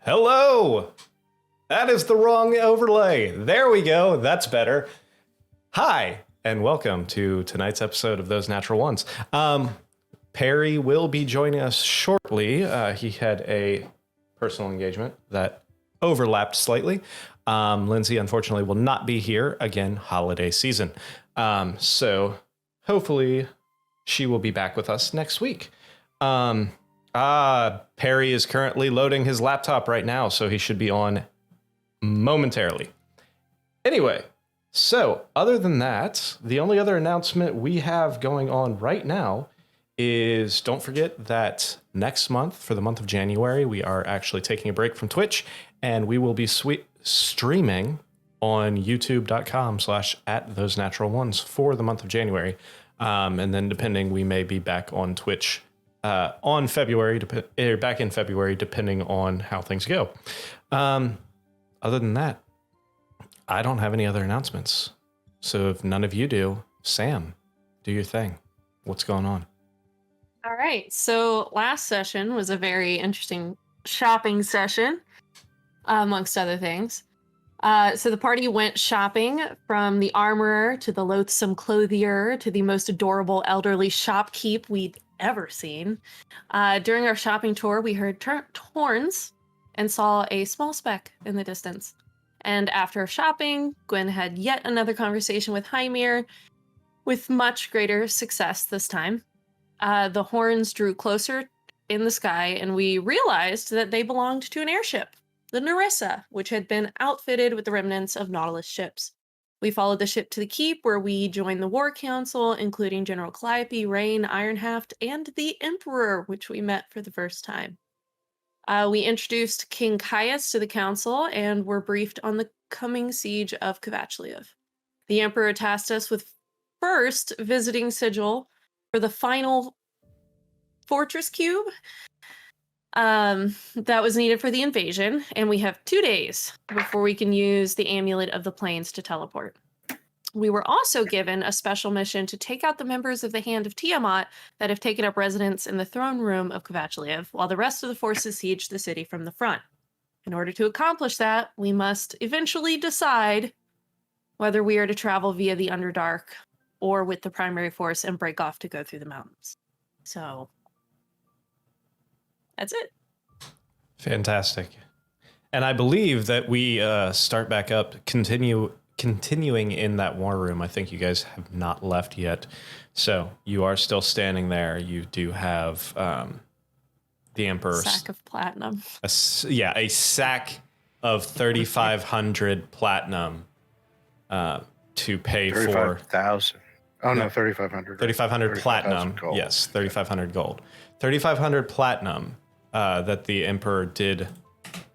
Hello! That is the wrong overlay. There we go. That's better. Hi, and welcome to tonight's episode of Those Natural Ones. Perry will be joining us shortly. He had a personal engagement that overlapped slightly. Lindsay, unfortunately, will not be here. Again, holiday season. So hopefully she will be back with us next week. Perry is currently loading his laptop right now, so he should be on momentarily. Anyway, so other than that, the only other announcement we have going on right now is don't forget that next month, for the month of January, we are actually taking a break from Twitch, and we will be streaming on youtube.com/@thosenaturalones for the month of January. And then depending, we may be back on Twitch on February, back in February, depending on how things go. Other than that, I don't have any other announcements. So if none of you do, Sam, do your thing. What's going on? All right. So last session was a very interesting shopping session, amongst other things. So the party went shopping from the armorer to the loathsome clothier to the most adorable elderly shopkeep we'd ever seen. During our shopping tour, we heard horns and saw a small speck in the distance. And after shopping, Gwen had yet another conversation with Hymir with much greater success this time. The horns drew closer in the sky, and we realized that they belonged to an airship, the Nerissa, which had been outfitted with the remnants of Nautilus ships. We followed the ship to the keep, where we joined the War Council, including General Calliope, Rain, Ironhaft, and the Emperor, which we met for the first time. We introduced King Caius to the council and were briefed on the coming siege of Kvachliov. The Emperor tasked us with first visiting Sigil for the final fortress cube that was needed for the invasion, and we have 2 days before we can use the Amulet of the Plains to teleport. We were also given a special mission to take out the members of the Hand of Tiamat that have taken up residence in the throne room of Kvachliov, while the rest of the forces siege the city from the front. In order to accomplish that, we must eventually decide whether we are to travel via the Underdark or with the primary force and break off to go through the mountains. So that's it. Fantastic. And I believe that we start back up, continuing in that war room. I think you guys have not left yet. So you are still standing there. You do have the Emperor's sack of platinum. A sack of 3,500 platinum to pay 35,000. Oh, no, 3,500. 3,500 platinum. Gold. Yes, 3,500 gold. 3,500 platinum that the Emperor did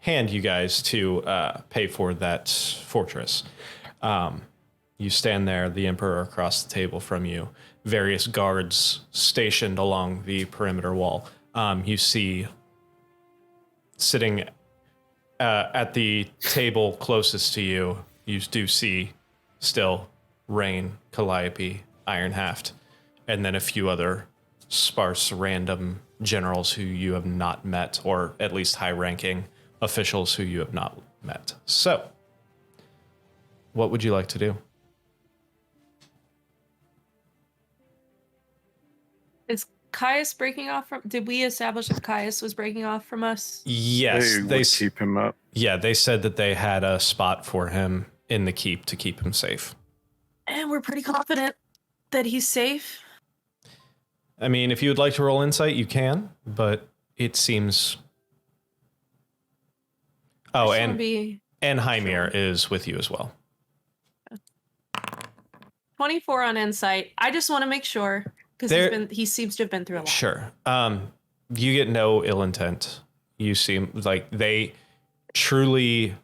hand you guys to pay for that fortress. You stand there, the Emperor across the table from you, various guards stationed along the perimeter wall. You see sitting at the table closest to you, you do see still Rain, Calliope, Ironhaft, and then a few other sparse random generals who you have not met, or at least high-ranking officials who you have not met. So, what would you like to do? Is Caius breaking off from... Did we establish that Caius was breaking off from us? Yes. They keep him up. Yeah, they said that they had a spot for him in the keep to keep him safe. And we're pretty confident that he's safe. I mean, if you would like to roll insight, you can, but it seems... Oh, and Hymir is with you as well. 24 on insight. I just want to make sure, because he seems to have been through a lot. Sure. You get no ill intent. You seem like they truly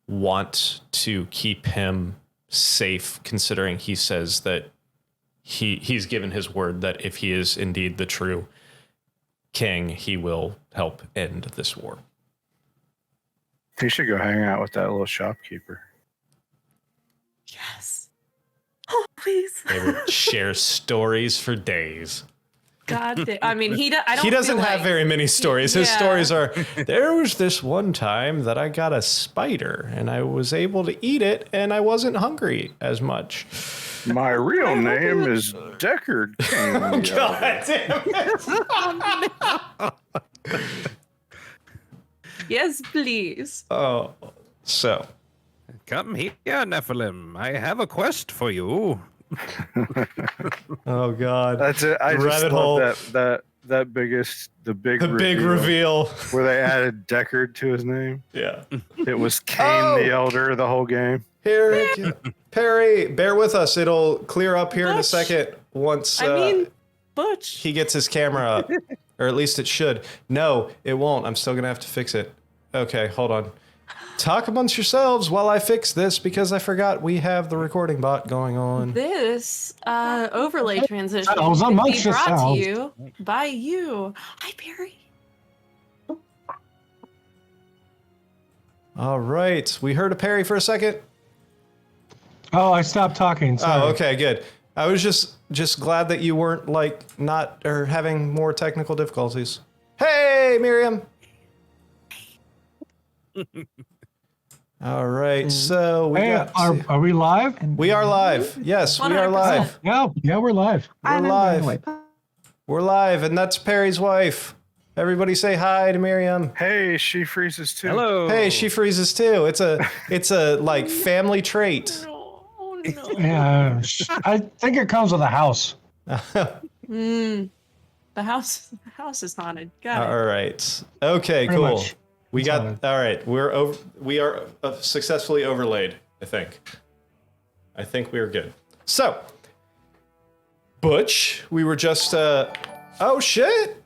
want to keep him safe, considering he says that he's given his word that if he is indeed the true king, he will help end this war. He should go hang out with that little shopkeeper. Yes. Oh, please. They would share stories for days. God damn. I mean, I don't He doesn't feel have like, very many stories. His yeah. stories are, there was this one time that I got a spider and I was able to eat it and I wasn't hungry as much. My real name is Deckard King. Oh, God damn it. Yes, please. Oh, so. Come here, Nephilim. I have a quest for you. Oh, God. That's it. I just Rabbit love hole. that big reveal. where they added Deckard to his name. Yeah. It was Cain the Elder the whole game. Here, Perry, bear with us. It'll clear up here in a Butch. second once Butch. he gets his camera up. Or at least it should. No, it won't. I'm still going to have to fix it. Okay, hold on. Talk amongst yourselves while I fix this because I forgot we have the recording bot going on. This overlay transition Yourselves could be amongst brought to yourselves. you by you. Hi, Perry. All right. We heard a Perry for a second. Oh, I stopped talking. Sorry. Oh, okay, good. I was just glad that you weren't having more technical difficulties. Hey, Miriam. All right, so we Hey, are we live? we are live. Yes, we are live. Yeah, we're live. We're live. We're live, and that's Perry's wife. Everybody say hi to Miriam. Hey, she freezes too. Hello. Hey, she freezes too. It's a like family trait. Oh, no. Yeah, I think it comes with a house. The house is haunted. Got it. All right. Okay, Pretty cool. much. We It's got haunted. all right. We are successfully overlaid, I think. I think we are good. So, Butch, we were just oh shit.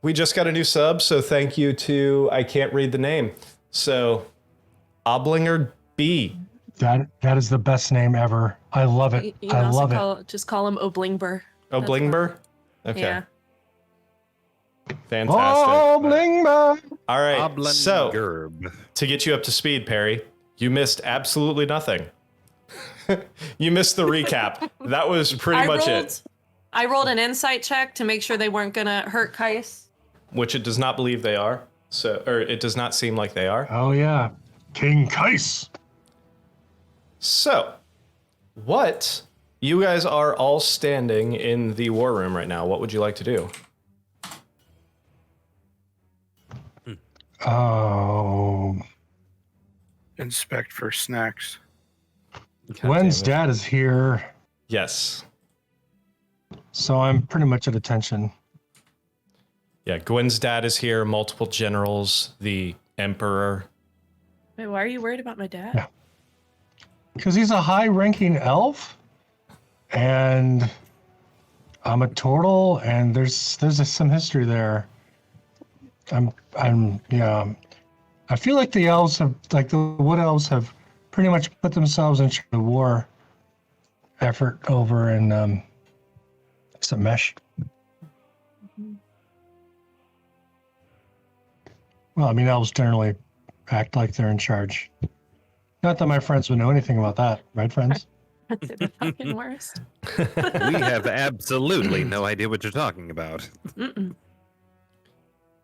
We just got a new sub, so thank you to I can't read the name. So, Oblinger B. That is the best name ever. I love it. You can I also love it. just call him Oblingber. Oh, That's Blingber? fine. Okay. Yeah. Fantastic. Oh, bling bong. All right. So, Gerb. to get you up to speed, Perry, you missed absolutely nothing. You missed the recap. That was pretty much it. I rolled an insight check to make sure they weren't gonna hurt Kais. Which it does not believe they are. Or it does not seem like they are. Oh yeah, King Kais. So, what you guys are all standing in the war room right now. What would you like to do? Oh, Inspect for snacks. Gwen's dad is here, Yes. so I'm pretty much at attention. Yeah, Gwen's dad is here, multiple generals, the emperor. Wait, why are you worried about my dad? Yeah. Because he's a high-ranking elf, and I'm a turtle, and there's some history there. Yeah. I feel like the elves have, like the wood elves have, pretty much put themselves into the war effort over in some mesh. Well, I mean, elves generally act like they're in charge. Not that my friends would know anything about that, right, friends? That's the fucking worst. We have absolutely no idea what you're talking about. Mm-mm.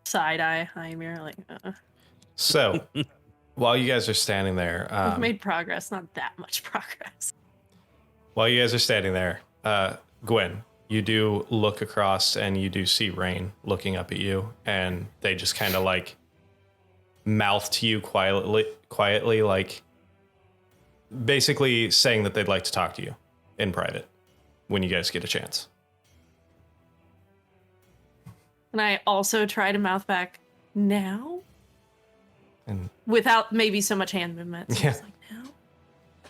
Side eye. I'm like, So, while you guys are standing there, we've made progress, not that much progress. while you guys are standing there, Gwen, you do look across and you do see Rain looking up at you, and they just kind of like mouth to you quietly, like basically saying that they'd like to talk to you in private when you guys get a chance. And I also try to mouth back now And without maybe so much hand movement. So Yeah. it's like, now?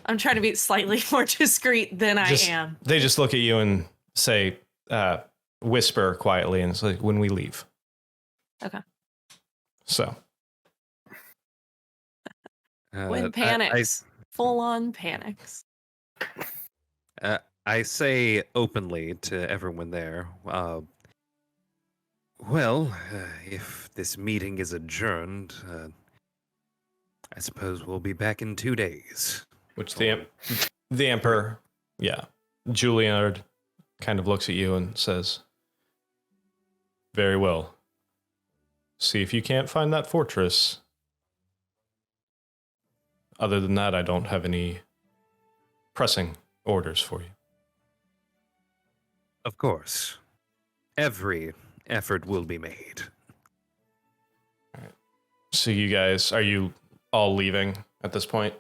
I'm trying to be slightly more discreet than I am. They just look at you and say, whisper quietly, and it's like, when we leave. Okay. So, When panics, full on panics. I say openly to everyone there, if this meeting is adjourned, I suppose we'll be back in 2 days. which the emperor, yeah, Juilliard kind of looks at you and says, Very well. See if you can't find that fortress. Other than that, I don't have any pressing orders for you. Of course. Every effort will be made. So you guys, are you all leaving at this point?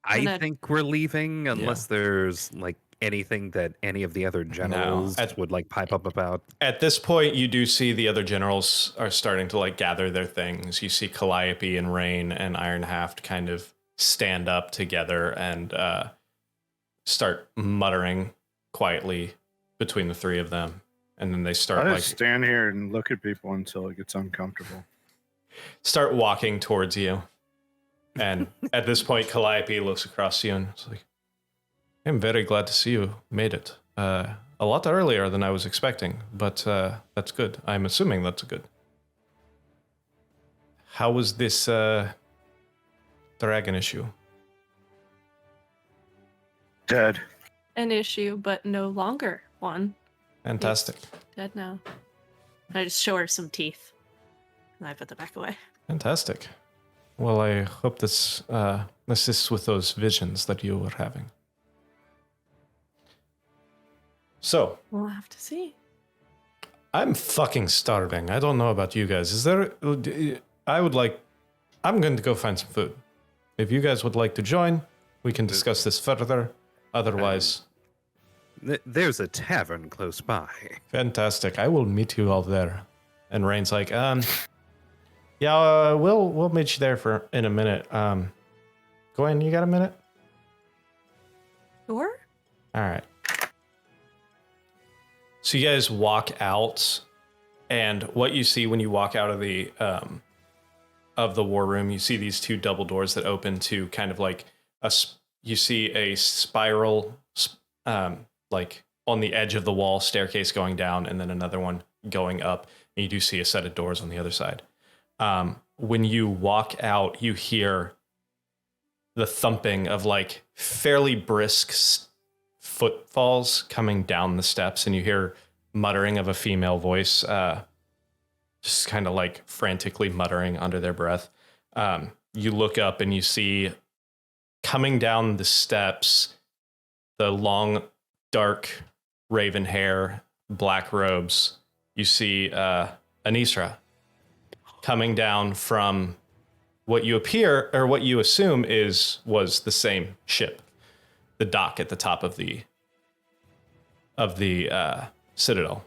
I think we're leaving unless there's like anything that any of the other generals would like pipe up about. At this point, you do see the other generals are starting to like gather their things. You see Calliope and Rain and Ironhaft kind of stand up together and start muttering quietly between the three of them. And then they start I just stand here and look at people until it gets uncomfortable. Start walking towards you. And at this point, Calliope looks across you and is like, I'm very glad to see you made it. A lot earlier than I was expecting, but that's good. I'm assuming that's good. How was this dragon issue? Dead. An issue, but no longer one. Fantastic. It's dead now. I just show her some teeth. And I put them back away. Fantastic. Well, I hope this assists with those visions that you were having. So, We'll have to see. I'm fucking starving. I don't know about you guys. Is there... I'm going to go find some food. If you guys would like to join, we can discuss this further. Otherwise... There's a tavern close by. Fantastic. I will meet you all there. And Rain's like, yeah, we'll meet you there in a minute. Gwen, you got a minute? Sure. All right. So you guys walk out, and what you see when you walk out of the war room, you see these two double doors that open to kind of like you see a spiral, like on the edge of the wall staircase going down, and then another one going up. And you do see a set of doors on the other side. When you walk out, you hear the thumping of like fairly brisk footfalls coming down the steps, and you hear muttering of a female voice, just kind of like frantically muttering under their breath. You look up and you see coming down the steps, the long, dark raven hair, black robes. You see Anisra coming down from what you assume was the same ship, the dock at the top of the citadel.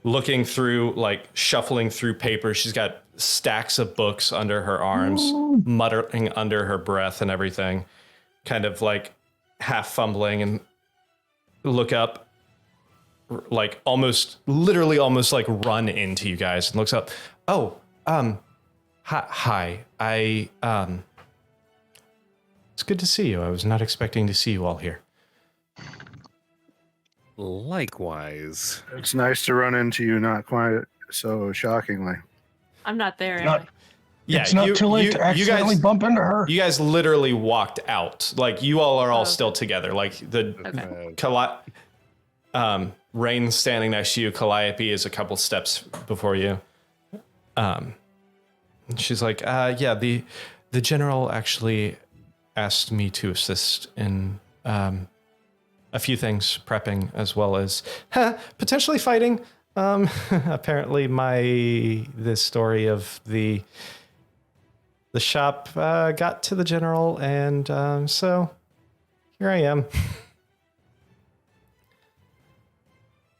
Looking through, like shuffling through papers, she's got stacks of books under her arms, muttering under her breath and everything, kind of like half fumbling, and look up, like literally almost like run into you guys and looks up. Oh, hi. It's good to see you. I was not expecting to see you all here. Likewise. It's nice to run into you, not quite so shockingly. I'm not there, am I? Yeah, it's not too late to accidentally bump into her. You guys literally walked out. Like, you all are all still together. Like, Rain standing next to you, Calliope is a couple steps before you. She's like, yeah, the general actually asked me to assist in a few things, prepping as well as potentially fighting. Apparently the story of the shop got to the general, and so here I am.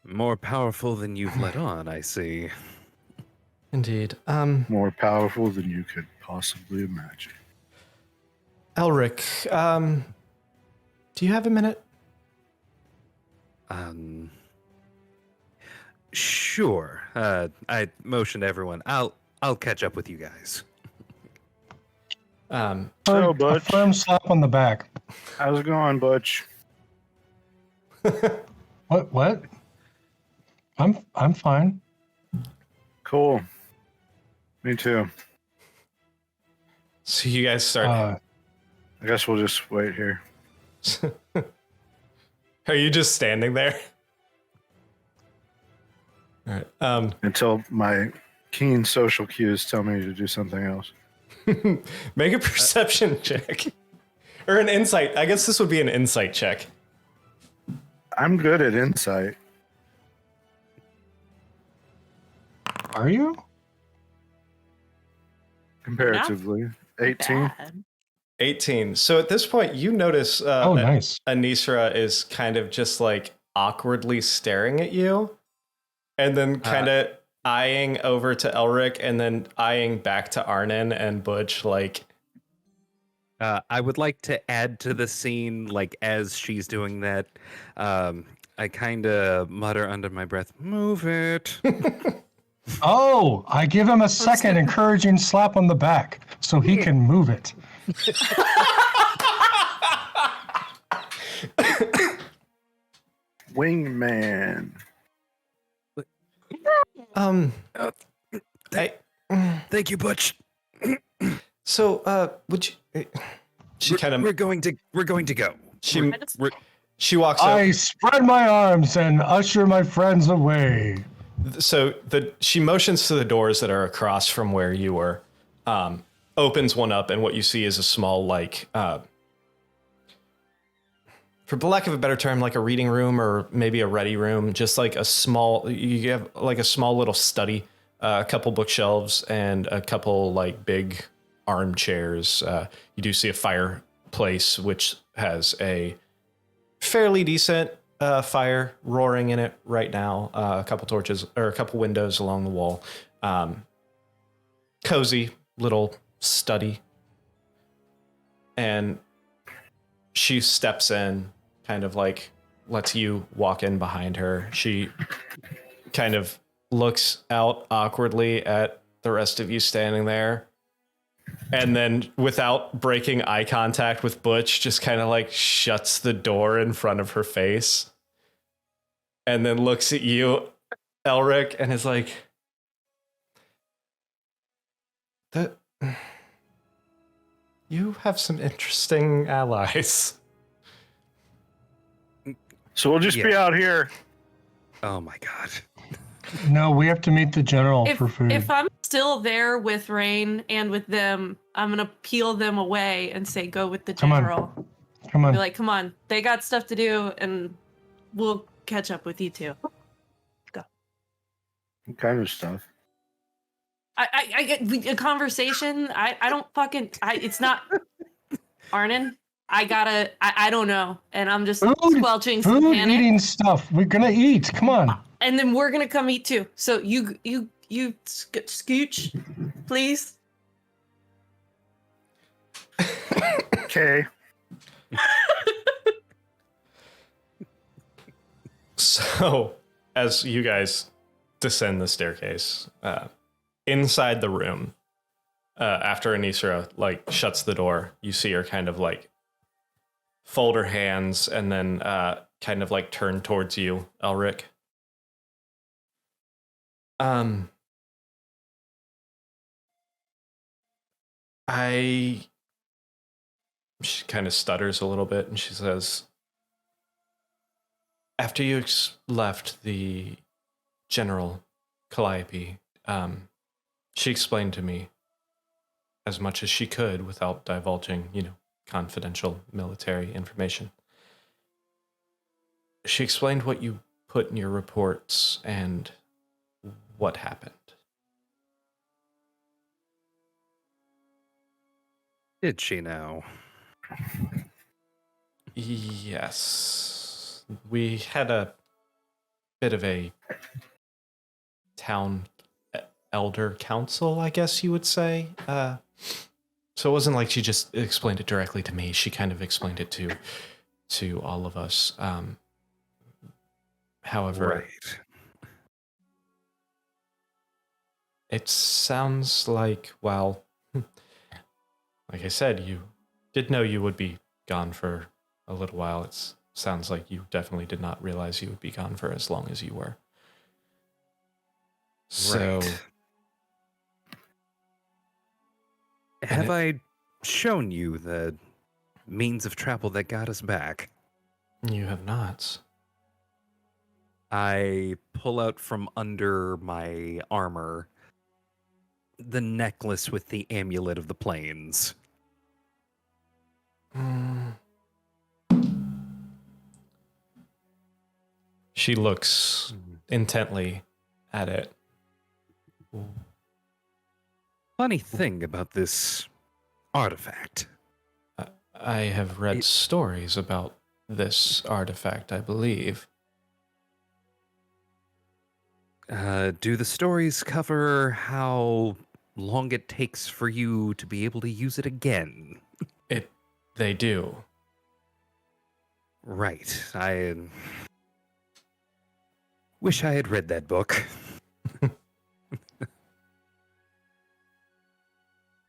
More powerful than you've let on, I see. Indeed. More powerful than you could possibly imagine. Elric, do you have a minute? Sure. I motioned everyone. I'll catch up with you guys. So, A Butch, firm slap on the back. how's it going, Butch? What? I'm fine. Cool. Me too. So you guys start. I guess we'll just wait here. Are you just standing there? All right. Until my keen social cues tell me to do something else. Make a perception check. Or an insight. I guess this would be an insight check. I'm good at insight. Are you? Comparatively. 18. 18. So at this point, you notice nice. Anisra is kind of just like awkwardly staring at you and then kind of eyeing over to Elric and then eyeing back to Arnon and Butch like... I would like to add to the scene, like, as she's doing that, I kind of mutter under my breath, "Move it." Oh, I give him a second encouraging slap on the back so he can move it. Wingman. Thank you, Butch. So, would you... She kind of... We're going to go. She walks up. I spread my arms and usher my friends away. So she motions to the doors that are across from where you were, opens one up, and what you see is a small, like, for lack of a better term, like a reading room or maybe a ready room, just like you have like a small little study, a couple bookshelves and a couple like big armchairs. You do see a fireplace, which has a fairly decent fire roaring in it right now. A couple torches or a couple windows along the wall. Cozy little study. And she steps in, kind of like lets you walk in behind her. She kind of looks out awkwardly at the rest of you standing there. And then without breaking eye contact with Butch, just kind of like shuts the door in front of her face. And then looks at you, Elric, and is like, you have some interesting allies. So we'll just be out here. Oh my god. No, we have to meet the general for food. If I'm still there with Rain and with them, I'm gonna peel them away and say, "Go with the general." Come on. Be like, "Come on, they got stuff to do, and we'll catch up with you two." Go. What kind of stuff? I get a conversation. I don't fucking. It's not Arnon. I don't know, and I'm just squelching some food panic. Eating stuff. We're gonna eat. Come on. And then we're gonna come eat too. So you scooch, please. Okay. So, as you guys descend the staircase, inside the room, after Anisra like shuts the door, you see her kind of like fold her hands and then kind of like turn towards you, Elric. She kind of stutters a little bit and she says, after you left the General Calliope, she explained to me as much as she could without divulging, confidential military information. She explained what you put in your reports and what happened. Did she now? Yes. We had a bit of a town elder council, I guess you would say. So it wasn't like she just explained it directly to me. She kind of explained it to all of us. However, right. It sounds like, well, like I said, you did know you would be gone for a little while. It sounds like you definitely did not realize you would be gone for as long as you were. So, right. Have I shown you the means of travel that got us back? You have not. I pull out from under my armor the necklace with the amulet of the plains. She looks intently at it. Funny thing about this artifact. I have read stories about this artifact, I believe. Do the stories cover how long it takes for you to be able to use it again? They do. Right. I wish I had read that book.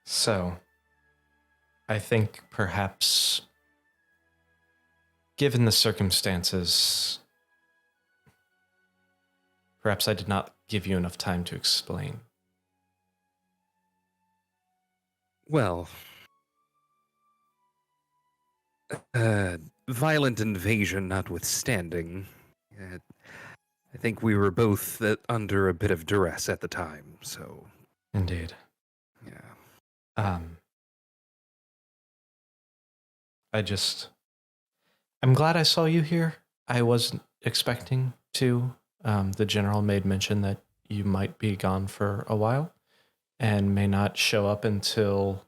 So, I think perhaps, given the circumstances, perhaps I did not give you enough time to explain. Well, violent invasion notwithstanding, I think we were both under a bit of duress at the time, so... Indeed. Yeah. I'm glad I saw you here. I wasn't expecting to. The general made mention that you might be gone for a while and may not show up until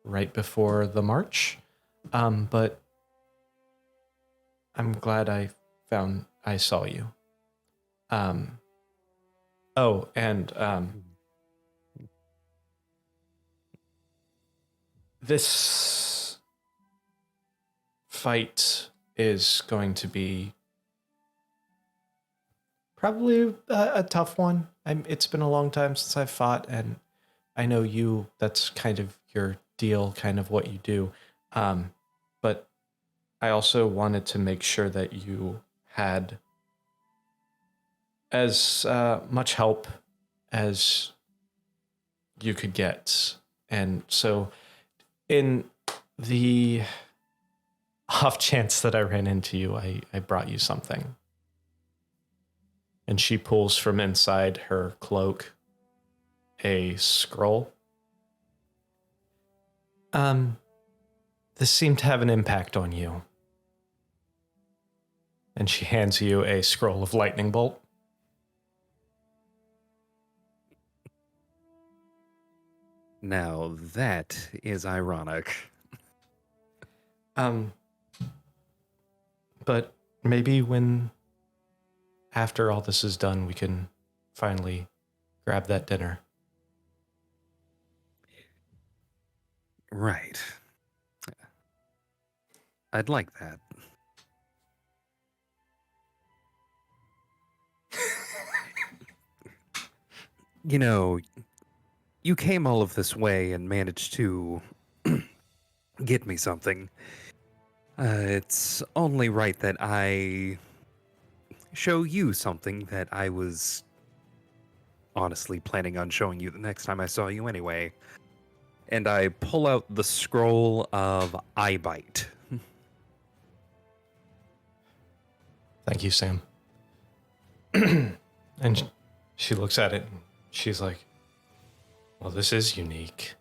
right before the march. But I'm glad I saw you. This fight is going to be probably a tough one. It's been a long time since I've fought, and I know that's kind of your deal, kind of what you do. But I also wanted to make sure that you had as much help as you could get. And so in the off chance that I ran into you, I brought you something. And she pulls from inside her cloak a scroll. This seemed to have an impact on you. And she hands you a scroll of lightning bolt. Now that is ironic. But maybe when after all this is done, we can finally grab that dinner. Right. I'd like that. You know, you came all of this way and managed to get me something. It's only right that I show you something that I was honestly planning on showing you the next time I saw you anyway. And I pull out the scroll of Eye Bite. Thank you, Sam. And she looks at it and she's like, well, this is unique.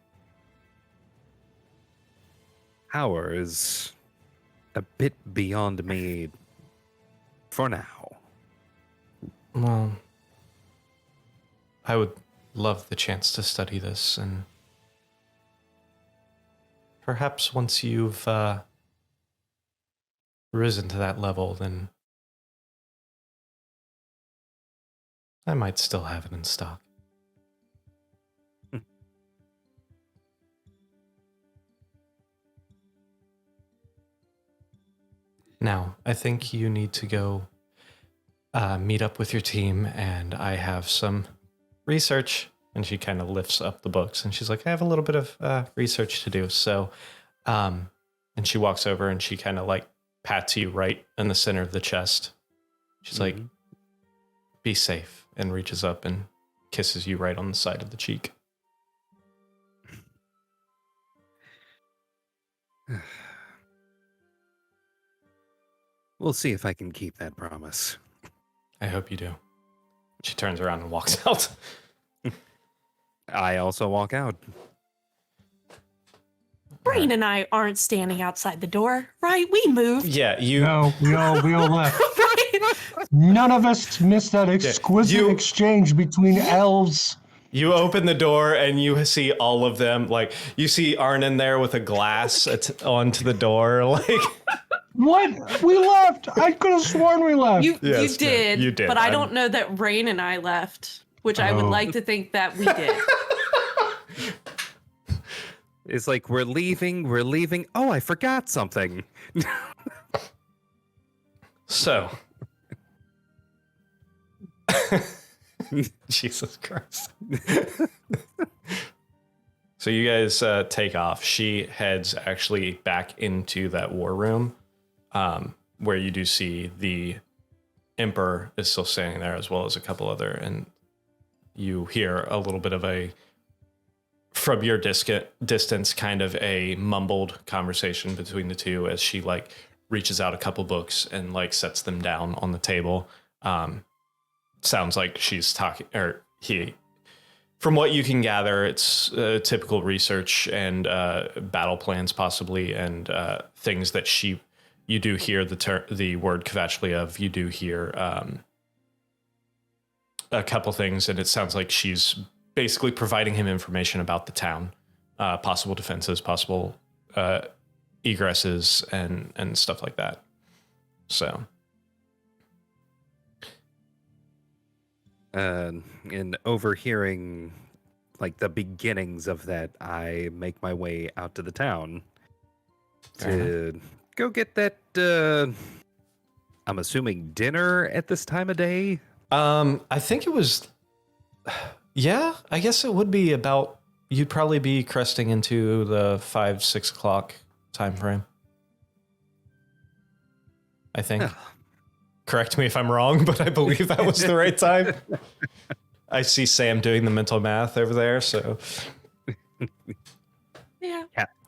Power is a bit beyond me for now. Well, I would love the chance to study this, and perhaps once you've risen to that level, then I might still have it in stock. Now, I think you need to go meet up with your team, and I have some research. And she kind of lifts up the books, and she's like, I have a little bit of research to do. So, and she walks over and she kind of like pats you right in the center of the chest. She's like, be safe, and reaches up and kisses you right on the side of the cheek. We'll see if I can keep that promise. I hope you do. She turns around and walks out. I also walk out. Brain and I aren't standing outside the door, right? We moved. Yeah, you. No, we all left. Right? None of us missed that exquisite exchange between elves. You open the door and you see all of them. Like, you see Arnon there with a glass onto the door. Like, What? We left. I could have sworn we left. You Yes, did. you did. But I don't know that Rain and I left, which I would like to think that we did. It's like, we're leaving. Oh, I forgot something. so. Jesus Christ. So you guys take off. She heads actually back into that war room, where you do see the Emperor is still standing there, as well as a couple other, and you hear a little bit of a, from your distance, kind of a mumbled conversation between the two as she like reaches out a couple books and like sets them down on the table. Sounds like she's talking, or he, from what you can gather, it's typical research and battle plans possibly, and things that you do hear the word Kvatchli of. You do hear a couple things, and it sounds like she's basically providing him information about the town, possible defenses, possible egresses, and stuff like that. So. In overhearing like the beginnings of that, I make my way out to the town to go get that I'm assuming dinner at this time of day. I think it was, yeah, I guess it would be about, you'd probably be cresting into the 5-6 o'clock time frame, I think. Correct me if I'm wrong, but I believe that was the right time. I see Sam doing the mental math over there, so. Yeah.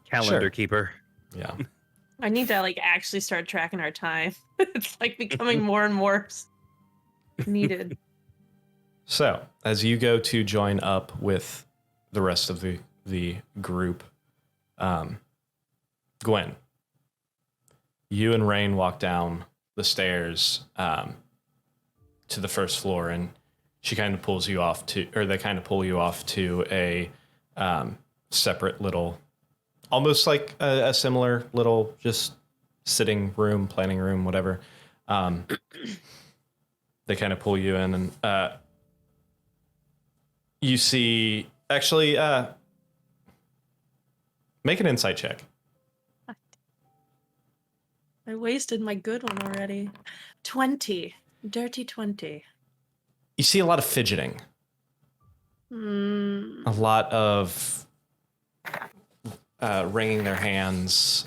Calendar Sure. keeper. Yeah. I need to like actually start tracking our time. It's like becoming more and more needed. So, as you go to join up with the rest of the group, Gwen, you and Rain walk down the stairs to the first floor, and she kind of pulls you off to, or they kind of pull you off to a separate little, almost like a similar little just sitting room, planning room, whatever. They kind of pull you in, and you see, actually, make an insight check. I wasted my good one already. 20. Dirty 20. You see a lot of fidgeting. A lot of wringing their hands.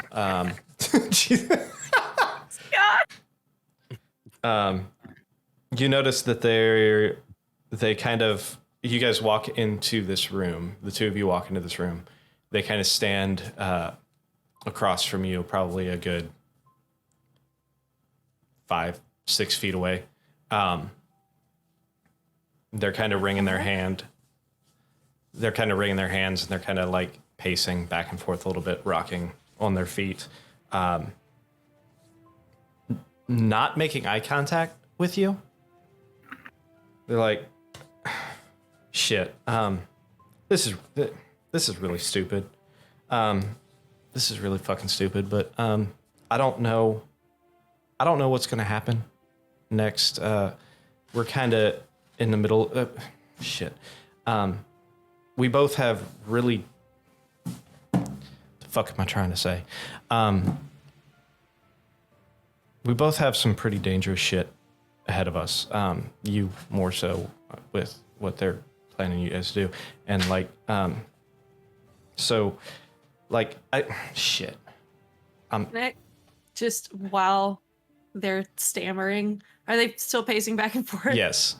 You notice that they kind of, you guys walk into this room, the two of you walk into this room, they kind of stand across from you, probably a good 5-6 feet away. They're kind of wringing their hand. They're kind of wringing their hands, and they're kind of like pacing back and forth a little bit, rocking on their feet. Not making eye contact with you. They're like, shit. This is really stupid. This is really fucking stupid, but I don't know what's going to happen next. We're kind of in the middle. Shit. We both have really. The fuck am I trying to say? We both have some pretty dangerous shit ahead of us. You more so with what they're planning you guys to do, and like, so, like, shit. Nick, just while they're stammering, are they still pacing back and forth? Yes.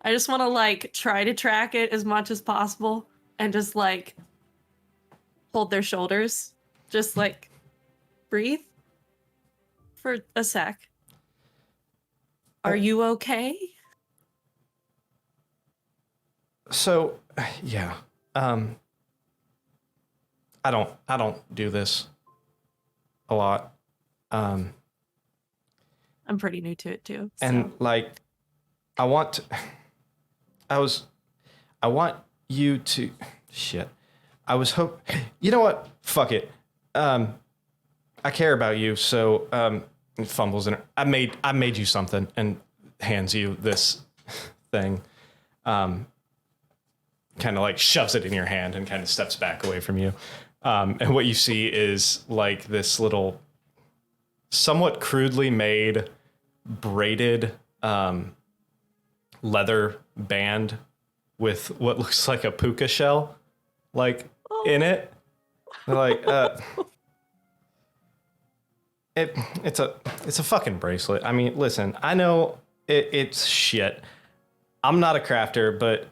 I just want to like try to track it as much as possible and just like hold their shoulders, just like breathe for a sec. Are you okay? So, yeah. I don't do this a lot. I'm pretty new to it too. And so. like, I want you to shit. I was you know what? Fuck it. I care about you, so and fumbles in it. I made you something and hands you this thing. Kind of like shoves it in your hand and kind of steps back away from you. And what you see is like this little somewhat crudely made braided leather band with what looks like a puka shell like in it. Like it's a fucking bracelet. I mean, listen, I know it's shit. I'm not a crafter, but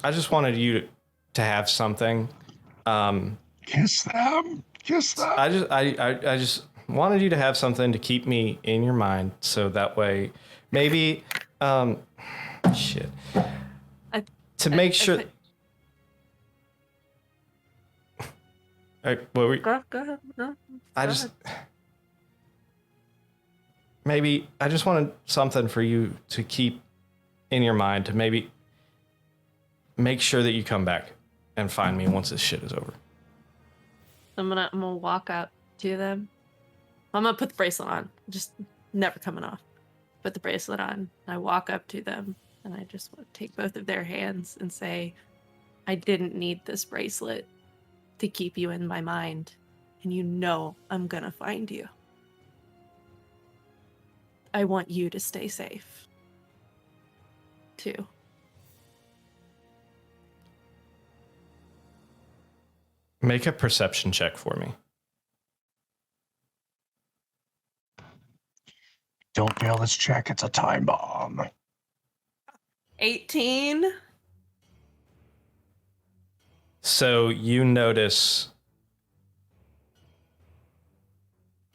I just wanted you to have something. Kiss them. I just wanted you to have something to keep me in your mind, so that way, maybe, shit, to make sure. What were Go ahead. No, maybe I just wanted something for you to keep in your mind to maybe make sure that you come back and find me once this shit is over. I'm gonna walk up to them. I'm gonna put the bracelet on. Just never coming off. Put the bracelet on. I walk up to them and I just want to take both of their hands and say, I didn't need this bracelet to keep you in my mind. And you know I'm gonna find you. I want you to stay safe. Too. Make a perception check for me. Don't fail this check. It's a time bomb. 18. So you notice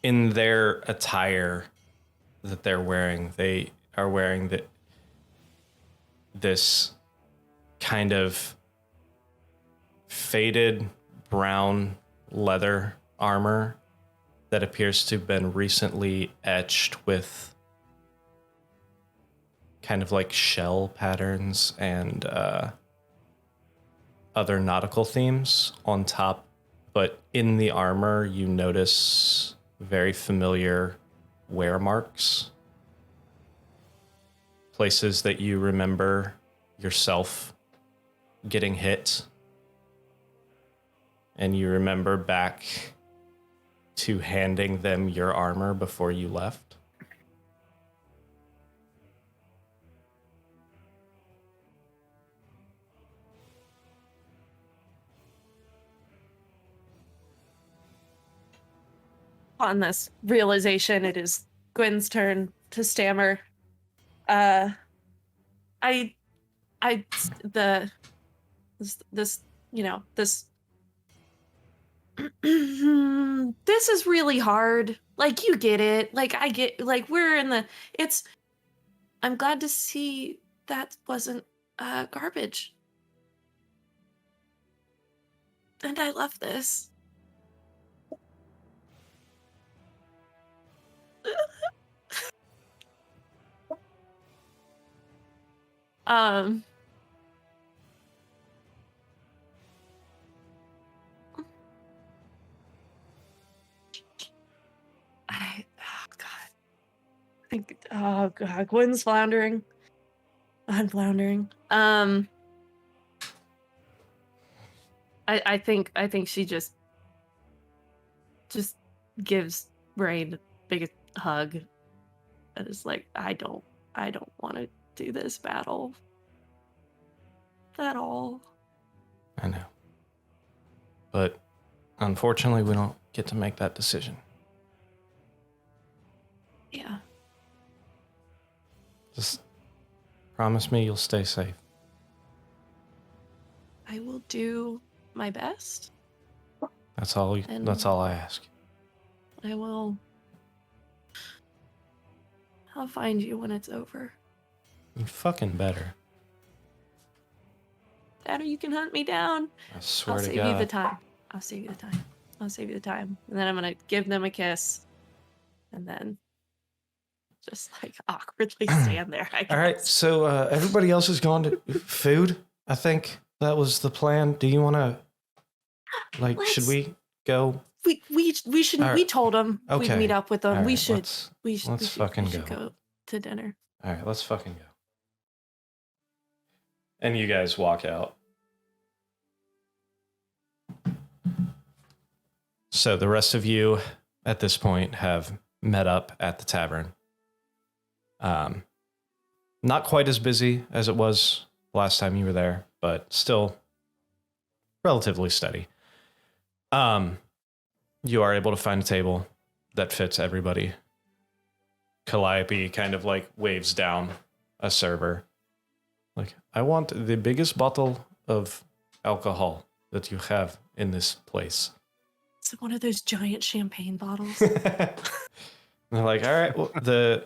in their attire that they're wearing, they are wearing this kind of faded brown leather armor that appears to have been recently etched with kind of like shell patterns and other nautical themes on top. But in the armor, you notice very familiar wear marks, places that you remember yourself getting hit. And you remember back to handing them your armor before you left. On this realization, it is Gwen's turn to stammer. This, this is really hard. Like, you get it. Like, I get, like, I'm glad to see that wasn't garbage. And I love this. Oh god, Gwen's floundering. I'm floundering. I think she just gives Rain a big hug and is like, I don't want to do this battle at all. I know. But unfortunately, we don't get to make that decision. Yeah. Just promise me you'll stay safe. I will do my best. That's all I ask. I will I'll find you when it's over. You fucking better. Dad, or you can hunt me down. I swear I'll to save God. you the time. I'll save you the time. I'll save you the time. And then I'm gonna give them a kiss. And then just like awkwardly stand there, I guess. All right, so everybody else has gone to food. I think that was the plan. Do you want to, like, should we go? We should. All right. We told them Okay. we'd meet up with them. All We right, should. let's fucking go to dinner. All right, let's fucking go. And you guys walk out. So the rest of you at this point have met up at the tavern. Not quite as busy as it was last time you were there, but still relatively steady. You are able to find a table that fits everybody. Calliope kind of like waves down a server. Like, I want the biggest bottle of alcohol that you have in this place. Is it one of those giant champagne bottles? They're like, all right, well, the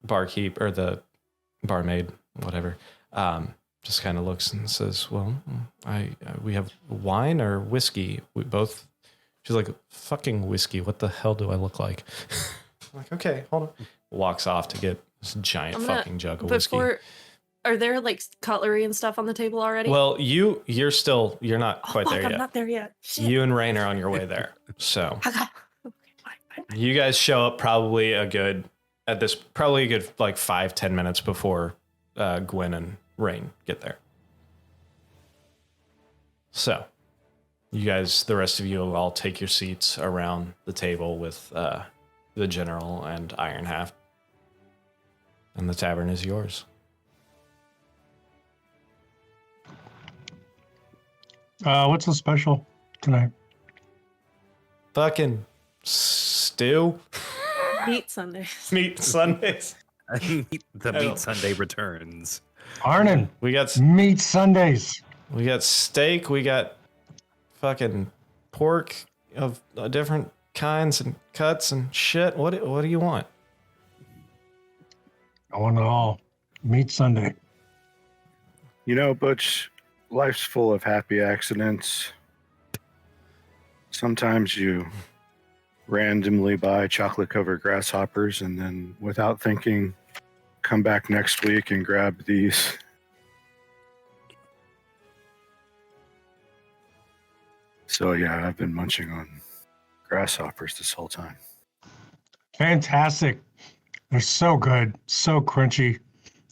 barkeep or the barmaid, whatever, just kind of looks and says, well, we have wine or whiskey. We both. She's like, fucking whiskey. What the hell do I look like? I'm like, okay, hold on. Walks off to get this giant fucking jug of whiskey. Are there like cutlery and stuff on the table already? Well, you're not quite there yet. I'm not there yet. Shit. You and Rain are on your way there. So Okay, fine. you guys show up probably a good like 5-10 minutes before Gwen and Rain get there. So you guys, the rest of you will all take your seats around the table with the general and Ironhaft. And the tavern is yours. What's the special tonight? Fucking stew. Meat Sundays. Meat Sundays. The Meat Sunday returns. Arnon, We got Meat Sundays. we got steak. We got fucking pork of different kinds and cuts and shit. What do you want? I want it all. Meat Sunday. You know, Butch, life's full of happy accidents. Sometimes you randomly buy chocolate-covered grasshoppers and then, without thinking, come back next week and grab these. So yeah, I've been munching on grasshoppers this whole time. Fantastic. They're so good, so crunchy,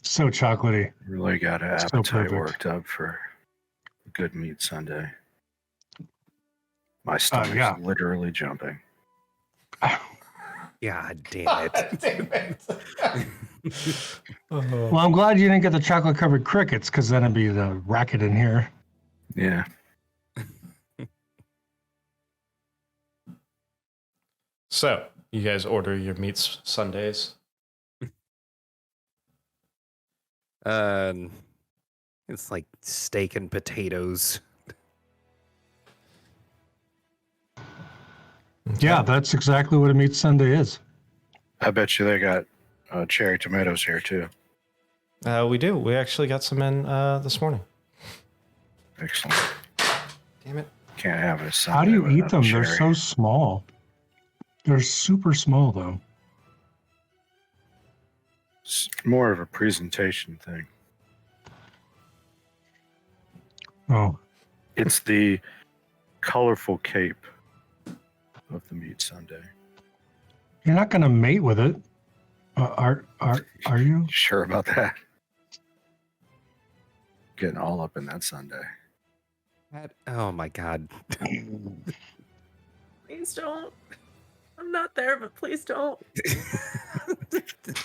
so chocolatey. Really got an So appetite perfect. worked up for a good meat Sunday. My stomach's yeah. literally jumping. God damn it. Well, I'm glad you didn't get the chocolate covered crickets because then it'd be the racket in here. Yeah. So you guys order your meats Sundays. It's like steak and potatoes. Yeah, that's exactly what a meat Sunday is. I bet you they got cherry tomatoes here too. We do. We actually got some in this morning. Excellent. Damn it. Can't have it. How do you eat without them? cherry. They're so small. They're super small, though. It's more of a presentation thing. Oh, It's the colorful cape of the meat Sunday. you're not gonna mate with it, are you? You sure about that? Getting all up in that Sunday. Oh my god. Please don't. I'm not there, but please don't.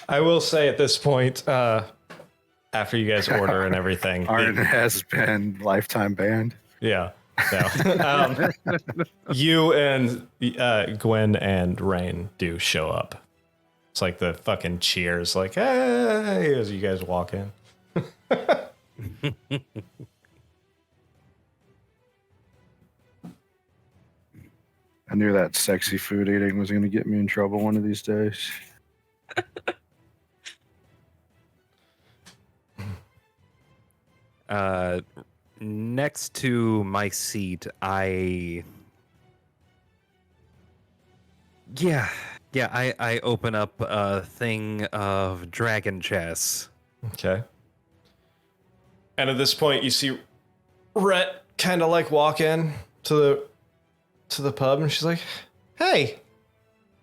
I will say at this point, after you guys order and everything, Arden has been lifetime banned. yeah. No. You and Gwen and Rain do show up. It's like the fucking cheers, like, hey, as you guys walk in. I knew that sexy food eating was going to get me in trouble one of these days. Next to my seat, I open up a thing of dragon chess. Okay. And at this point, you see Rhett kind of like walk in to the pub, and she's like, "Hey,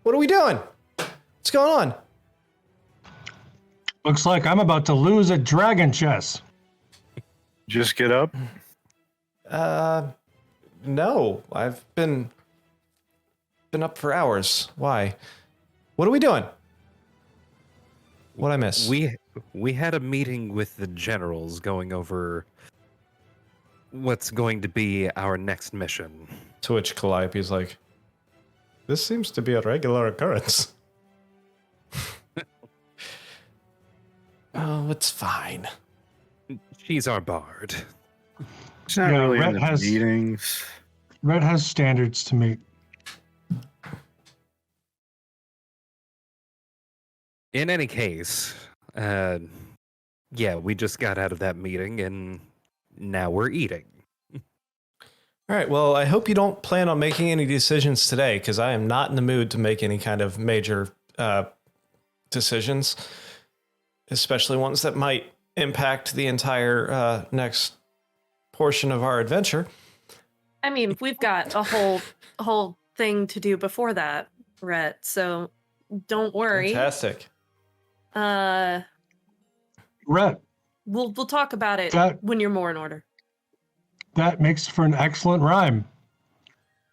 what are we doing? What's going on?" Looks like I'm about to lose at dragon chess. Just get up. No, I've been up for hours. Why? What are we doing? What'd I miss? We had a meeting with the generals going over what's going to be our next mission. To which Calliope's like, "This seems to be a regular occurrence." Oh, it's fine. She's our bard. It's not Yeah, really Rhett in the has- meetings. Red has standards to meet. In any case, we just got out of that meeting and now we're eating. All right, well, I hope you don't plan on making any decisions today, because I am not in the mood to make any kind of major decisions, especially ones that might impact the entire next portion of our adventure. I mean, we've got a whole thing to do before that, Rhett. So don't worry. Fantastic. Red, We'll talk about it That- when you're more in order. that makes for an excellent rhyme.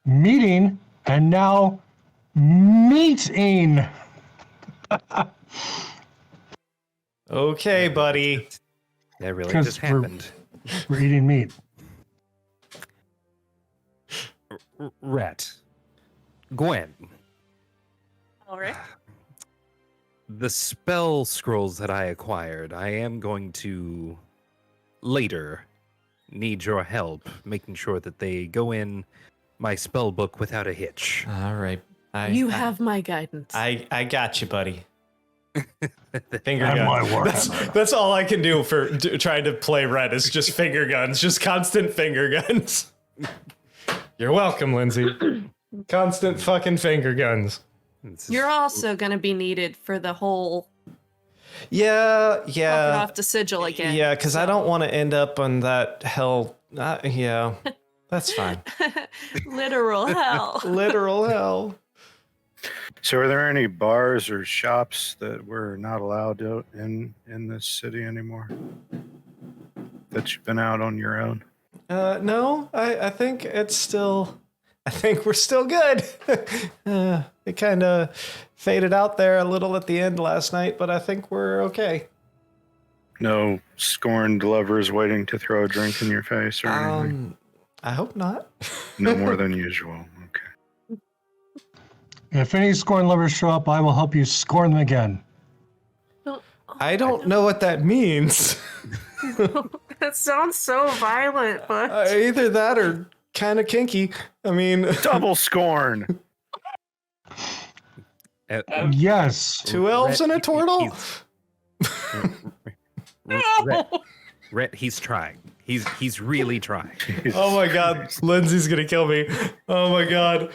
Meeting and now meeting. Okay, buddy. That really Because just happened. We're eating meat. Rhett. Gwen. All right. The spell scrolls that I acquired, I am going to later need your help making sure that they go in my spell book without a hitch. All right. You have my guidance. I got you, buddy. Finger And my guns. work. That's all I can do for trying to play Red is just finger guns, just constant finger guns. You're welcome, Lindsay. Constant fucking finger guns. You're also going to be needed for the whole Yeah. walking off to sigil again. Yeah, because I don't want to end up on that hell. Yeah, that's fine. Literal hell. Literal hell. So, are there any bars or shops that we're not allowed to in this city anymore? That you've been out on your own? No, I think it's still. I think we're still good. It kind of faded out there a little at the end last night, but I think we're okay. No scorned lovers waiting to throw a drink in your face or anything? I hope not. No more than usual. Okay. If any scorn lovers show up, I will help you scorn them again. I don't know what that means. That sounds so violent, but Either that or kind of kinky. I mean, Double scorn. Yes. two elves and a turtle. Rhett, he's trying. He's really trying. Oh my god, Lindsay's gonna kill me. Oh my god.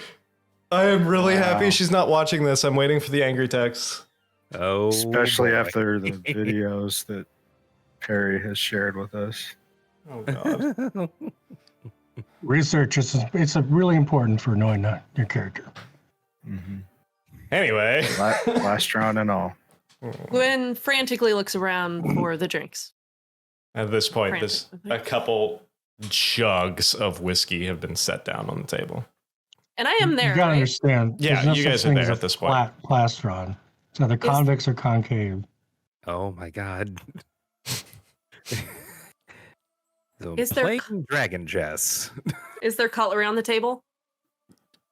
I am really happy she's not watching this. I'm waiting for the angry texts. Oh, Especially boy. after the videos that Perry has shared with us. Oh god. Research is it's really important for knowing your character. Mm-hmm. Anyway. Last round and all. Gwen frantically looks around for the drinks. At this point, Frantic. a couple jugs of whiskey have been set down on the table. And I am there, You gotta right? understand. Yeah, there's no you such guys are thing there as a at this point. Flat plastron. It's either convex or concave. Oh my god. So Is there- playing dragon chess. Is there cutlery on the table?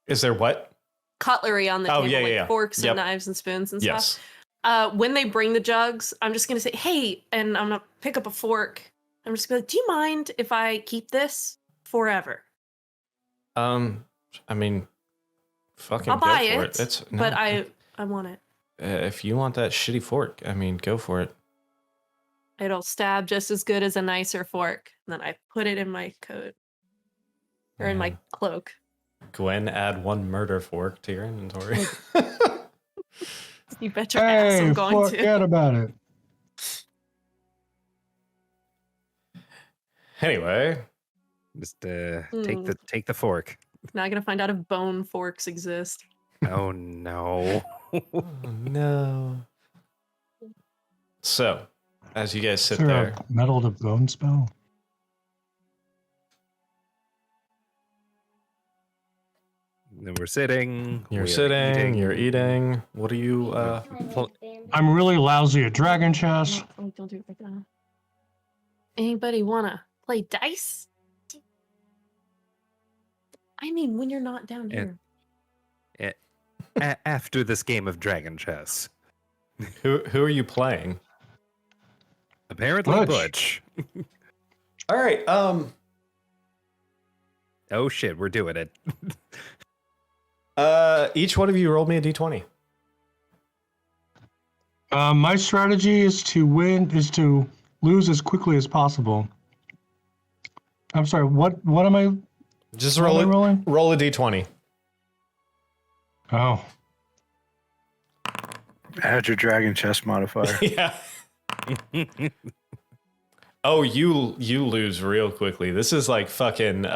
Is there what? Cutlery on the Oh, table, yeah, like yeah. forks Yep. and knives and spoons and Yes. stuff. When they bring the jugs, I'm just gonna say, "Hey," and I'm gonna pick up a fork. I'm just gonna be like, "Do you mind if I keep this forever?" I mean, fucking I'll go buy for it, It's but I want it. If you want that shitty fork, I mean, go for it. It'll stab just as good as a nicer fork. And then I put it in my coat. Or in my cloak. Gwen, add 1 murder fork to your inventory. You bet your ass I'm going to. Forget about it. Anyway. Just take the fork. Now I'm gonna find out if bone forks exist. Oh no. Oh, no. So, as you guys sit Is there there. a metal to bone spell? Then we're sitting. You're we're sitting, you're eating. What are you I'm really lousy at dragon chess. Oh, don't do it like that. Anybody wanna play dice? I mean, when you're not down here. After this game of dragon chess. who are you playing? Apparently Butch. All right, Oh shit, we're doing it. Each one of you roll me a d20. My strategy is to lose as quickly as possible. I'm sorry, what am I? Just what am I rolling? roll a d20. Oh, Add your dragon chest modifier. Yeah. Oh, you lose real quickly. This is like fucking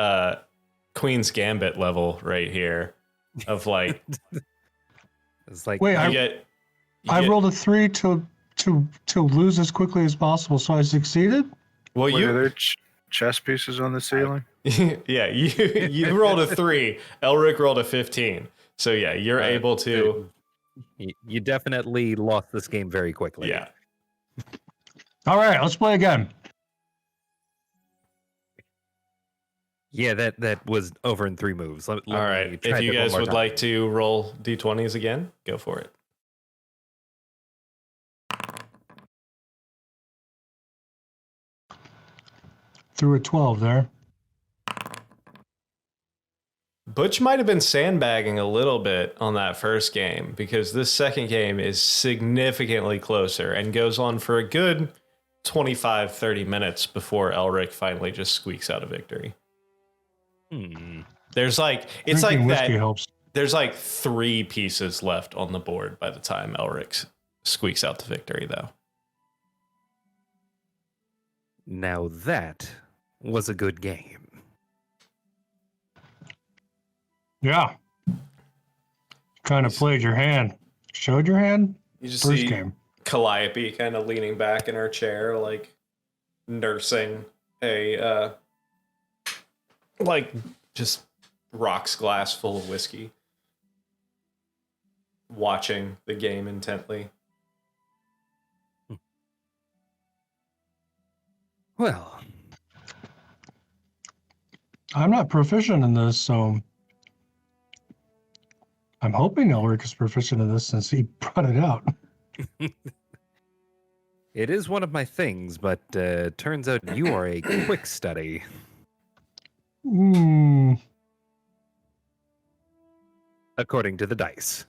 Queen's Gambit level right here. Of like, It's like wait, I rolled a 3 to lose as quickly as possible, so I succeeded. Well, Were there chess pieces on the ceiling? yeah, you rolled a 3. Elric rolled a 15. So yeah, you're able to. You definitely lost this game very quickly. Yeah. All right, let's play again. Yeah, that was over in 3 moves. Let All right. me try If you that one guys more would time. like to roll d20s again, go for it. Threw a 12 there. Butch might have been sandbagging a little bit on that first game because this second game is significantly closer and goes on for a good 25-30 minutes before Elric finally just squeaks out a victory. There's like it's Drinking like whiskey that. helps. There's like 3 pieces left on the board by the time Elric squeaks out the victory, though. Now that was a good game. Yeah. Kind of played your hand. Showed your hand? You just First see game. Calliope kind of leaning back in her chair, like nursing a like just rocks glass full of whiskey, watching the game intently. Well, I'm not proficient in this, so I'm hoping Elric is proficient in this since he brought it out. it is one of my things, but turns out you are a quick study. According to the dice.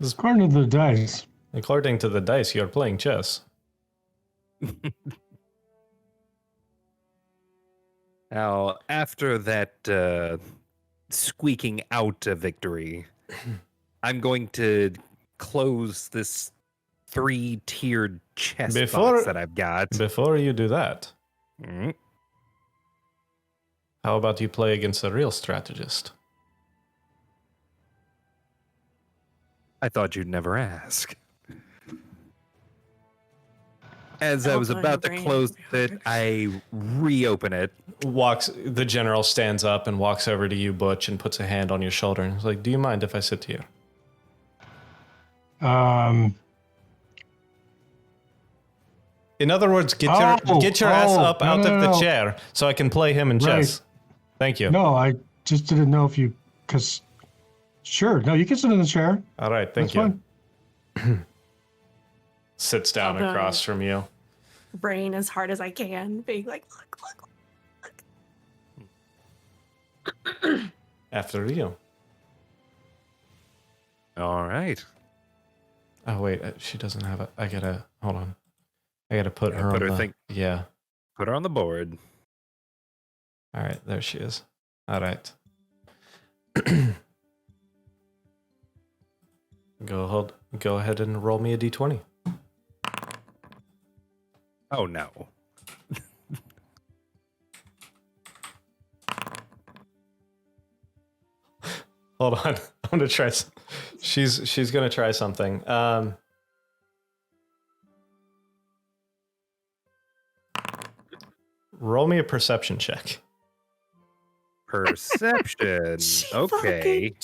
According to the dice. According to the dice, you're playing chess. Now, after that squeaking out a victory, I'm going to close this 3-tiered chess box that I've got. Before you do that, Mm. how about you play against a real strategist? I thought you'd never ask. As I was about to close it, I reopen it. The general stands up and walks over to you, Butch, and puts a hand on your shoulder and is like, "Do you mind if I sit to you?" In other words, get your ass up out of the chair so I can play him in chess. Thank you. No, I just didn't know if you, because sure, no, you can sit in the chair. All right, thank That's you. Sits down across from you. Brain as hard as I can, being like, look. After you. All right. Oh wait, she doesn't have it. I gotta hold on. I gotta put her on the. Yeah. Put her on the board. All right, there she is. All right. Go ahead and roll me a d20. Oh no. Hold on. I'm gonna try. She's gonna try something. Roll me a perception check. Perception. She Okay. fucking-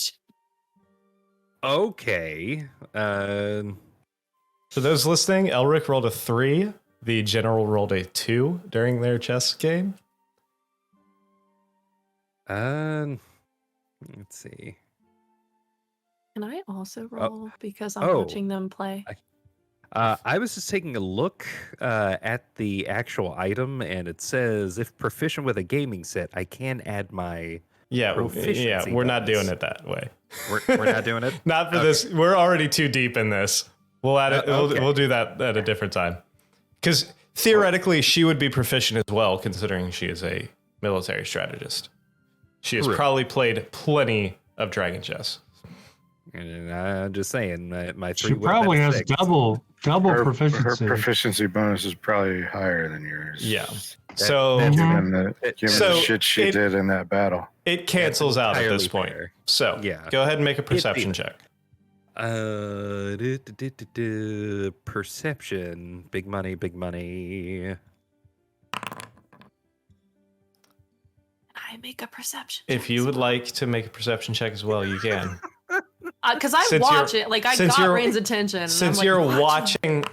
Okay. For those listening, Elric rolled a 3. The general rolled a 2 during their chess game. Let's see. Can I also roll because I'm oh. watching them play? I was just taking a look at the actual item, and it says if proficient with a gaming set, I can add my proficiency we're not bonus. doing it that way. We're not doing it. Not for this. We're already too deep in this. We'll add it. Okay. We'll do that at a different time. Because theoretically, she would be proficient as well, considering she is a military strategist. She has probably played plenty of dragon chess. And I'm just saying, my 3 She probably has 6. double Her proficiency. proficiency bonus is probably higher than yours. Yeah. That- So that's Given the So shit she it- did in that battle. it cancels out at this entirely point. fair. So Yeah. go ahead and make a perception check. Perception. Big money, big money. I make a perception. If you would like to make a perception check as well, you can. Because I Since watch you're- it, like I since got you're- Rain's attention. and Since I'm like, you're watching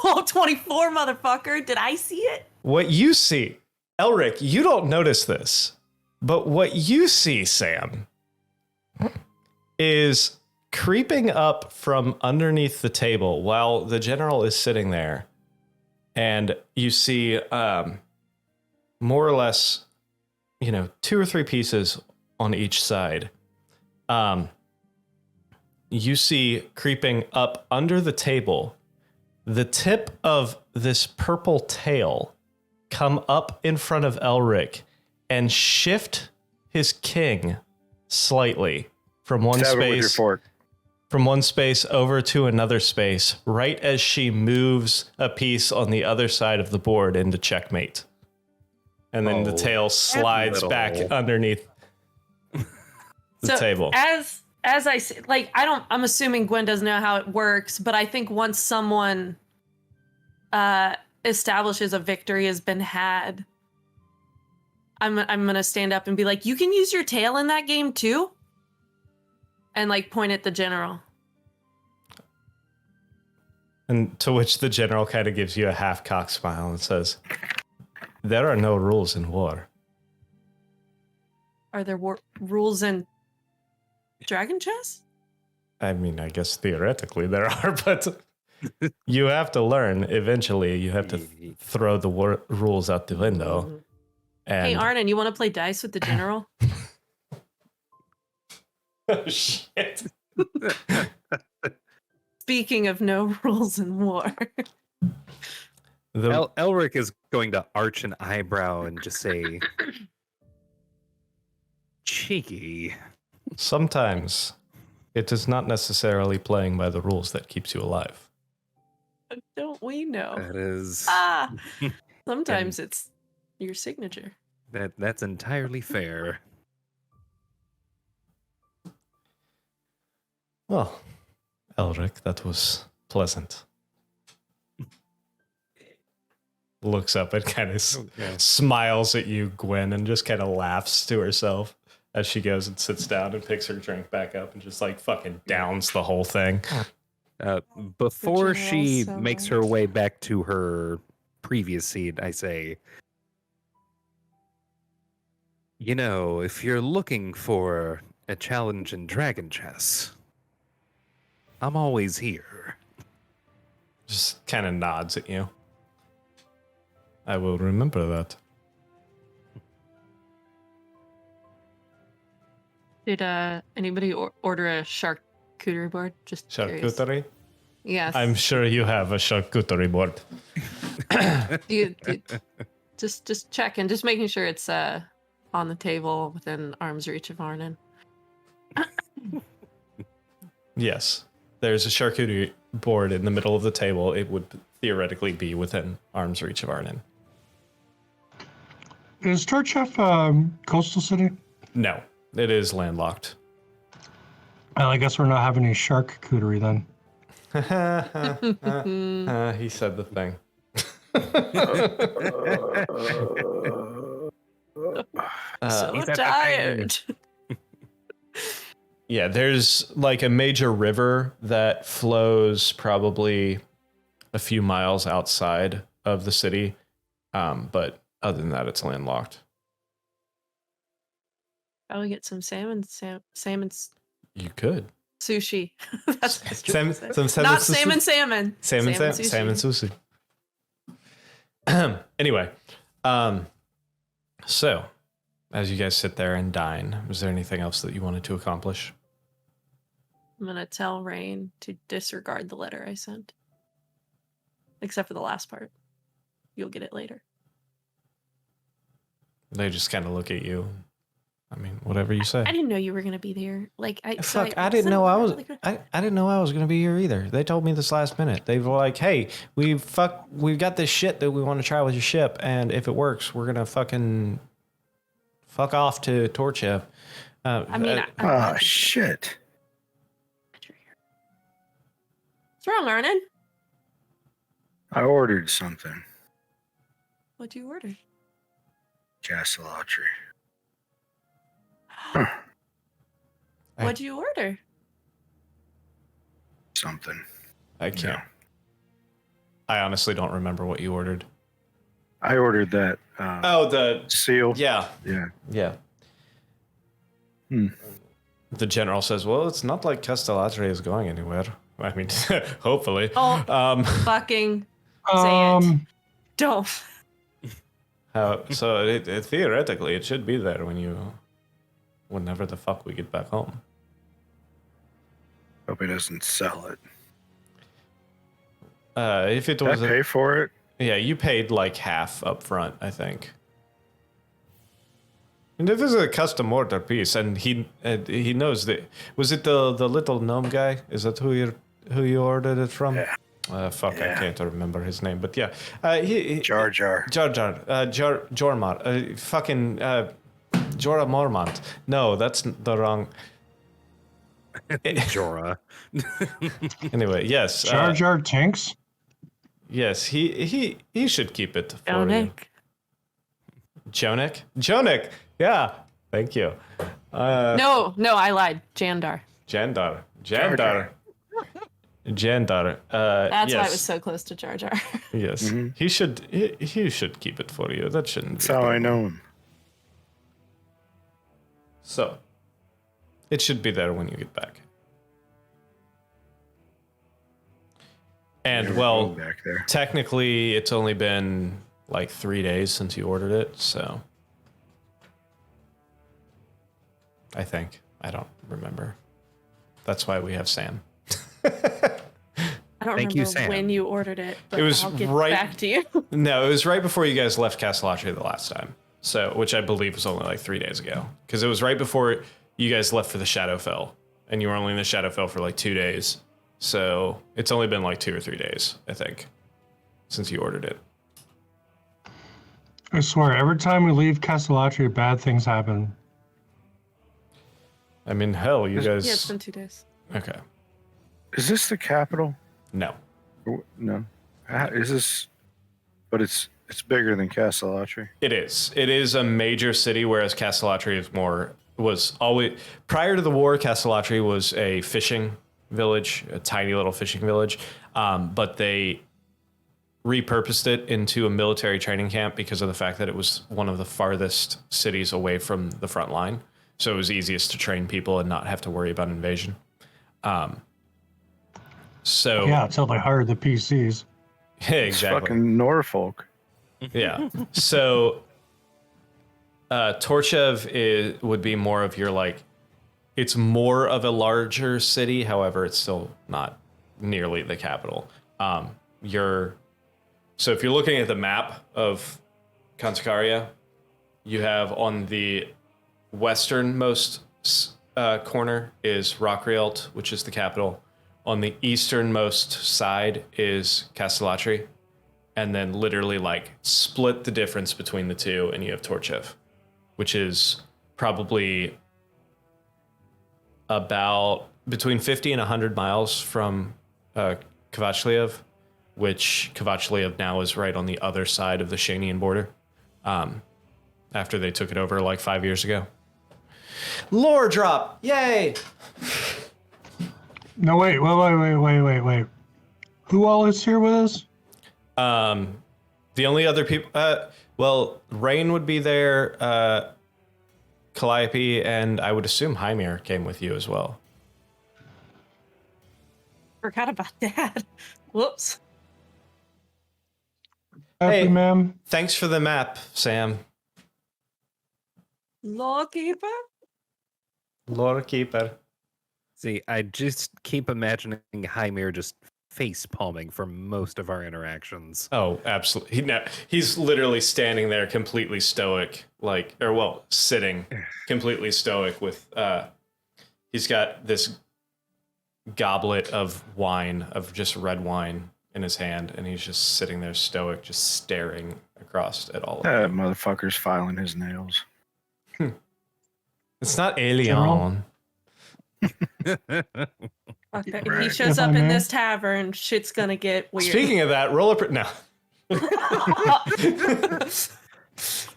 Oh, 24, motherfucker. Did I see it? what you see, Elric, you don't notice this, but what you see, Sam, is creeping up from underneath the table while the general is sitting there, and you see more or less, 2 or 3 pieces on each side. You see creeping up under the table, the tip of this purple tail come up in front of Elric and shift his king slightly from one Stab it with your space fork. over to another space, right as she moves a piece on the other side of the board into checkmate. And then the Oh, tail slides back little. underneath the table. As I say, like, I'm assuming Gwen doesn't know how it works, but I think once someone establishes a victory has been had, I'm gonna stand up and be like, you can use your tail in that game too? And like point at the general. And to which the general kind of gives you a half-cocked smile and says, there are no rules in war. Are there rules in Dragon Chess? I mean, I guess theoretically there are, but you have to learn. Eventually, you have to throw the rules out the window. And Hey, Arnon, you want to play dice with the general? oh, shit. Speaking of no rules in war. Elric is going to arch an eyebrow and just say, cheeky. Sometimes it is not necessarily playing by the rules that keeps you alive. Don't we know? That is Sometimes it's your signature. that's entirely fair. Well, Elric, that was pleasant. Looks up and kind of smiles at you, Gwen, and just kind of laughs to herself as she goes and sits down and picks her drink back up and just like fucking downs the whole thing. Before general she so makes much. her way back to her previous seat, I say, if you're looking for a challenge in Dragon Chess, I'm always here. Just kind of nods at you. I will remember that. Did anybody order a charcuterie board? Just curious. Charcuterie? Yes. I'm sure you have a charcuterie board. Just checking, just making sure it's on the table within arm's reach of Arnon. Yes. There's a charcuterie board in the middle of the table. It would theoretically be within arm's reach of Arnon. Is Torchiv coastal city? No, it is landlocked. Well, I guess we're not having any charcuterie then. He said the thing. So tired. Yeah, there's like a major river that flows probably a few miles outside of the city. But other than that, it's landlocked. Probably get some salmon You could. sushi. That's Some salmon not sushi. salmon. Salmon sushi. Anyway, so as you guys sit there and dine, was there anything else that you wanted to accomplish? I'm gonna tell Rain to disregard the letter I sent, except for the last part. You'll get it later. They just kind of look at you. I mean, whatever you say. I didn't know you were gonna be there. Like I didn't know I was. I didn't know I was gonna be here either. They told me this last minute. They were like, "Hey, we've got this shit that we want to try with your ship, and if it works, we're gonna fucking fuck off to Torchiv." Oh shit! What's wrong, Arnon? I ordered something. What'd you order? Castellatri. What'd you order? Something. I can't. Yeah. I honestly don't remember what you ordered. I ordered that. The seal. yeah. Yeah. The general says, "Well, it's not like Castellatri is going anywhere. I mean, hopefully." Oh, fucking say it. Don't. So theoretically, it should be there whenever the fuck we get back home. Hope he doesn't sell it. If it Did was, I pay for it? Yeah, you paid like half up front, I think. And if this is a custom order piece, and he knows that, was it the little gnome guy? Is that who you ordered it from? Yeah. I can't remember his name, but yeah, Jar Jar. Jormar, fucking Jorah Mormont. No, that's the wrong. Jorah. Anyway, yes. Jar Jar Tinks? Yes, he should keep it for you. Jonik. Jonik. Yeah. Thank you. No, I lied. Jandar. Jandar. That's yes. why it was so close to Jar Jar. Yes. Mm-hmm. He should keep it for you. That shouldn't That's be a how I problem. know him. So, it should be there when you get back. And Never well, been back there. technically, it's only been like 3 days since you ordered it, so I think. I don't remember. That's why we have Sam. I don't Thank remember you, Sam. when you ordered it, but It was I'll get right- back to you. No, it was right before you guys left Castellatri the last time. So, which I believe was only like 3 days ago. Because it was right before you guys left for the Shadowfell. And you were only in the Shadowfell for like 2 days. So, it's only been like 2 or 3 days, I think, since you ordered it. I swear, every time we leave Castellatri, bad things happen. I mean, hell, you guys. Yeah, it's been 2 days. Okay. Is this the capital? No. No. Is this? But it's bigger than Castellatri. It is. It is a major city, whereas Castellatri was always prior to the war. Castellatri was a fishing village, a tiny little fishing village, but they repurposed it into a military training camp because of the fact that it was one of the farthest cities away from the front line, so it was easiest to train people and not have to worry about invasion. So Yeah, until they hired the PCs. It's exactly. fucking Norfolk. Yeah. So Torchiv would be more of your like, it's more of a larger city. However, it's still not nearly the capital. So if you're looking at the map of Conticaria, you have on the westernmost corner is Rockrielt, which is the capital. On the easternmost side is Castellatri, and then literally like split the difference between the two, and you have Torchiv, which is probably about between 50 and 100 miles from Kvachliev, which Kvachliev now is right on the other side of the Shanian border, after they took it over like 5 years ago. Lore drop! Yay! No, wait. Who all is here with us? The only other people, well, Rain would be there, Calliope, and I would assume Hymir came with you as well. Forgot about that. Whoops. Happy, ma'am. Thanks for the map, Sam. Lawkeeper? Lorekeeper. See, I just keep imagining Hymir just face palming for most of our interactions. Oh, absolutely. He's literally standing there completely stoic, sitting completely stoic with, he's got this goblet of wine, of just red wine in his hand, and he's just sitting there stoic, just staring across at all of That them. motherfucker's filing his nails. It's not alien. General? Okay, Right. he shows If up I in may? this tavern, shit's gonna get weird. Speaking of that, roll a... No.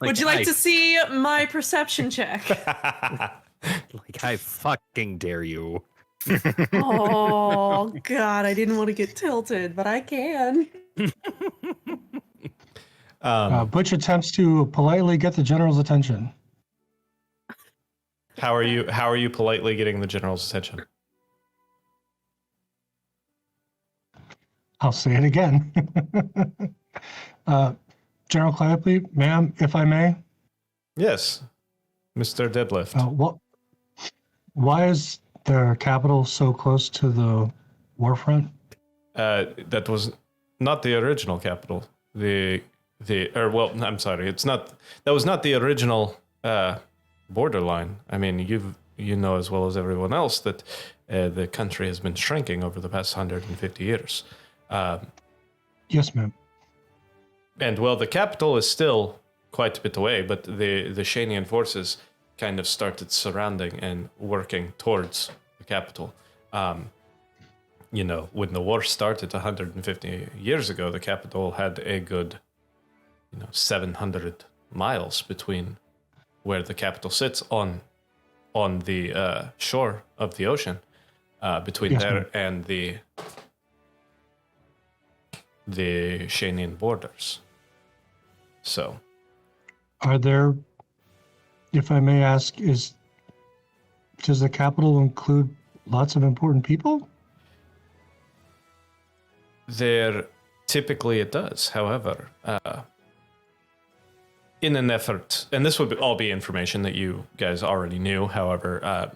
Would you like to see my perception check? Like, I fucking dare you. Oh, God, I didn't want to get tilted, but I can. Butch attempts to politely get the general's attention. How are you politely getting the general's attention? I'll say it again. General Calliope, ma'am, if I may. Yes, Mr. Deadlift. Why is the capital so close to the warfront? That was not the original capital. I'm sorry, that was not the original borderline. I mean, you know as well as everyone else that the country has been shrinking over the past 150 years. Yes, ma'am. And well, the capital is still quite a bit away, but the Shanian forces kind of started surrounding and working towards the capital. When the war started 150 years ago, the capital had a good, 700 miles between where the capital sits on the shore of the ocean, between Yes, there ma'am. and the Shanian borders. So, Are there, if I may ask, does the capital include lots of important people? typically it does. However, in an effort, and this would all be information that you guys already knew, however,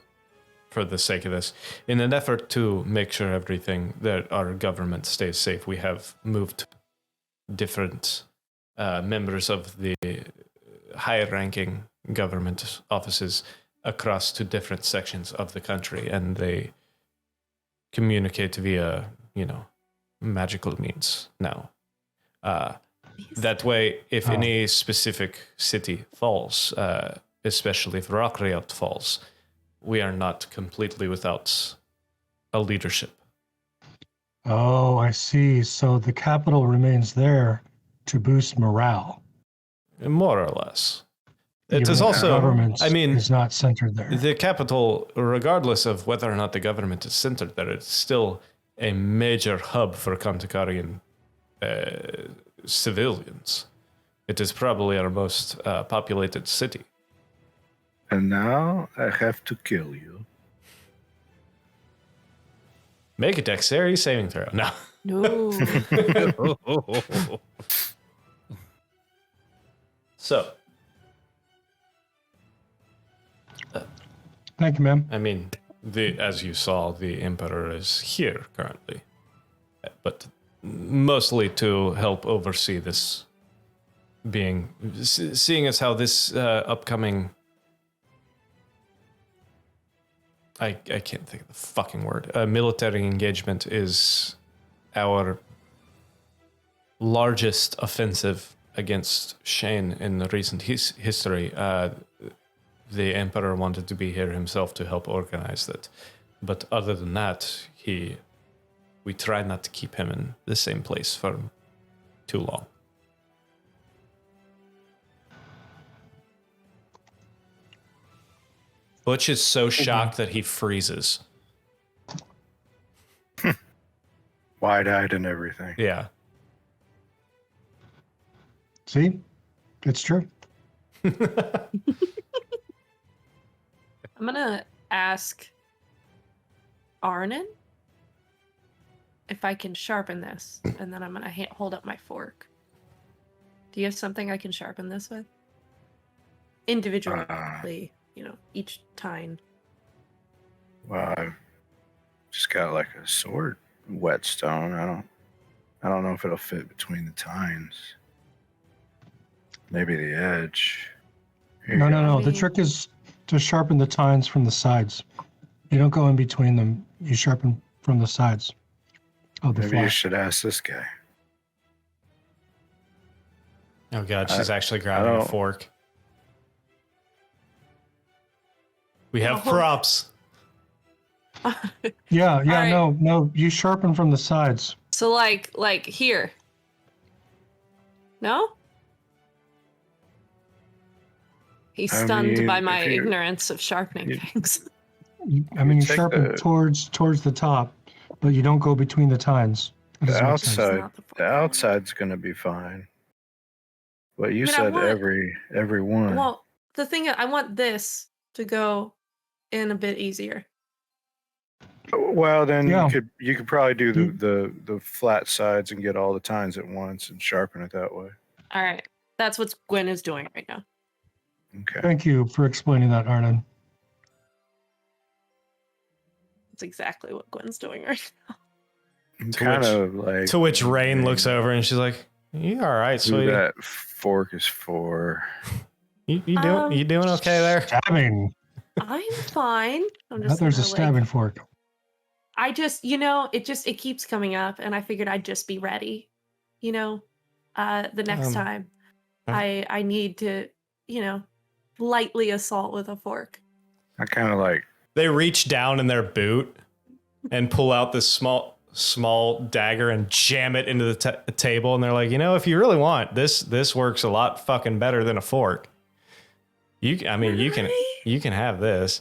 for the sake of this, in an effort to make sure that our government stays safe, we have moved different members of the higher-ranking government offices across to different sections of the country, and they communicate via, magical means now. That way, if any specific city falls, especially if Rockrielt falls, we are not completely without a leadership. Oh, I see. So the capital remains there to boost morale. More or less. It Even is if also, the government I mean, is not centered there. the capital, regardless of whether or not the government is centered there, it's still a major hub for Conticarian civilians. It is probably our most populated city. And now I have to kill you. Make a dexterity saving throw. No. No. So, Thank you, ma'am. I mean, as you saw, the Emperor is here currently. but mostly to help oversee this. Seeing as how this upcoming. I can't think of the fucking word. Military engagement is our largest offensive against Shane in the recent history. The Emperor wanted to be here himself to help organize that. But other than that, we try not to keep him in the same place for too long. Butch is so shocked that he freezes. Wide-eyed and everything. Yeah. See? It's true. I'm gonna ask Arnon if I can sharpen this, and then I'm gonna hold up my fork. Do you have something I can sharpen this with? Individually, each tine. Well, I've just got like a sword whetstone. I don't know if it'll fit between the tines. Maybe the edge. No. The trick is to sharpen the tines from the sides. You don't go in between them. You sharpen from the sides of the Maybe you flat. should ask this guy. Oh god, she's actually grabbing a fork. We have props. Yeah, right. no. You sharpen from the sides. So like here. No? He's stunned by my ignorance of sharpening things. You take sharpen towards the top, but you don't go between the tines. The outside's going to be fine. But you said every one. Well, the thing is, I want this to go in a bit easier. Well, then you could probably do the flat sides and get all the tines at once and sharpen it that way. All right. That's what Gwen is doing right now. Okay. Thank you for explaining that, Arnon. That's exactly what Gwen's doing right now. Kind of like. To which Rain looks over and she's like, "You all right, sweetie? That fork is for. You doing okay there?" Stabbing. I'm fine. I'm just. There's a stabbing fork. I just, it keeps coming up, and I figured I'd just be ready. The next time, I need to, lightly assault with a fork. I kind of like. They reach down in their boot and pull out this small dagger and jam it into the table, and they're like, if you really want this works a lot fucking better than a fork. You can have this.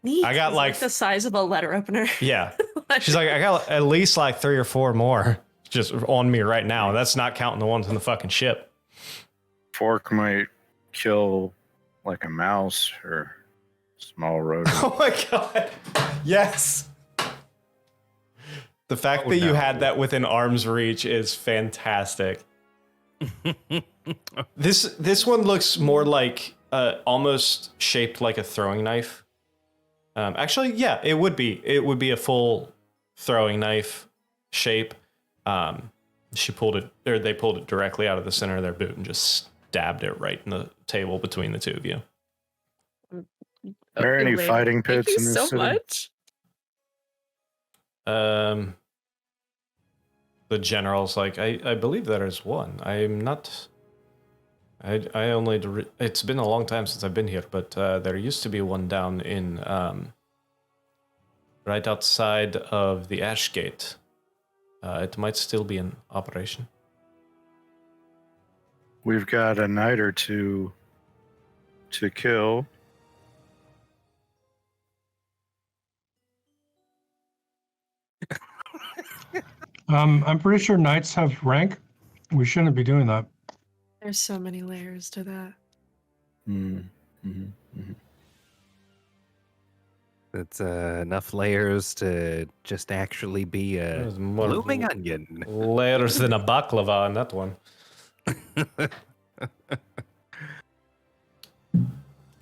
Neat. I got like the size of a letter opener. Yeah. She's like, I got at least like 3 or 4 more just on me right now. That's not counting the ones in the fucking ship. Fork might kill like a mouse or small rodent. Oh my god. Yes. The fact that you had that within arm's reach is fantastic. This one looks more like almost shaped like a throwing knife. Actually, yeah, it would be a full throwing knife shape. They pulled it directly out of the center of their boot and just stabbed it right in the table between the two of you. Are there any fighting pits in this so city? Much. The general's like, I believe there is one. I'm not. It's been a long time since I've been here, but there used to be one down in right outside of the Ash Gate. It might still be in operation. We've got a night or two to kill. I'm pretty sure knights have rank. We shouldn't be doing that. There's so many layers to that. It's enough layers to just actually be a blooming onion. Layers than a baklava on that one.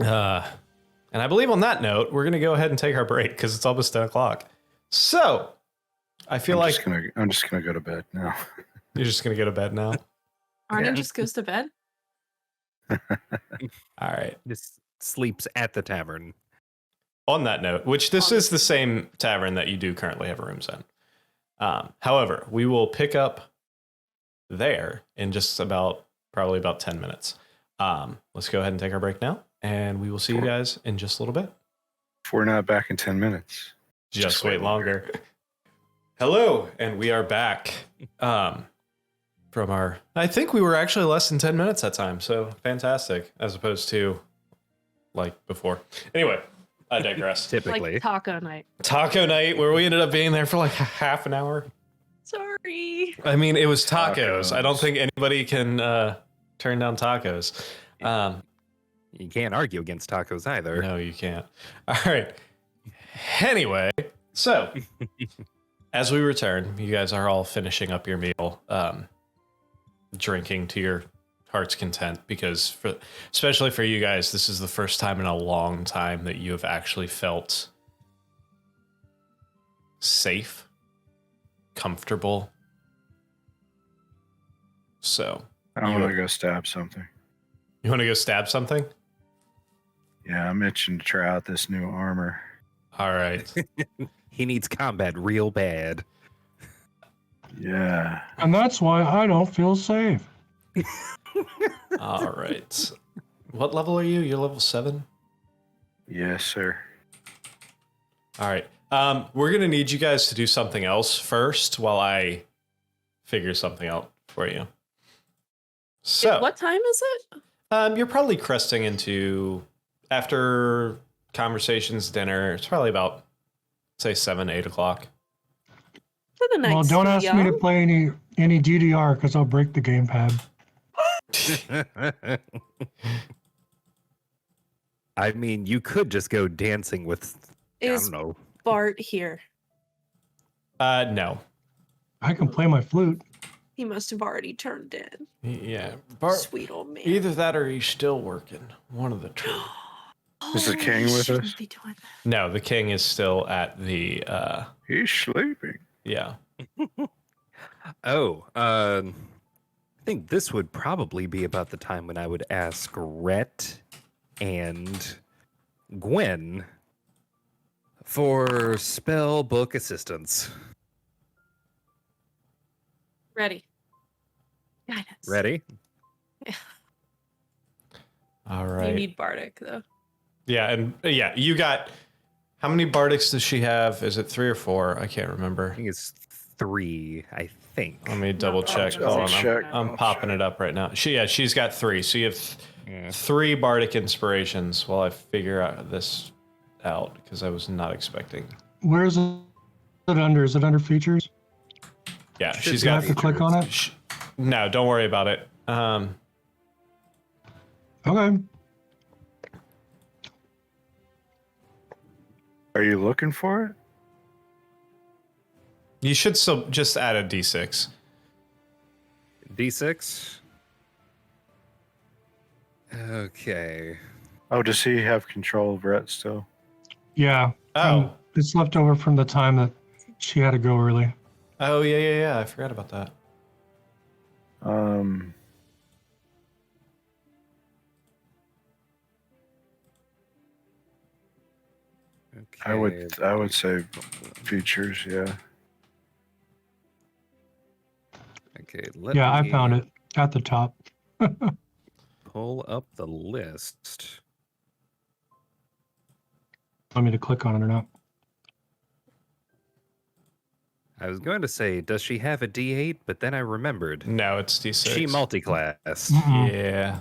And I believe on that note, we're going to go ahead and take our break because it's almost 10 o'clock. So, I feel like I'm just gonna go to bed now. you're just gonna go to bed now. Arnon Yeah. just goes to bed. All right. Just sleeps at the tavern. On that note, which this is the same tavern that you do currently have rooms in. However, we will pick up there in just probably about 10 minutes. Let's go ahead and take our break now, and we will see you guys in just a little bit. If we're not back in 10 minutes. Just wait longer. Hello, and we are back from our... I think we were actually less than 10 minutes that time, so fantastic, as opposed to, like, before. Anyway, I digress. Typically. Like taco night. Taco night, where we ended up being there for like half an hour. Sorry. I mean, it was tacos. I don't think anybody can turn down tacos. You can't argue against tacos either. No, you can't. All right. Anyway, so as we return, you guys are all finishing up your meal, drinking to your heart's content, because especially for you guys, this is the first time in a long time that you have actually felt safe, comfortable. So I want to go stab something. you want to go stab something? Yeah, I'm itching to try out this new armor. All right. He needs combat real bad. Yeah. And that's why I don't feel safe. All right. What level are you? You're level 7? Yes, sir. All right. We're going to need you guys to do something else first while I figure something out for you. So, What time is it? you're probably cresting into, after conversations, dinner, it's probably about, say, 7, 8 o'clock. For the night. Well, don't ask me to studio. play any DDR because I'll break the gamepad. I mean, you could just go dancing with, I Is don't know. Bart here? No. I can play my flute. He must have already turned in. Yeah. Bart, Sweet old man. either that or he's still working. One of the two. Is the Oh, king he with shouldn't us? Be doing that. No, the king is still at the, He's sleeping. yeah. Oh, I think this would probably be about the time when I would ask Rhett and Gwen for spell book assistance. Ready. Guidance. Ready? All right. You need Bardic though. Yeah, and yeah, you got, how many Bardics does she have? Is it 3 or 4? I can't I remember. think it's 3, I think. Let me double check. I'll Hold on, check. I'm I'll popping check. it up right now. She's got 3. So you have Yeah. 3 Bardic inspirations while I figure out this out, because I was not expecting. Where is it under? Is it under features? Yeah, Should she's Do I got. have to click on it? No, don't worry about it. Okay. Are you looking for it? You should still just add a D6. D6. Okay. Oh, does he have control over it still? Yeah. Oh, It's left over from the time that she had to go early. oh yeah. I forgot about that. Okay. I would say features, yeah. Okay. Let Yeah, I me found it at the top. pull up the list. Want me to click on it or not? I was going to say, does she have a D8? But then I remembered. No, it's D6. She multi-class. Mm-mm. Yeah.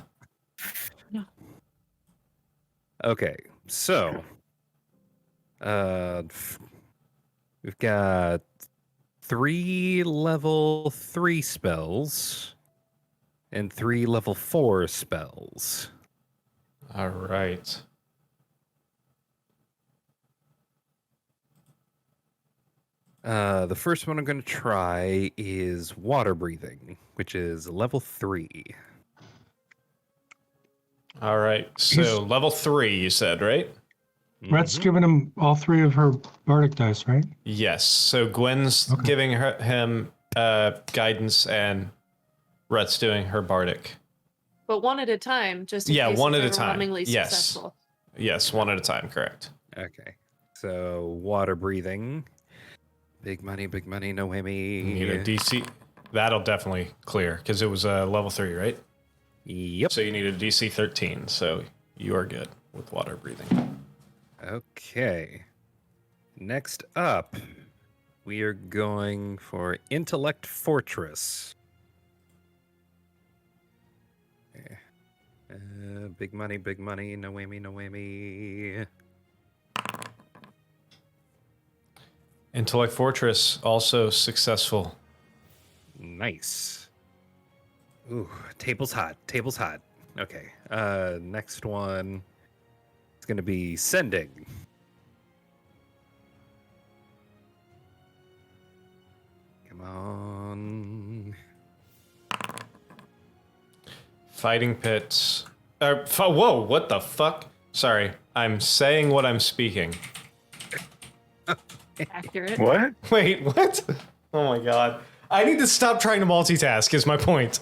Okay, so we've got 3 level 3 spells and 3 level 4 spells. All right. The first one I'm going to try is water breathing, which is level 3. All right. So level 3, you said, right? Rhett's giving him all 3 of her bardic dice, right? Yes. So Gwen's giving him guidance, and Rhett's doing her bardic. But one at a time, just in case one it's at a time. overwhelmingly Yes. successful. Yes, one at a time. Correct. Okay. So water breathing. Big money, no You need whammy. a DC. That'll definitely clear because it was level 3, right? Yep. So you need a DC 13. So you are good with water breathing. Okay. Next up, we are going for Intellect Fortress. Okay. Big money, no whammy, no whammy. Intellect Fortress also successful. Nice. Ooh, table's hot. Okay. Next one is going to be Sending. Come on. Fighting pits. Whoa! What the fuck? Sorry, I'm saying what I'm speaking. Accurate. What? Wait, what? Oh my god. I need to stop trying to multitask, is my point.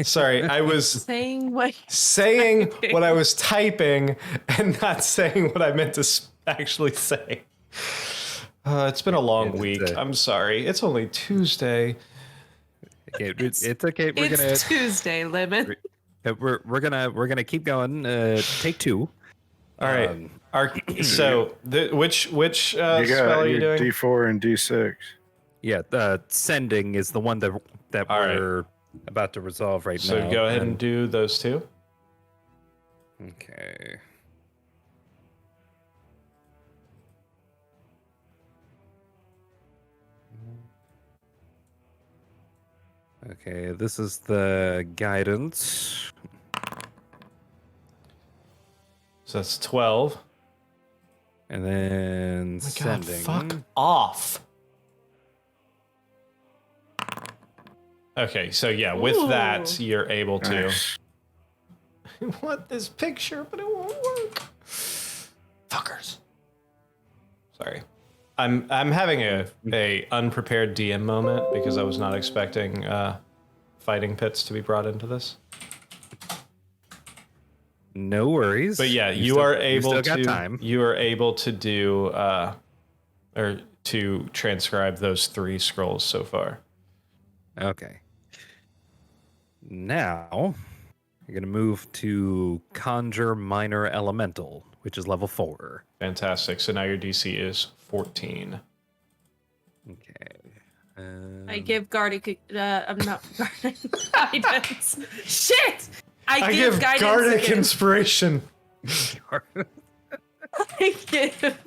Sorry, I was Saying what? saying what I was typing and not saying what I meant to actually say. It's been a long week. I'm sorry. It's only Tuesday. Okay, it's okay. We're gonna It's Tuesday, Lemon. we're gonna keep going. Take 2. All right. So which You spell got are you your doing? D4 and D6. Yeah, the Sending is the one that All right. we're about to resolve right So now. go ahead and do those 2. Okay. Okay, this is the guidance. So that's 12. And then Oh my god, Sending. fuck off. Okay, so yeah, with that, Ooh. you're able to. Nice. I want this picture, but it won't work. Fuckers. Sorry. I'm having a unprepared DM moment because I was not expecting fighting pits to be brought into this. No worries. But yeah, You still able got to time. you are able to do or to transcribe those 3 scrolls so far. Okay. Now, you're going to move to Conjure Minor Elemental, which is level 4. Fantastic. So now your DC is 14. Okay. I give Gardic. I'm not Gardic guidance. Shit! I give guidance. Gardic again. inspiration. I give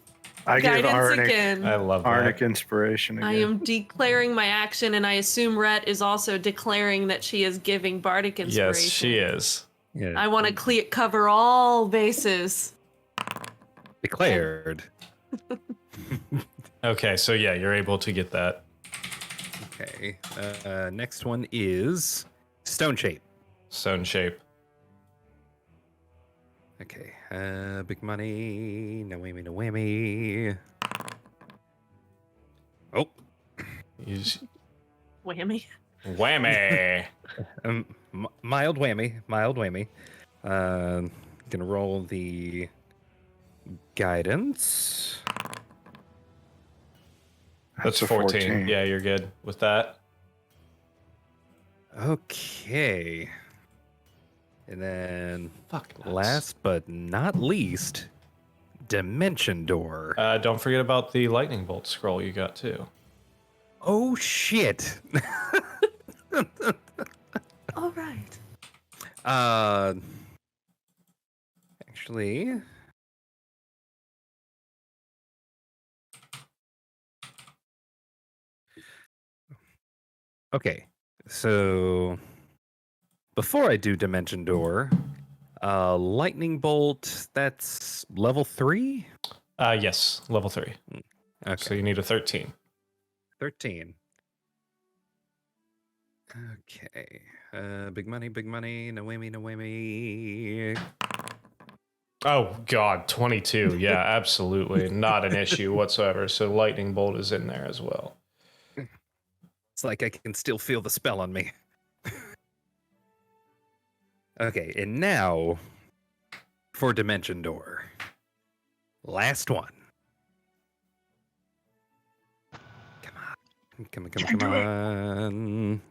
I give guidance Arnic, again. I love Arnic that. inspiration again. I am declaring my action, and I assume Rhett is also declaring that she is giving bardic inspiration. Yes, she is. Yeah. I want to cover all bases. Declared. Okay, so yeah, you're able to get that. Okay. Next one is Stone Shape. Stone shape. Okay. Big money. No whammy, no whammy. Oh. Whammy. Whammy. Mild whammy. Gonna roll the guidance. That's a 14. Yeah, you're good with that. Okay. And then Fuck. last but not least, Dimension Door. Don't forget about the lightning bolt scroll you got too. Oh shit. All right. Actually, okay. So before I do Dimension Door, Lightning Bolt, that's level 3? Yes, level 3. Okay. So you need a 13. 13. Okay. Big money, no whammy, no whammy. Oh God, 22. Yeah, absolutely not an issue whatsoever. So lightning bolt is in there as well. It's like I can still feel the spell on me. Okay, and now for Dimension Door. Last one. Come on.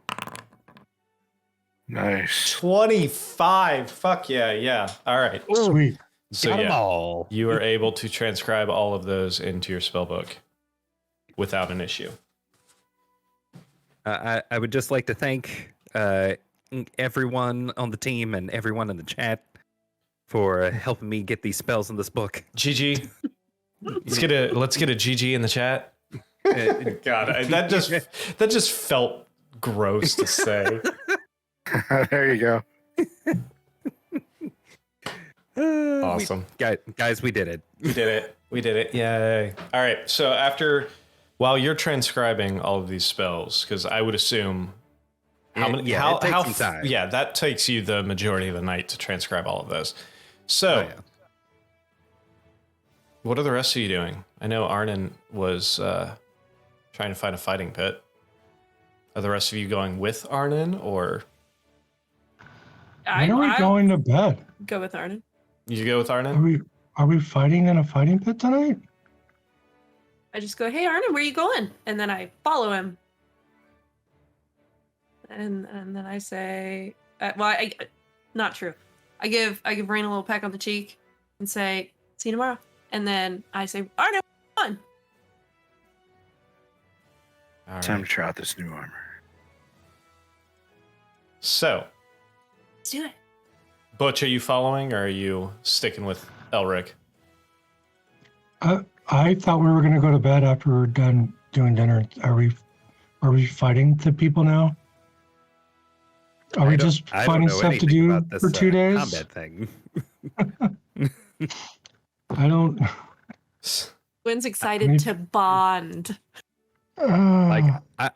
Nice. 25. Fuck yeah. All right. Sweet. So Got 'em yeah, all. you are able to transcribe all of those into your spellbook without an issue. I would just like to thank everyone on the team and everyone in the chat for helping me get these spells in this book. GG. Let's get a GG in the chat. God, that just felt gross to say. There you go. Awesome. Guys, we did it. We did it. Yay. All right. So while you're transcribing all of these spells, because I would assume it takes some time. Yeah, that takes you the majority of the night to transcribe all of those. So what are the rest of you doing? I know Arnon was trying to find a fighting pit. Are the rest of you going with Arnon, or When are we going to bed? Go with Arnon. you go with Arnon? Are we fighting in a fighting pit tonight? I just go, hey Arnon, where are you going? And then I follow him. And then I say, not true. I give Rain a little peck on the cheek and say, see you tomorrow. And then I say, Arnon, on. All right. Time to try out this new armor. So, Let's do it. Butch, are you following, or are you sticking with Elric? I thought we were going to go to bed after we're done doing dinner. Are we fighting the people now? Are we just finding stuff to do for 2 days? Combat thing. I don't. Gwen's excited to bond. Like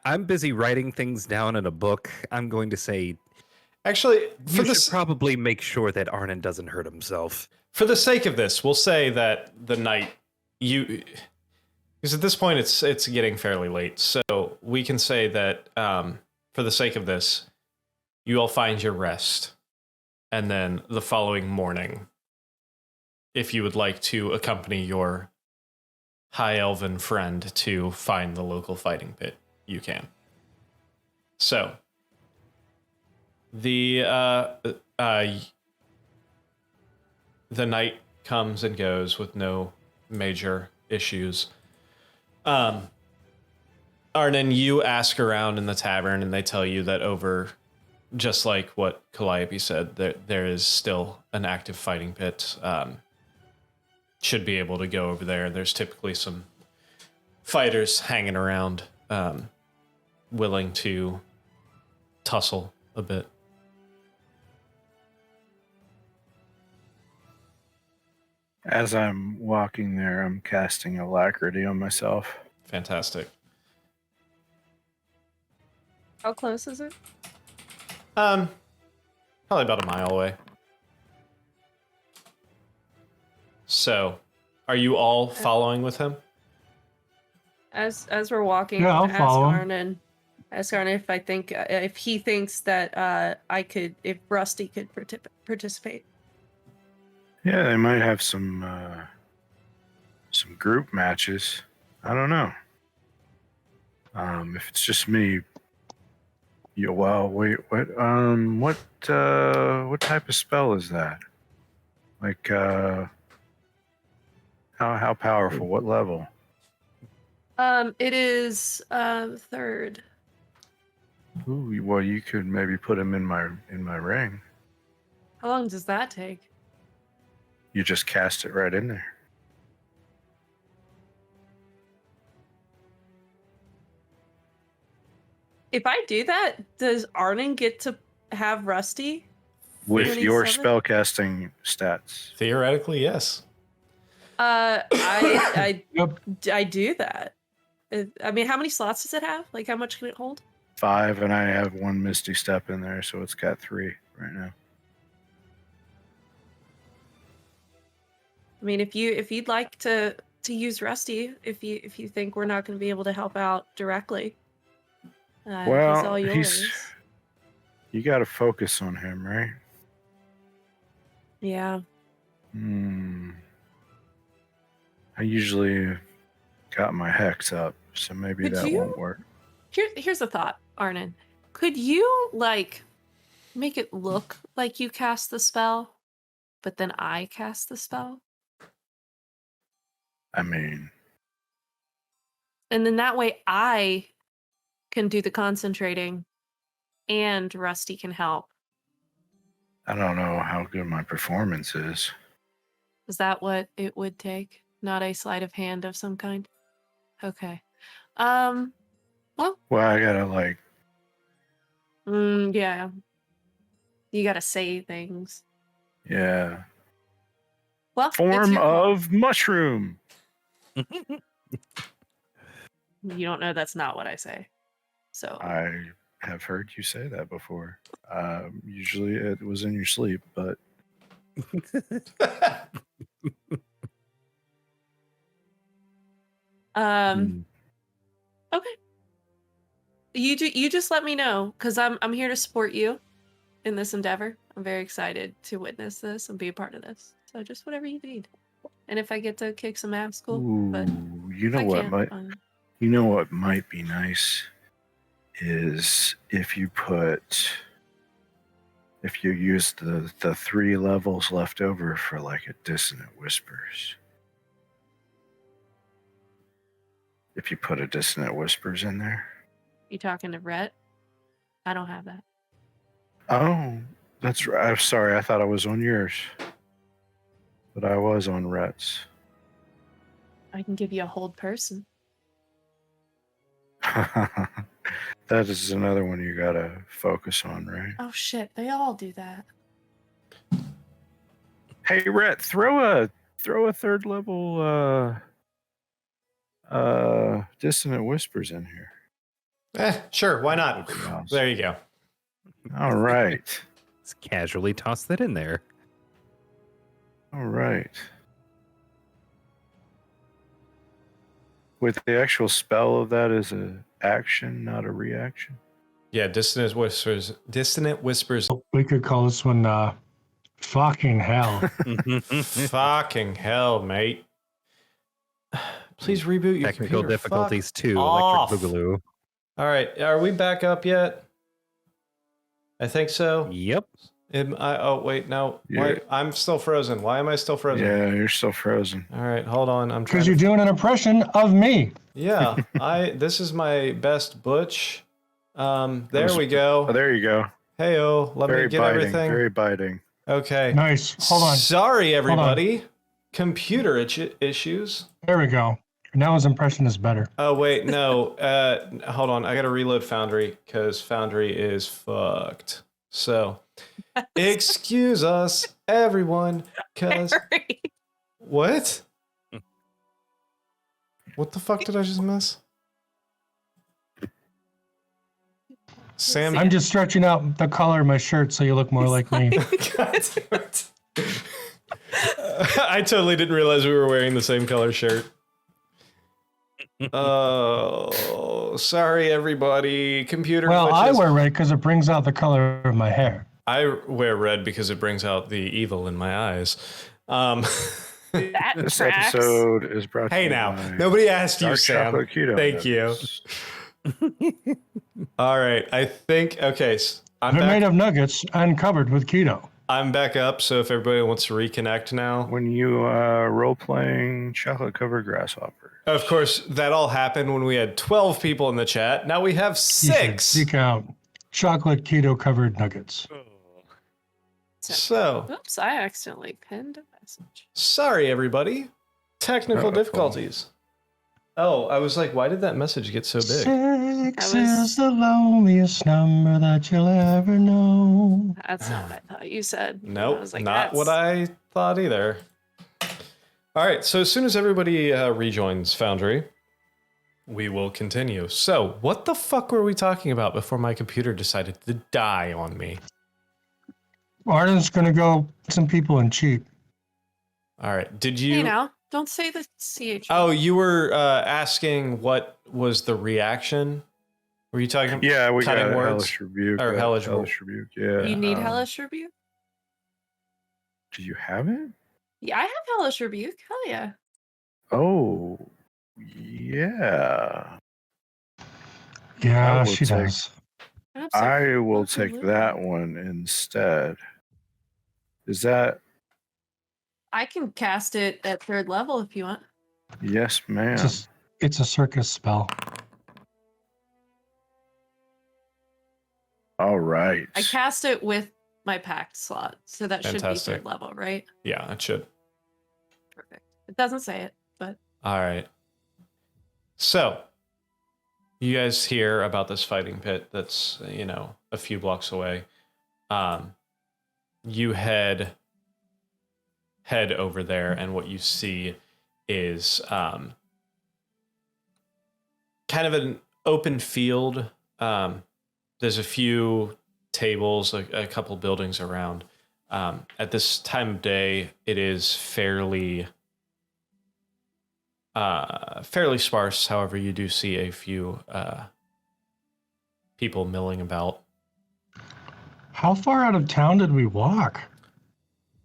I'm busy writing things down in a book. I'm going to say, Actually, you should probably make sure that Arnon doesn't hurt himself. for the sake of this, we'll say that the night because at this point it's getting fairly late, so we can say that for the sake of this, you all find your rest, and then the following morning, if you would like to accompany your high elven friend to find the local fighting pit, you can. So the night comes and goes with no major issues. Arnon, you ask around in the tavern, and they tell you that over, just like what Calliope said, there is still an active fighting pit. Should be able to go over there. There's typically some fighters hanging around, willing to tussle a bit. As I'm walking there, I'm casting Alacrity on myself. Fantastic. How close is it? Probably about a mile away. So, are you all following with him? As we're walking, Yeah, I'll ask follow. Ask Arnon if he thinks that if Rusty could participate. Yeah, they might have some group matches. I don't know. If it's just me, wait, what type of spell is that? Like, how powerful? What level? It is third. Ooh, well, you could maybe put him in my ring. How long does that take? You just cast it right in there. If I do that, does Arnon get to have Rusty? With your 27? spellcasting stats. Theoretically, yes. I Yep. do that. I mean, how many slots does it have? Like, how much can it hold? 5, and I have 1 Misty Step in there, so it's got 3 right now. I mean, if you'd like to use Rusty, if you think we're not going to be able to help out directly, he's Well, all yours. you got to focus on him, right? Yeah. I usually got my hex up, so maybe Could that you- won't work. Here's a thought, Arnon. Could you like make it look like you cast the spell, but then I cast the spell? I mean, And then that way I can do the concentrating and Rusty can help. I don't know how good my performance is. Is that what it would take? Not a sleight of hand of some kind? Okay. Well, I gotta like, yeah. You gotta say things. yeah, Well, it's form your call. of mushroom. You don't know that's not what I say. So I have heard you say that before. Usually it was in your sleep, but okay. You just let me know, because I'm here to support you in this endeavor. I'm very excited to witness this and be a part of this. So just whatever you need. And if I get to kick some ass, cool. But you know I what can't, might fine. you know what might be nice is if you use the 3 levels left over for like a dissonant whispers. If you put a dissonant whispers in there. You talking to Rhett? I don't have that. Oh, that's right. I'm sorry. I thought I was on yours, but I was on Rhett's. I can give you a hold person. That is another one you gotta focus on, right? Oh shit, they all do that. Hey, Rhett, throw a 3rd level dissonant whispers in here. Sure, why not? There you go. All right. Just casually toss that in there. All right. With the actual spell of that is a action, not a reaction. Yeah, dissonant whispers. Dissonant whispers. We could call this one fucking hell. Fucking hell, mate. Please reboot your Technical computer. difficulties Fuck too. off. Electric Boogaloo. All right, are we back up yet? I think so. Yep. Oh wait, no. Yeah. Wait, I'm still frozen. Why am I still frozen? Yeah, you're still frozen. All right, hold on. I'm trying. Because you're doing an impression of me. Yeah, this is my best Butch. There we go. Oh, there you go. Heyo, let Very me get biting. everything. Very biting. Okay. Nice. Hold on. Sorry, everybody. Computer issues. There we go. Now his impression is better. Oh wait, no. Hold on. I gotta reload Foundry because Foundry is fucked. So, excuse us, everyone. Cause what? What the fuck did I just miss? Sam, I'm just stretching out the color of my shirt so you look more like me. God damn it. I totally didn't realize we were wearing the same color shirt. Oh, sorry, everybody. Computer Well, glitches. I wear red because it brings out the color of my hair. I wear red because it brings out the evil in my eyes. That This tracks. episode is brought to Hey you now, by nobody asked you, Dark Sam. Chocolate Keto Thank you. Nuggets. All right, I think okay. I'm They're made back. of nuggets and covered with keto. I'm back up. So if everybody wants to reconnect now, When you role-playing chocolate-covered grasshopper. of course that all happened when we had 12 people in the chat. Now we have You should 6. seek out chocolate keto covered nuggets. So Oops, I accidentally pinned a message. sorry, everybody. Technical Uh-oh. difficulties. Oh, I was like, why did that message get so big? 6 I was- is the loneliest number that you'll ever know. That's not what I thought you said. I Nope, was like, not what I thought either. All right, so as soon as everybody rejoins Foundry, we will continue. So, what the fuck were we talking about before my computer decided to die on me? Arden's gonna go put some people in cheap. All right. Did you? Hey, now, don't say the CH. Oh, you were asking what was the reaction? Were you talking? Yeah, we got cutting words hellish rebuke. or hellish rebuke. Yeah. You need hellish rebuke? Do you have it? Yeah, I have hellish rebuke. Hell yeah. Oh, yeah. Yeah, will she take- does. I will take Absolutely. that one instead. Is that? I can cast it at 3rd level if you want. Yes, ma'am. It's a circus spell. All right. I cast it with my pact slot, so that Fantastic. should be 3rd level, right? Yeah, it should. Perfect. It doesn't say it, but All right. So, you guys hear about this fighting pit that's, a few blocks away. You head over there, and what you see is kind of an open field. There's a few tables, a couple buildings around. At this time of day, it is fairly sparse. However, you do see a few people milling about. How far out of town did we walk?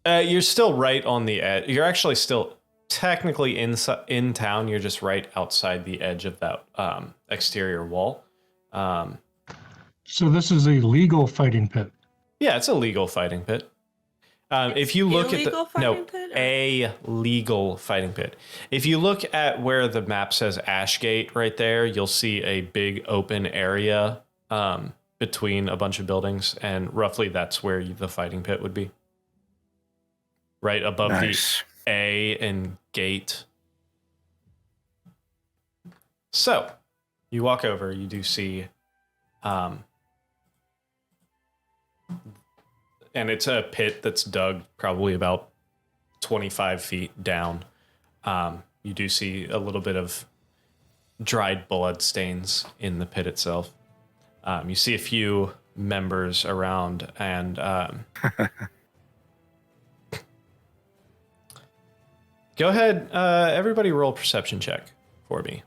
You're still right on the edge. You're actually still technically in town. You're just right outside the edge of that exterior wall. So this is a legal fighting pit. Yeah, it's a legal fighting pit. If you look at a legal fighting pit. If you look at where the map says Ashgate right there, you'll see a big open area between a bunch of buildings, and roughly that's where the fighting pit would be. Right above Nice. the A and gate. So, you walk over, you do see and it's a pit that's dug probably about 25 feet down. You do see a little bit of dried blood stains in the pit itself. You see a few members around, and go ahead, everybody roll a perception check for me.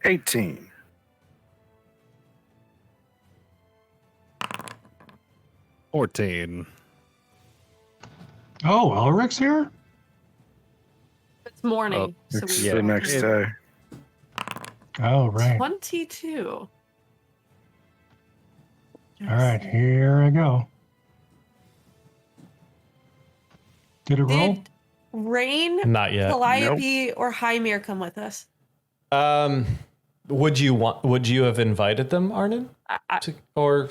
18. 14. Oh, Elric's here? it's morning. So It's we the next day. Oh, right. 22. All right, here I go. Did it roll? Did Rain, Not yet. Calliope, or Hymir come with us? Would you have invited them, Arnon? Or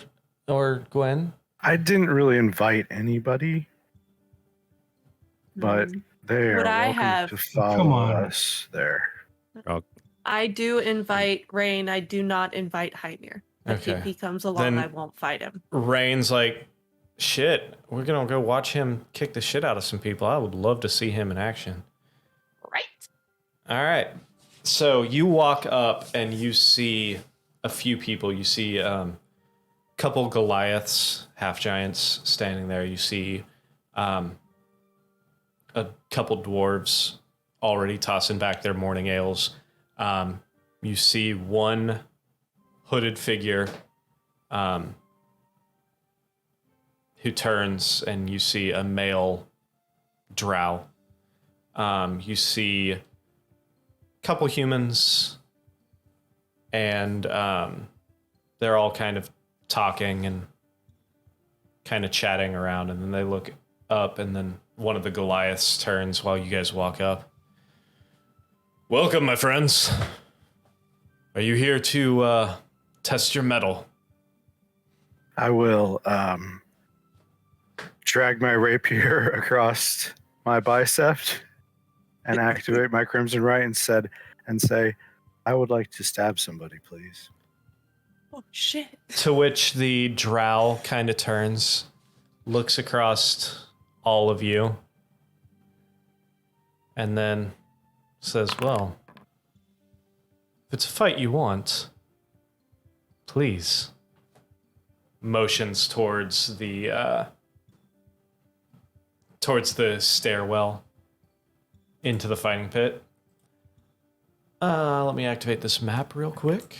Gwen? I didn't really invite anybody, but they are Would I welcome have? to Come follow on. us there. I do invite Rain. I do not invite Hymir. Okay. If he comes along, Then- I won't fight him. Rain's like, shit, we're gonna go watch him kick the shit out of some people. I would love to see him in action. Right. All right. So you walk up and you see a few people. You see a couple Goliaths, half giants, standing there. You see a couple dwarves already tossing back their morning ales. You see one hooded figure who turns, and you see a male drow. You see a couple humans, and they're all kind of talking and kind of chatting around, and then they look up, and then one of the Goliaths turns while you guys walk up. Welcome, my friends. Are you here to test your mettle? I will drag my rapier across my bicep and activate my Crimson Right and say, I would like to stab somebody, please. Oh shit. To which the drow kind of turns, looks across all of you, and then says, well, if it's a fight you want, please. Motions towards the towards the stairwell into the fighting pit. Let me activate this map real quick.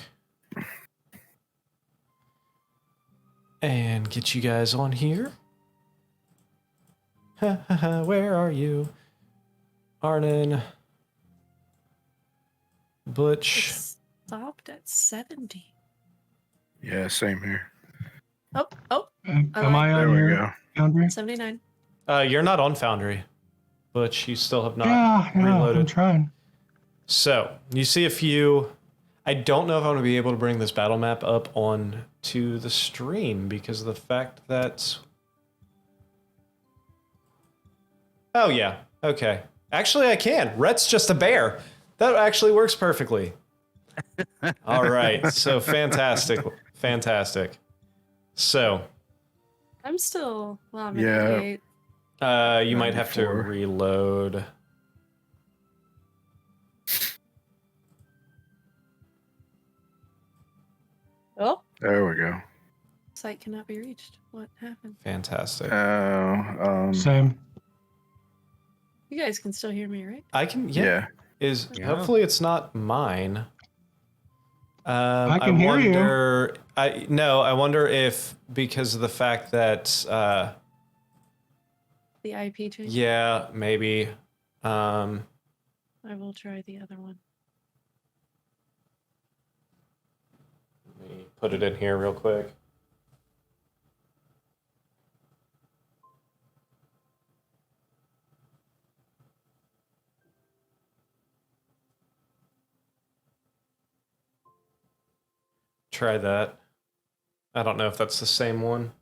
And get you guys on here. Where are you? Arnon. Butch. It stopped at 70. Yeah, same here. Oh, Am Alright. I on There we your go. Foundry? 79. You're not on Foundry. Butch, you still have not Yeah, I'm reloaded. trying. So, you see a few... I don't know if I'm going to be able to bring this battle map up on to the stream because of the fact that... Oh, yeah. Okay. Actually, I can. Rhett's just a bear. That actually works perfectly. All right. So, fantastic. Fantastic. So... I'm still... Well, I'm Yeah. at 88. you might have to 94. reload. Oh, There we go. site cannot be reached. What happened? Fantastic. Same. You guys can still hear me, right? I can... yeah. Is Yeah. hopefully it's not mine. I can hear you. wonder, I wonder if because of the fact that The IP change? yeah, maybe I will try the other one. let me put it in here real quick. Try that. I don't know if that's the same one.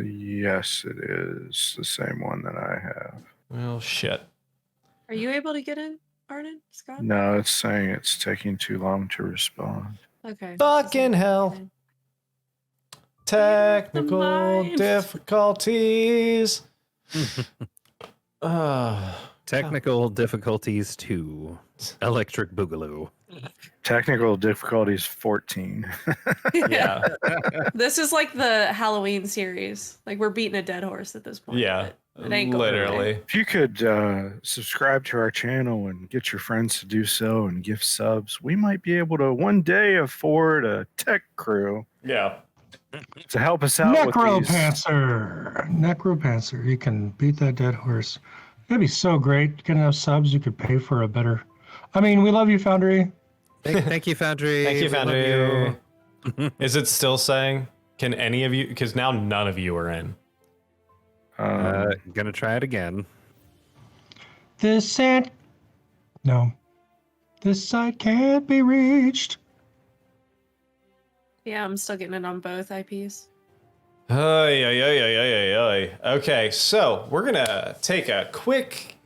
Yes, it is the same one that I have. Well, shit. Are you able to get in, Arden? Scott? No, it's saying it's taking too long to respond. Okay. Fucking hell. Okay. Technical mind. difficulties. Technical difficulties 2. Electric Boogaloo. Technical difficulties 14. Yeah. This is like the Halloween series. Like we're beating a dead horse at this point. Yeah. but it ain't going Literally. away. If you could subscribe to our channel and get your friends to do so and gift subs, we might be able to one day afford a tech crew Yeah. to help us out with these. Necropancer. You can beat that dead horse. That'd be so great. Get enough subs, you could pay for a better. I mean, we love you, Foundry. Thank you, Foundry. Thank you, We love Foundry. you. Is it still saying? Can any of you? Because now none of you are in. Gonna try it again. This site can't be reached. Yeah, I'm still getting it on both IPs. Okay, so we're gonna take a quick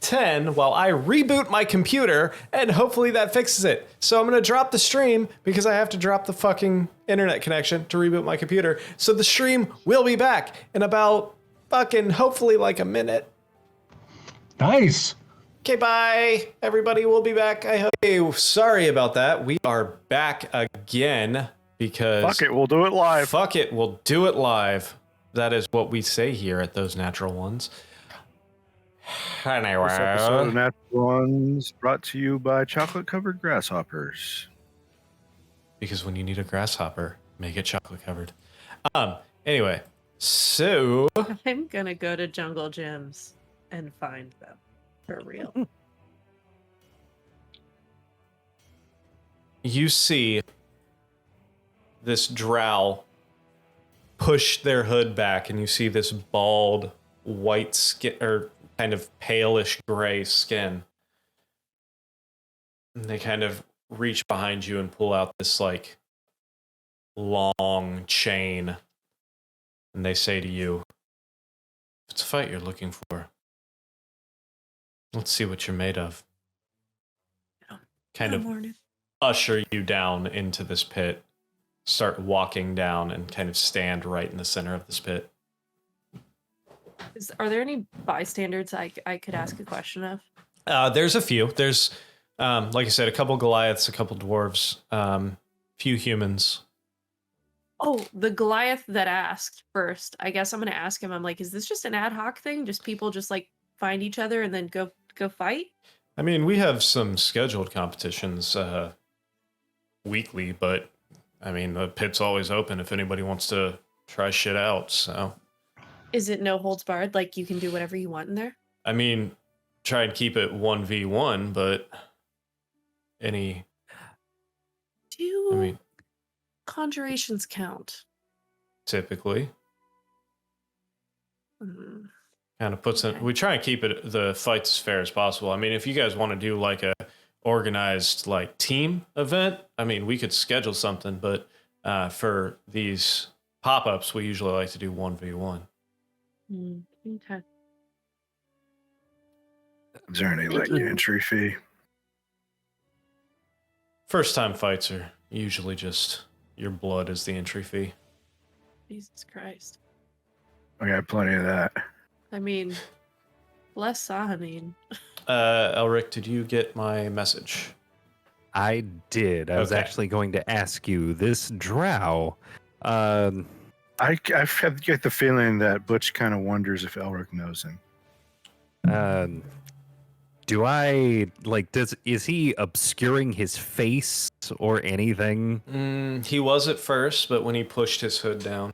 10 while I reboot my computer, and hopefully that fixes it. So I'm gonna drop the stream because I have to drop the fucking internet connection to reboot my computer. So the stream will be back in about fucking hopefully like a minute. Nice. Okay, bye. Everybody will be back. I hope. Hey, sorry about that. We are back again because Fuck it, we'll do it live. Fuck it, we'll do it live. That is what we say here at Those Natural Ones. This episode of Natural Ones brought to you by chocolate-covered grasshoppers. Because when you need a grasshopper, make it chocolate covered. Anyway, so I'm gonna go to Jungle Gyms and find them for real. you see this drow push their hood back, and you see this bald white skin, or kind of palish gray skin. And they kind of reach behind you and pull out this like long chain. And they say to you, "If it's a fight you're looking for, let's see what you're made of." Kind Good of morning. usher you down into this pit, start walking down, and kind of stand right in the center of this pit. Are there any bystanders I could ask a question of? There's a few. There's, like I said, a couple Goliaths, a couple dwarves, few humans. Oh, the Goliath that asked first. I guess I'm gonna ask him. I'm like, is this just an ad hoc thing? Just people just like find each other and then go fight? I mean, we have some scheduled competitions weekly, but I mean, the pit's always open if anybody wants to try shit out. So, Is it no holds barred? Like you can do whatever you want in there? I mean, try and keep it 1v1, but any, Do I mean, conjurations count? typically Hmm. kind of puts Okay. in, we try and keep it the fights as fair as possible. I mean, if you guys want to do like a organized like team event, I mean, we could schedule something, but for these pop-ups, we usually like to do 1v1. Okay. Is there any like Thank you. entry fee? First time fights are usually just your blood is the entry fee. Jesus Christ. I got plenty of that. I mean, bless Sahameen. Elric, did you get my message? I did. I was Okay. actually going to ask you this drow. Um, I get the feeling that Butch kind of wonders if Elric knows him. do I like? Is he obscuring his face or anything? He was at first, but when he pushed his hood down.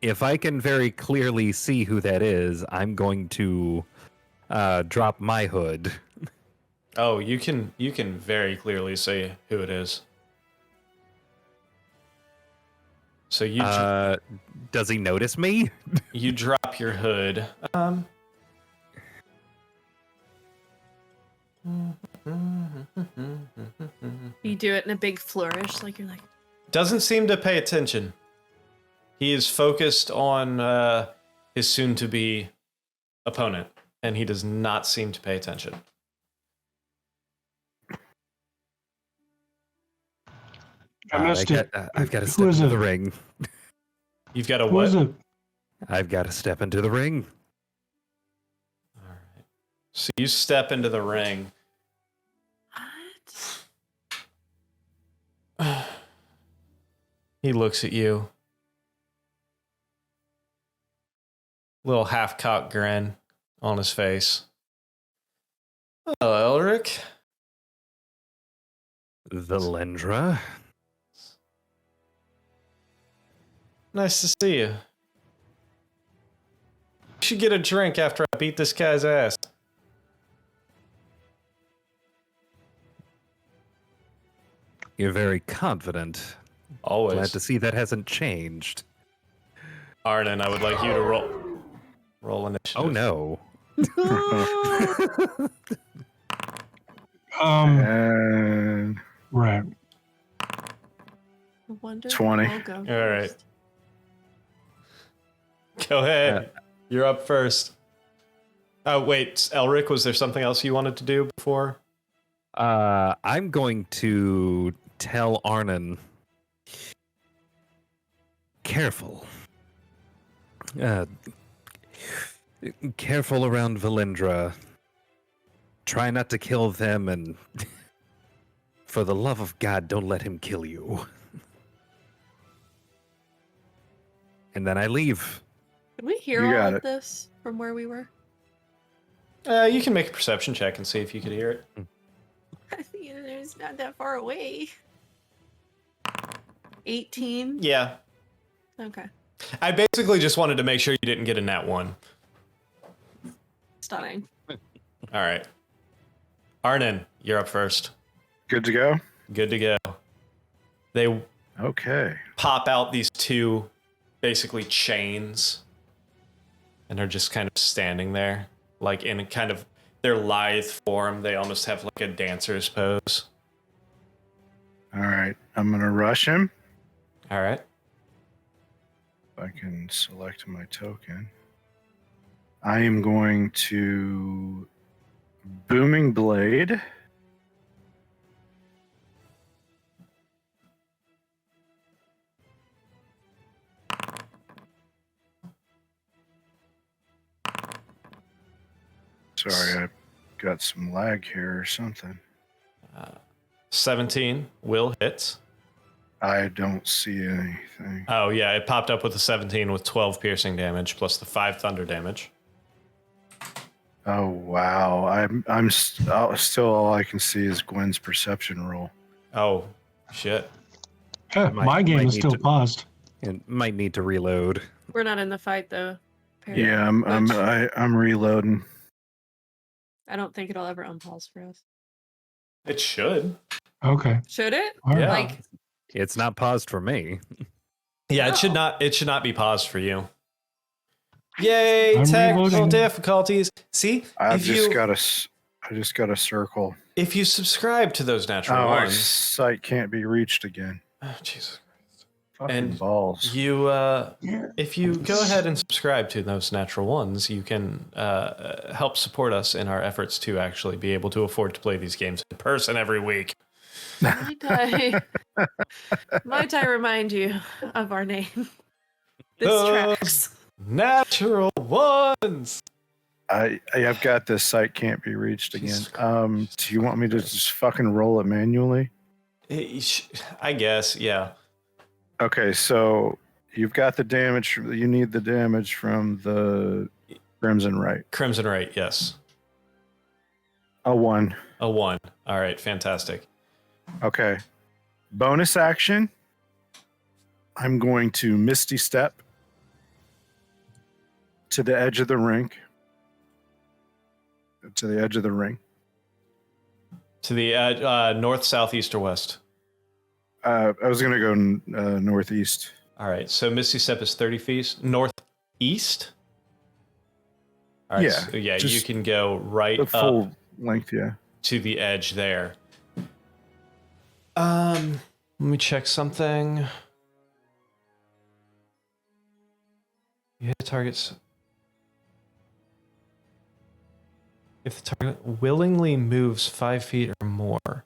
If I can very clearly see who that is, I'm going to drop my hood. Oh, you can very clearly say who it is. So you Does he notice me? you drop your hood. You do it in a big flourish, like you're like, Doesn't seem to pay attention. He is focused on his soon-to-be opponent, and he does not seem to pay attention. I missed it. I've got to Who step is into it? the ring. You've got a Who what? is it? I've got to step into the ring. All right. So you step into the ring. what? He looks at you. Little half-cocked grin on his face. Hello, Elric. Valendra. Nice to see you. You should get a drink after I beat this guy's ass. You're very confident. Always. Glad to see that hasn't changed. Arden, I would like you to roll initiative. Oh no. And Right. I wonder 20. who will go All right. first. Go ahead. You're up first. Oh, wait. Elric, was there something else you wanted to do before? I'm going to tell Arnon. Careful. Careful around Valendra. Try not to kill them, and for the love of God, don't let him kill you. And then I leave. Did we hear You all got of it. this from where we were? You can make a perception check and see if you could hear it. It's not that far away. 18? Yeah. Okay. I basically just wanted to make sure you didn't get a nat 1. Stunning. All right. Arnon, you're up first. good to go? Good to go. They Okay. pop out these two basically chains and are just kind of standing there like in a kind of their lithe form. They almost have like a dancer's pose. All right. I'm going to rush him. All right. If I can select my token. I am going to Booming Blade. Sorry, I got some lag here or something. 17 will hit. I don't see anything. Oh yeah, it popped up with a 17 with 12 piercing damage plus the 5 thunder damage. Oh wow! Still all I can see is Gwen's perception roll. Oh shit. My game is still paused. It might need to reload. We're not in the fight though. Yeah, I'm reloading. I don't think it'll ever unpause for us. It should. Okay. Should it? All right. Yeah. Like, It's not paused for me. Yeah, No. it should not be paused for you. Yay, I'm technical reloading. difficulties. See, I if just you got a circle. if you subscribe to those natural Oh, our ones, site can't be reached again. oh, Jesus. Fucking And balls. You, if you go ahead and subscribe to those natural ones, you can help support us in our efforts to actually be able to afford to play these games in person every week. might I remind you of our name? This tracks. Natural ones. I've got this site can't be reached again. Jesus Christ. Do you want me to just fucking roll it manually? I guess, yeah. Okay, so you've got the damage. You need the damage from the Crimson Right. Crimson Right, yes. A 1. A 1. All right, fantastic. Okay. Bonus action. I'm going to Misty Step to the edge of the ring. To the edge of the ring. To the north, south, east, or west. I was going to go northeast. All right, so Misty Step is 30 feet. Northeast? All right, Yeah, so yeah, you just can go right The up full length, yeah. to the edge there. Let me check something. You hit targets. If the target willingly moves 5 feet or more.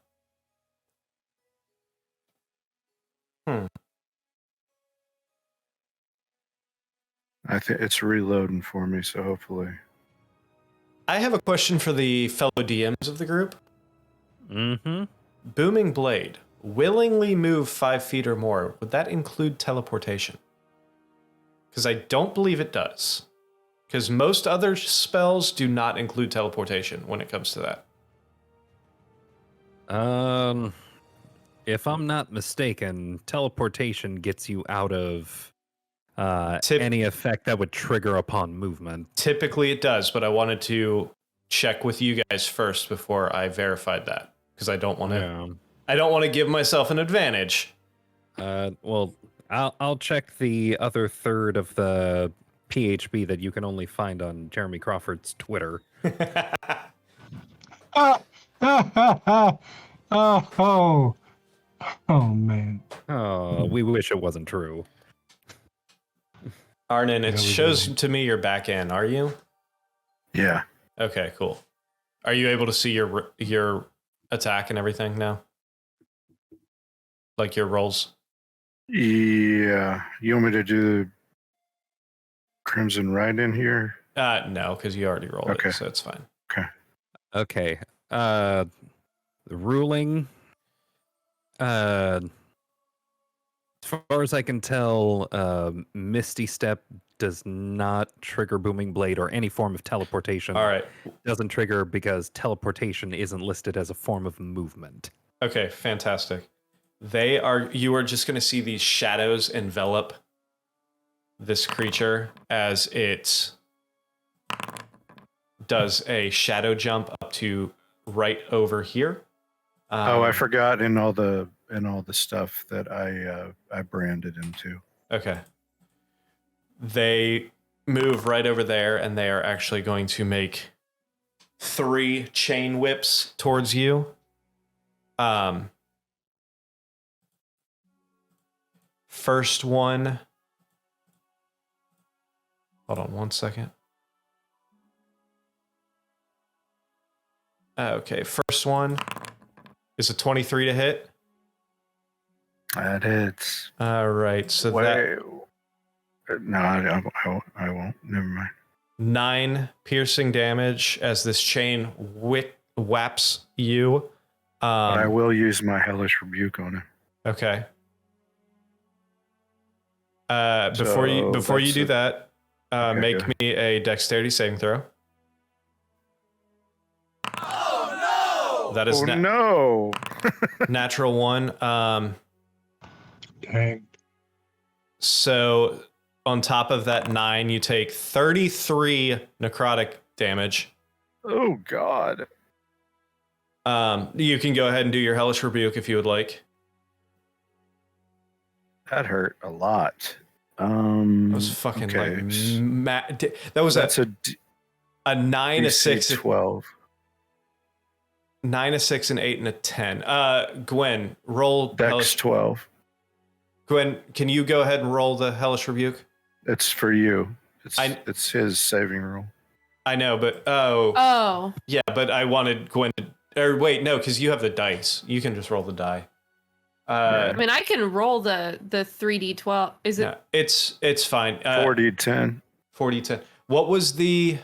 I think it's reloading for me, so hopefully. I have a question for the fellow DMs of the group. Mm-hmm. Booming Blade. Willingly move 5 feet or more. Would that include teleportation? Because I don't believe it does. Because most other spells do not include teleportation when it comes to that. If I'm not mistaken, teleportation gets you out of any effect that would trigger upon movement. Typically it does, but I wanted to check with you guys first before I verified that. Because I don't want to. Yeah. I don't want to give myself an advantage. Well, I'll check the other third of the PHP that you can only find on Jeremy Crawford's Twitter. Oh, man. Oh, we wish it wasn't true. Arnon, it Yeah, we shows do. to me your back end. Are you? Yeah. Okay, cool. Are you able to see your attack and everything now? Like your rolls? Yeah. You want me to do Crimson Right in here? No, because you already rolled Okay. it, so it's fine. Okay. The ruling. As far as I can tell, Misty Step does not trigger Booming Blade or any form of teleportation. All right. Doesn't trigger because teleportation isn't listed as a form of movement. Okay, fantastic. You are just going to see these shadows envelop this creature as it does a shadow jump up to right over here. I forgot in all the stuff that I branded into. Okay. They move right over there, and they are actually going to make 3 chain whips towards you. First one. Hold on 1 second. Okay, first one is a 23 to hit. That hits. All right, so that No, I won't. Never mind. 9 piercing damage as this chain whaps you. But I will use my Hellish Rebuke on him. Okay. Before you do that, Okay, make go. me a dexterity saving throw. Oh no! That is no. natural 1. Dang. So on top of that 9, you take 33 necrotic damage. Oh God. You can go ahead and do your hellish rebuke if you would like. That hurt a lot. That was fucking okay. that was That's a 9, a 6, 12. 9, a 6, an 8, and a 10. Gwen, roll Dex hellish. 12. Gwen, can you go ahead and roll the hellish rebuke? It's for you. It's his saving roll. I know, but yeah, but I wanted Gwen to, or wait, no, because you have the dice. You can just roll the die. I mean, I can roll the 3d12. Is it? Yeah, it's fine. 4d10. 40-10. What was the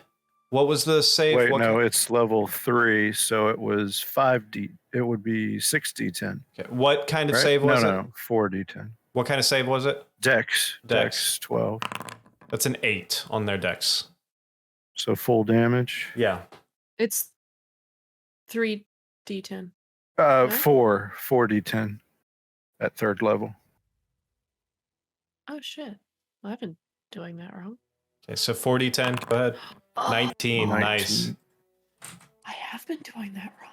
save? Wait, no, it's level 3, so it was 5d. It would be 6d10. Okay. What kind of Right? save was it? No, 4d10. What kind of save was it? Dex 12. That's an 8 on their dex. So full damage. Yeah. It's 3d10. 4d10 at 3rd level. Oh shit! Well, I've been doing that wrong. Okay, so 40-10. Go ahead. 19. Nice. I have been doing that wrong.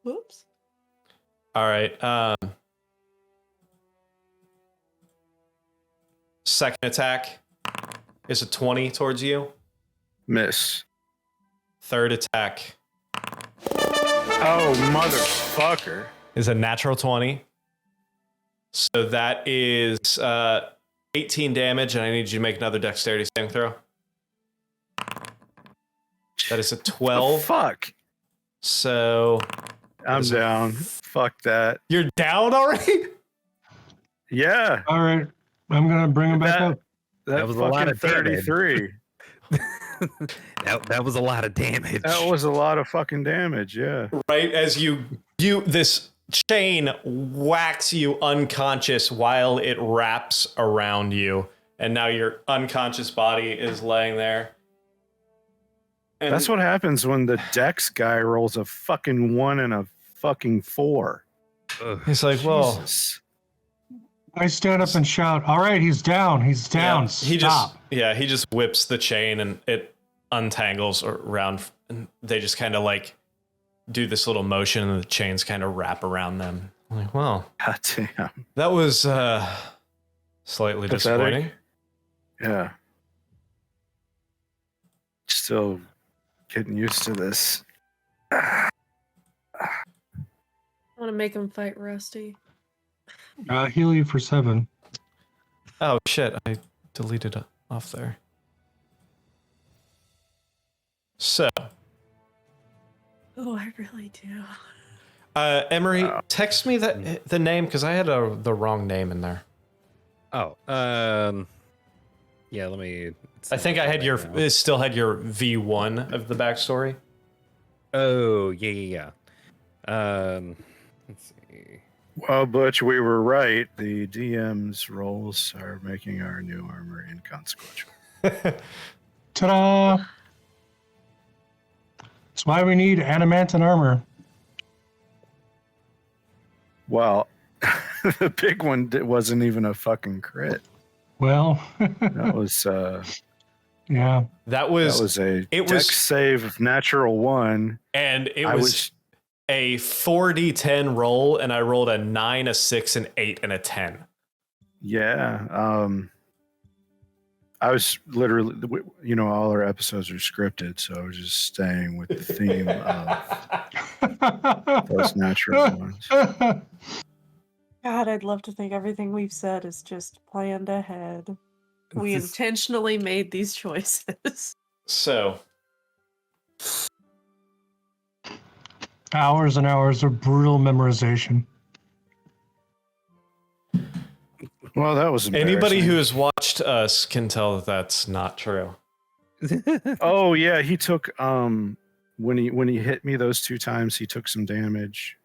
Whoops. All right. Second attack is a 20 towards you. Miss. Third attack Oh, motherfucker. is a natural 20. So that is 18 damage, and I need you to make another dexterity saving throw. That is a 12. Fuck. So I'm down. Fuck that. you're down already? Yeah. All right. I'm going to bring him back up. That was was a lot fucking of damage. 33. that was a lot of damage. That was a lot of fucking damage. Yeah. Right as you this chain whacks you unconscious while it wraps around you, and now your unconscious body is laying there. And That's what happens when the Dex guy rolls a fucking 1 and a fucking 4. Ugh. he's like, well, Jesus. I stand up and shout, all right, he's down. He's down. Stop. he just whips the chain and it untangles around, and they just kind of like do this little motion, and the chains kind of wrap around them. I'm like, well, God damn. that was slightly Pathetic. disappointing. Yeah. Still getting used to this. I want to make him fight Rusty. I'll heal you for 7. Oh shit, I deleted it off there. So, Oh, I really do. Emery, text me the name, because I had the wrong name in there. Oh, yeah. Let me. I think I had it still had your V1 of the backstory. Oh, yeah. Let's see. Well, Butch, we were right. The DM's roles are making our new armor inconsequential. Ta-da! That's why we need adamantine armor. Well, the big one wasn't even a fucking crit. Well, That was yeah. That was a it Dex was- save of natural 1. and it was a 4d10 roll, and I rolled a 9, a 6, an 8, and a 10. Yeah. I was literally, all our episodes are scripted, so I was just staying with the theme of those natural ones. God, I'd love to think everything we've said is just planned ahead. We intentionally made these choices. So, Hours and hours of brutal memorization. Well, that was anybody who embarrassing. has watched us can tell that that's not true. Oh yeah, he took when he hit me those 2 times, he took some damage.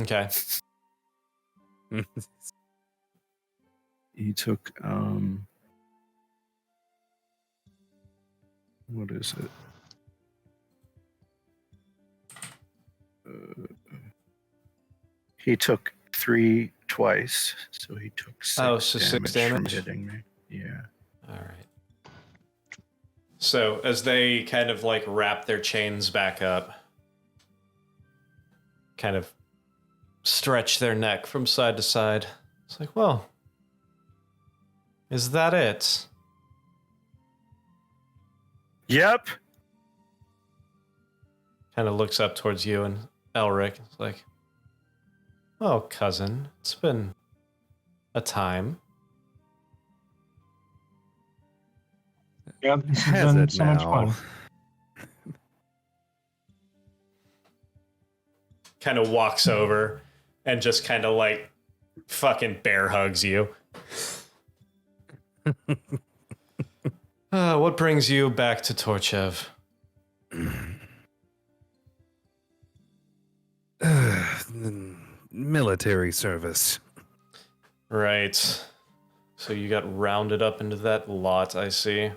Okay. He took what is it? He took 3 twice, so he took 6 so damage, 6 damage from hitting me. Yeah. All right. So as they kind of like wrap their chains back up, kind of stretch their neck from side to side, it's like, well, is that it? Yep. Kind of looks up towards you and Elric. It's like, oh, cousin, it's been a time. Yeah, this has Has been it so much now? fun. Kind of walks over and just kind of like fucking bear hugs you. What brings you back to Torchiv? Military service. Right. So you got rounded up into that lot, I see.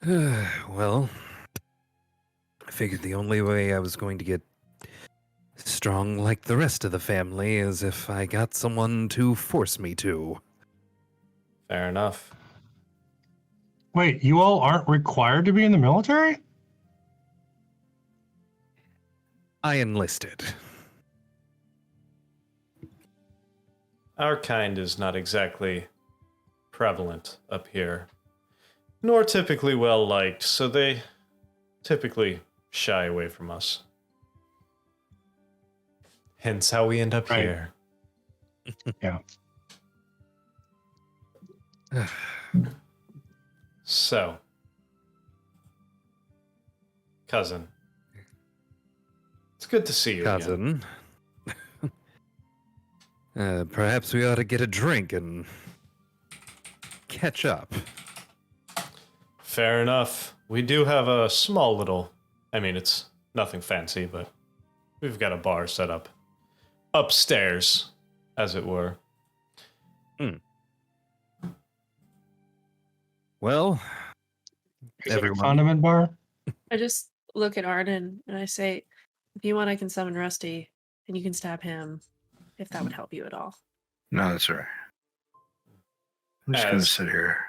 Well, I figured the only way I was going to get strong like the rest of the family is if I got someone to force me to. Fair enough. Wait, you all aren't required to be in the military? I enlisted. Our kind is not exactly prevalent up here, nor typically well liked, so they typically shy away from us. Hence how we end up Right. here. Yeah. So, cousin, it's good to see you again. Cousin. Perhaps we ought to get a drink and catch up. Fair enough. We do have a small little, I mean, it's nothing fancy, but we've got a bar set up upstairs, as it were. Well, Is it a everyone. condiment bar? I just look at Arden and I say, if you want, I can summon Rusty and you can stab him if that would help you at all. No, that's all right. I'm just gonna As- sit here.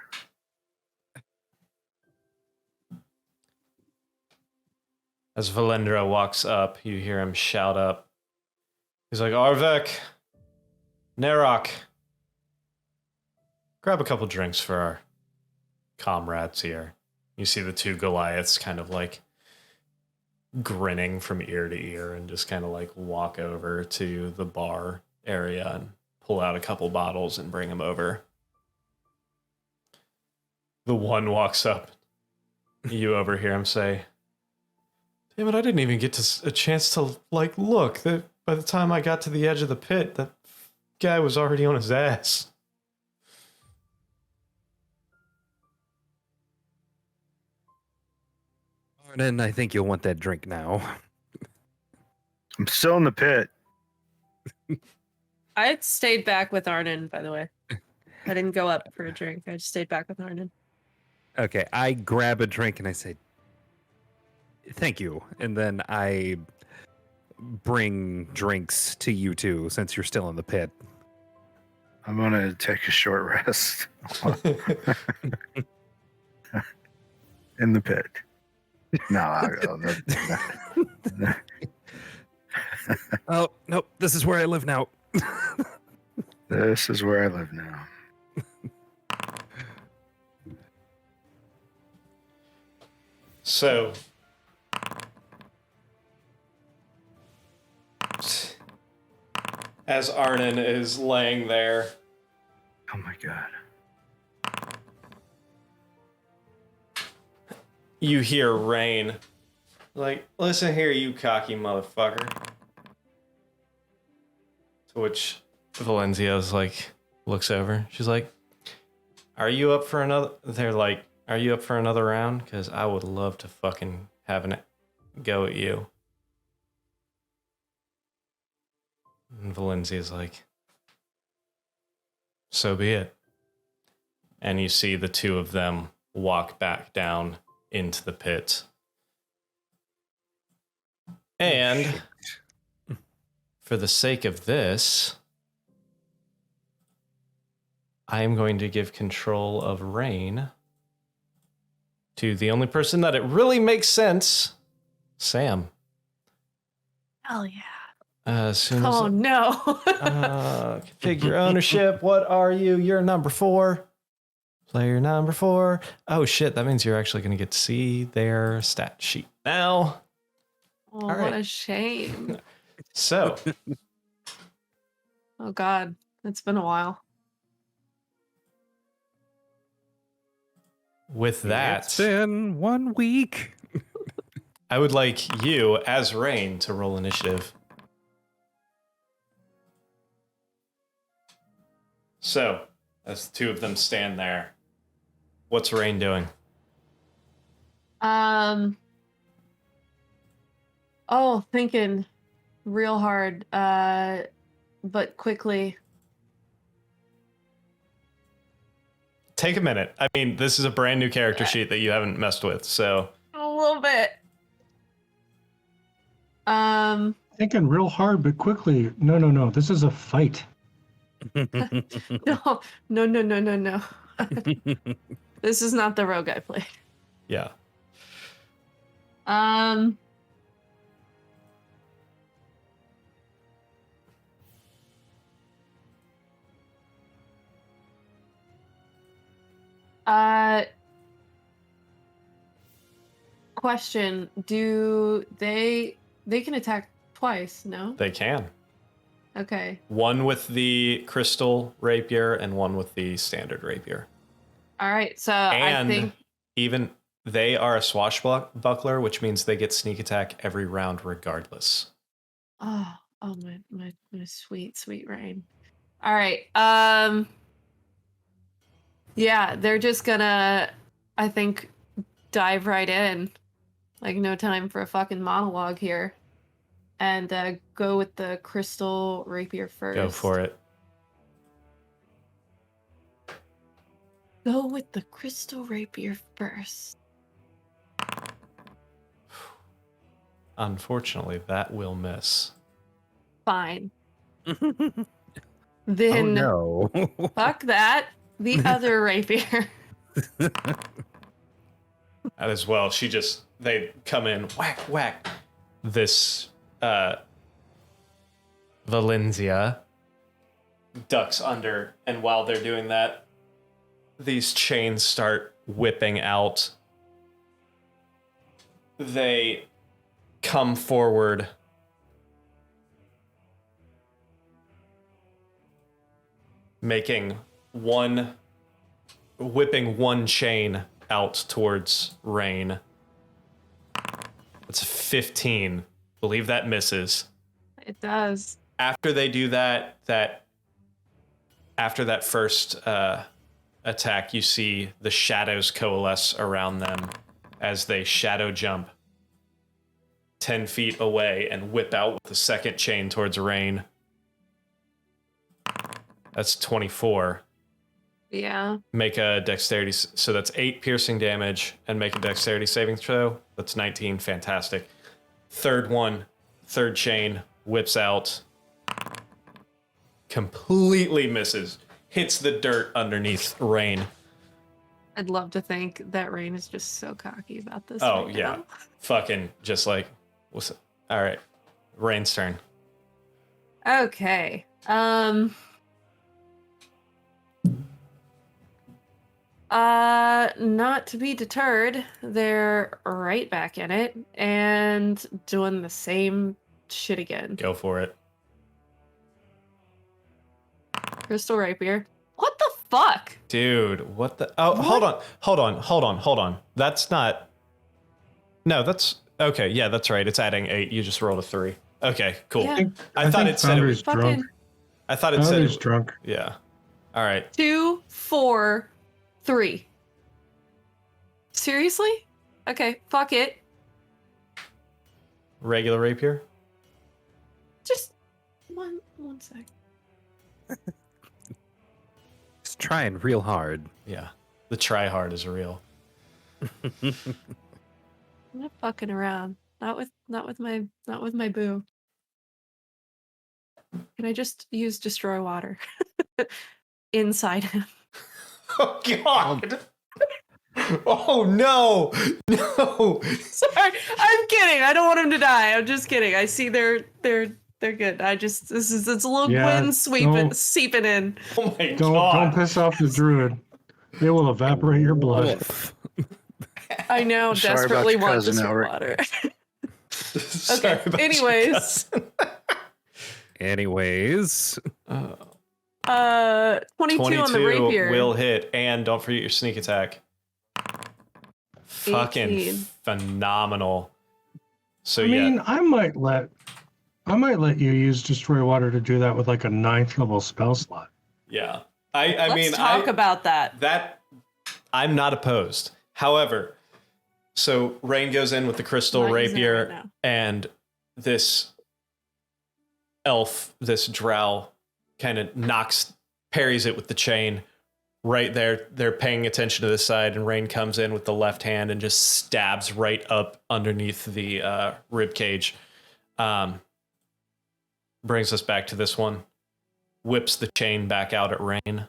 As Valendra walks up, you hear him shout up. He's like, Arvek, Nerok, grab a couple drinks for our comrades here. You see the 2 Goliaths kind of like grinning from ear to ear and just kind of like walk over to the bar area and pull out a couple bottles and bring them over. The one walks up. You overhear him say, damn it, I didn't even get a chance to like look. That by the time I got to the edge of the pit, that guy was already on his ass. Arden, I think you'll want that drink now. I'm still in the pit. I stayed back with Arden, by the way. I didn't go up for a drink. I just stayed back with Arden. Okay, I grab a drink and I say, thank you. And then I bring drinks to you two since you're still in the pit. I'm gonna take a short rest in the pit. No, I'll go. Oh, nope, this is where I live now. This is where I live now. So, as Arnon is laying there, Oh my god. you hear Rain. Like, listen here, you cocky motherfucker. To which Valenzia's like, looks over. She's like, are you up for another? They're like, are you up for another round? Because I would love to fucking have a go at you. And Valenzia's like, So be it. And you see the two of them walk back down into the pit. And for the sake of this, I am going to give control of Rain to the only person that it really makes sense, Sam. Hell yeah. As soon Oh as no. configure ownership. What are you? You're number 4. Player number 4. Oh shit, that means you're actually going to get to see their stat sheet now. Oh, All what right. a shame. So, Oh god. It's been a while. with that, It's been 1 week. I would like you, as Rain, to roll initiative. So, as the two of them stand there, what's Rain doing? Oh, thinking real hard, but quickly. Take a minute. I mean, this is a brand new character sheet that you haven't messed with, so A little bit. Thinking real hard, but quickly. No. This is a fight. No. This is not the rogue I played. yeah. Question, do they can attack twice, no? They can. Okay. One with the crystal rapier and one with the standard rapier. All right. So And I think even they are a swashbuckler, which means they get sneak attack every round regardless. oh my sweet Rain. All right. Yeah, they're just gonna, I think, dive right in. Like no time for a fucking monologue here. And go with the crystal rapier first. Go for it. Go with the crystal rapier first. Unfortunately, that will miss. Fine. Then Oh no. fuck that. The other rapier. That as well. They come in, whack. This Valencia ducks under, and while they're doing that, these chains start whipping out. They come forward. Whipping one chain out towards Rain. That's a 15. Believe that misses. It does. After they do that after that first attack, you see the shadows coalesce around them as they shadow jump 10 feet away and whip out with the second chain towards Rain. That's 24. Yeah. Make a dexterity, so that's 8 piercing damage, and make a dexterity saving throw. That's 19, fantastic. Third chain, whips out, completely misses, hits the dirt underneath Rain. I'd love to think that Rain is just so cocky about this. Oh, right yeah. now. Fucking just like, all right, Rain's turn. Okay. Not to be deterred, they're right back in it and doing the same shit again. Go for it. Crystal rapier. What the fuck? Dude, what the? Oh, hold on. That's not. No, that's okay. Yeah, that's right. It's adding 8. You just rolled a 3. Okay, cool. Yeah. I thought it said it was Founder's drunk. I thought it said Founder's drunk. Yeah. All right. 2, 4, 3. Seriously? Okay, fuck it. Regular rapier. Just one sec. trying real hard. Yeah, the try hard is real. I'm not fucking around. Not with my boo. Can I just use destroy water inside him? Oh God! Oh no! No! Sorry, I'm kidding. I don't want him to die. I'm just kidding. I see they're good. It's a little Yeah, Gwyn seeping in. Oh my Don't God! piss off the druid. They will evaporate your blood. I know, Sorry about desperately your want cousin, destroy Elric. water. Sorry Okay. about your Anyways, cousin. Anyways, 22 on the rapier. will hit, and don't forget your sneak attack. Fucking 18. phenomenal. So I mean, I might let you use destroy water to do that with like a 9th level spell slot. yeah. Let's talk about that. That I'm not opposed. However, so Rain goes in with the crystal Not using it rapier, right now. and this elf, this drow, kind of parries it with the chain. Right there, they're paying attention to this side, and Rain comes in with the left hand and just stabs right up underneath the rib cage. Brings us back to this one. Whips the chain back out at Rain.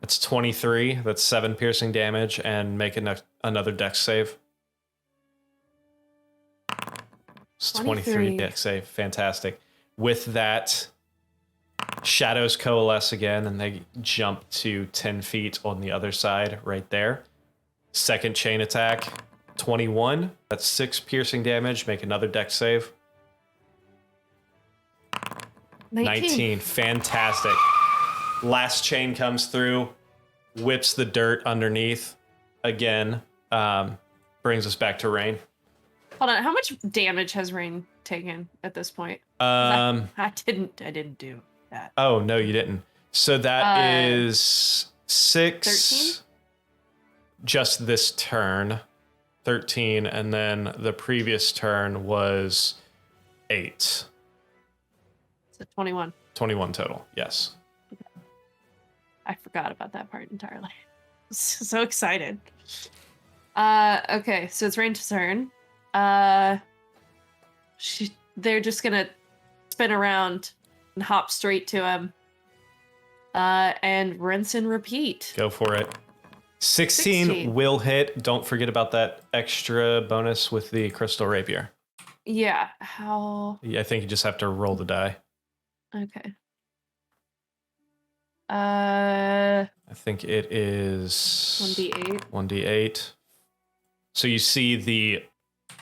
It's 23. That's 7 piercing damage, and make another dex save. It's 23 dex save. Fantastic. With that, shadows coalesce again, and they jump to 10 feet on the other side right there. Second chain attack, 21. That's 6 piercing damage. Make another dex save. 19. Fantastic. Last chain comes through, whips the dirt underneath again. Brings us back to Rain. Hold on. How much damage has Rain taken at this point? I didn't do that. Oh, no, you didn't. So that is 6. 13? Just this turn. 13. And then the previous turn was 8. So 21. 21 total. Yes. I forgot about that part entirely. So excited. Okay, so it's Rain's turn. They're just gonna spin around and hop straight to him. And rinse and repeat. Go for it. 16 will hit. Don't forget about that extra bonus with the crystal rapier. Yeah. How? Yeah, I think you just have to roll the die. Okay. I think it is 1d8. 1d8. So you see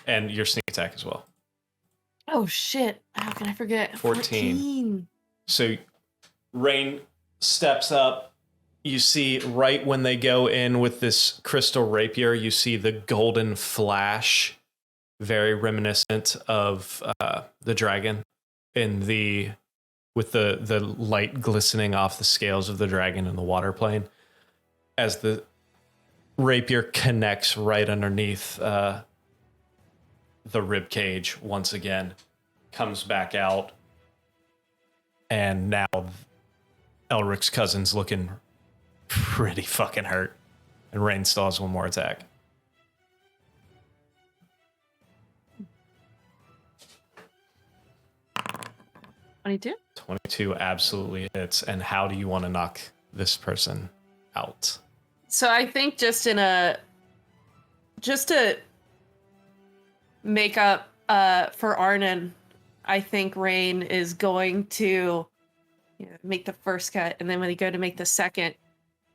and your sneak attack as well. Oh shit! How can I forget? 14. So Rain steps up. You see right when they go in with this crystal rapier, you see the golden flash, very reminiscent of the dragon with the light glistening off the scales of the dragon in the water plane as the rapier connects right underneath the rib cage once again, comes back out, and now Elric's cousin's looking pretty fucking hurt, and Rain still has one more attack. $22? 22 absolutely hits. And how do you want to knock this person out? So I think just to make up for Arnon, I think Rain is going to make the first cut, and then when they go to make the second,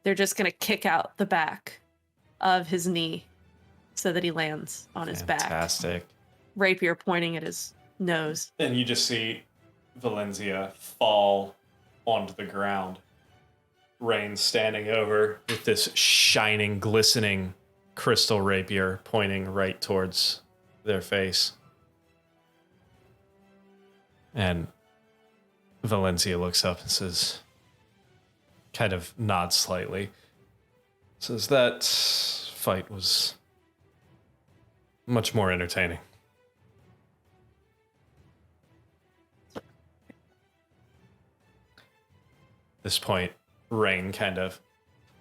they're just going to kick out the back of his knee so that he lands on his back. Fantastic. Rapier pointing at his nose. And you just see Valencia fall onto the ground. Rain standing over with this shining, glistening crystal rapier pointing right towards their face. And Valencia looks up and says, kind of nods slightly, says that fight was much more entertaining. At this point, Rain kind of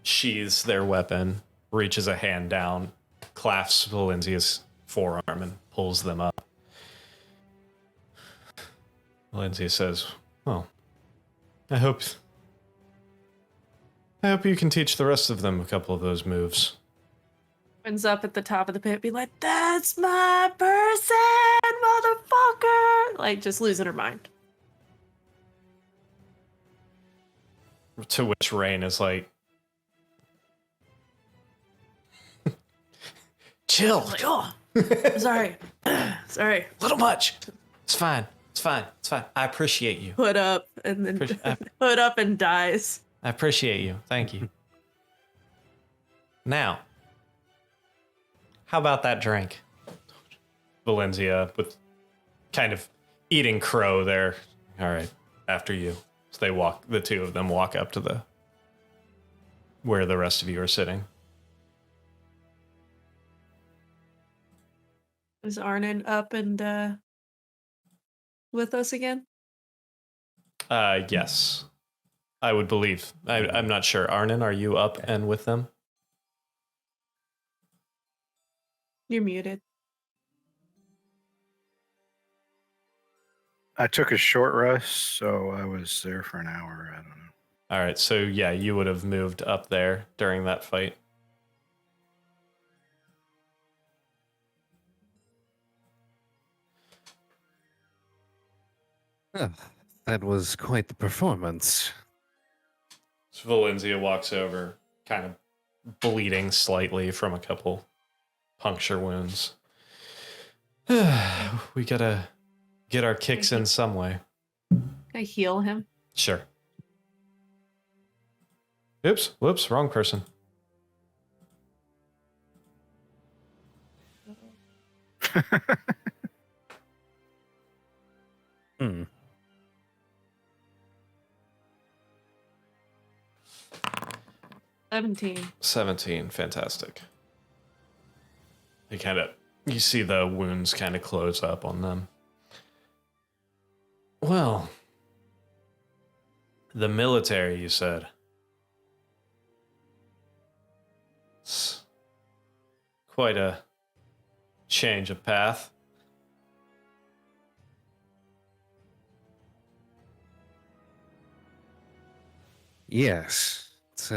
sheathes their weapon, reaches a hand down, clasps Valenzia's forearm, and pulls them up. Valencia says, well, I hope you can teach the rest of them a couple of those moves. Ends up at the top of the pit, be like, "That's my person, motherfucker!" Like just losing her mind. To which Rain is like, chill. Like, oh, sorry, sorry. Little much. It's fine. It's fine. It's fine. I appreciate you. Hood up and then hood up and dies. I appreciate you. Thank you. Now, how about that drink? Valencia with kind of eating crow there. All right, after you. So the two of them walk up to where the rest of you are sitting. Is Arnon up and with us again? Yes. I would believe. I'm not sure. Arnon, are you up and with them? You're muted. I took a short rest, so I was there for an hour. I don't know. All right, so yeah, you would have moved up there during that fight. That was quite the performance. So Valencia walks over, kind of bleeding slightly from a couple puncture wounds. We gotta get our kicks in some way. Can I heal him? Sure. Oops, whoops, wrong person. Hmm. 17. Fantastic. You see the wounds kind of close up on them. Well, the military, you said. It's quite a change of path. Yes. It's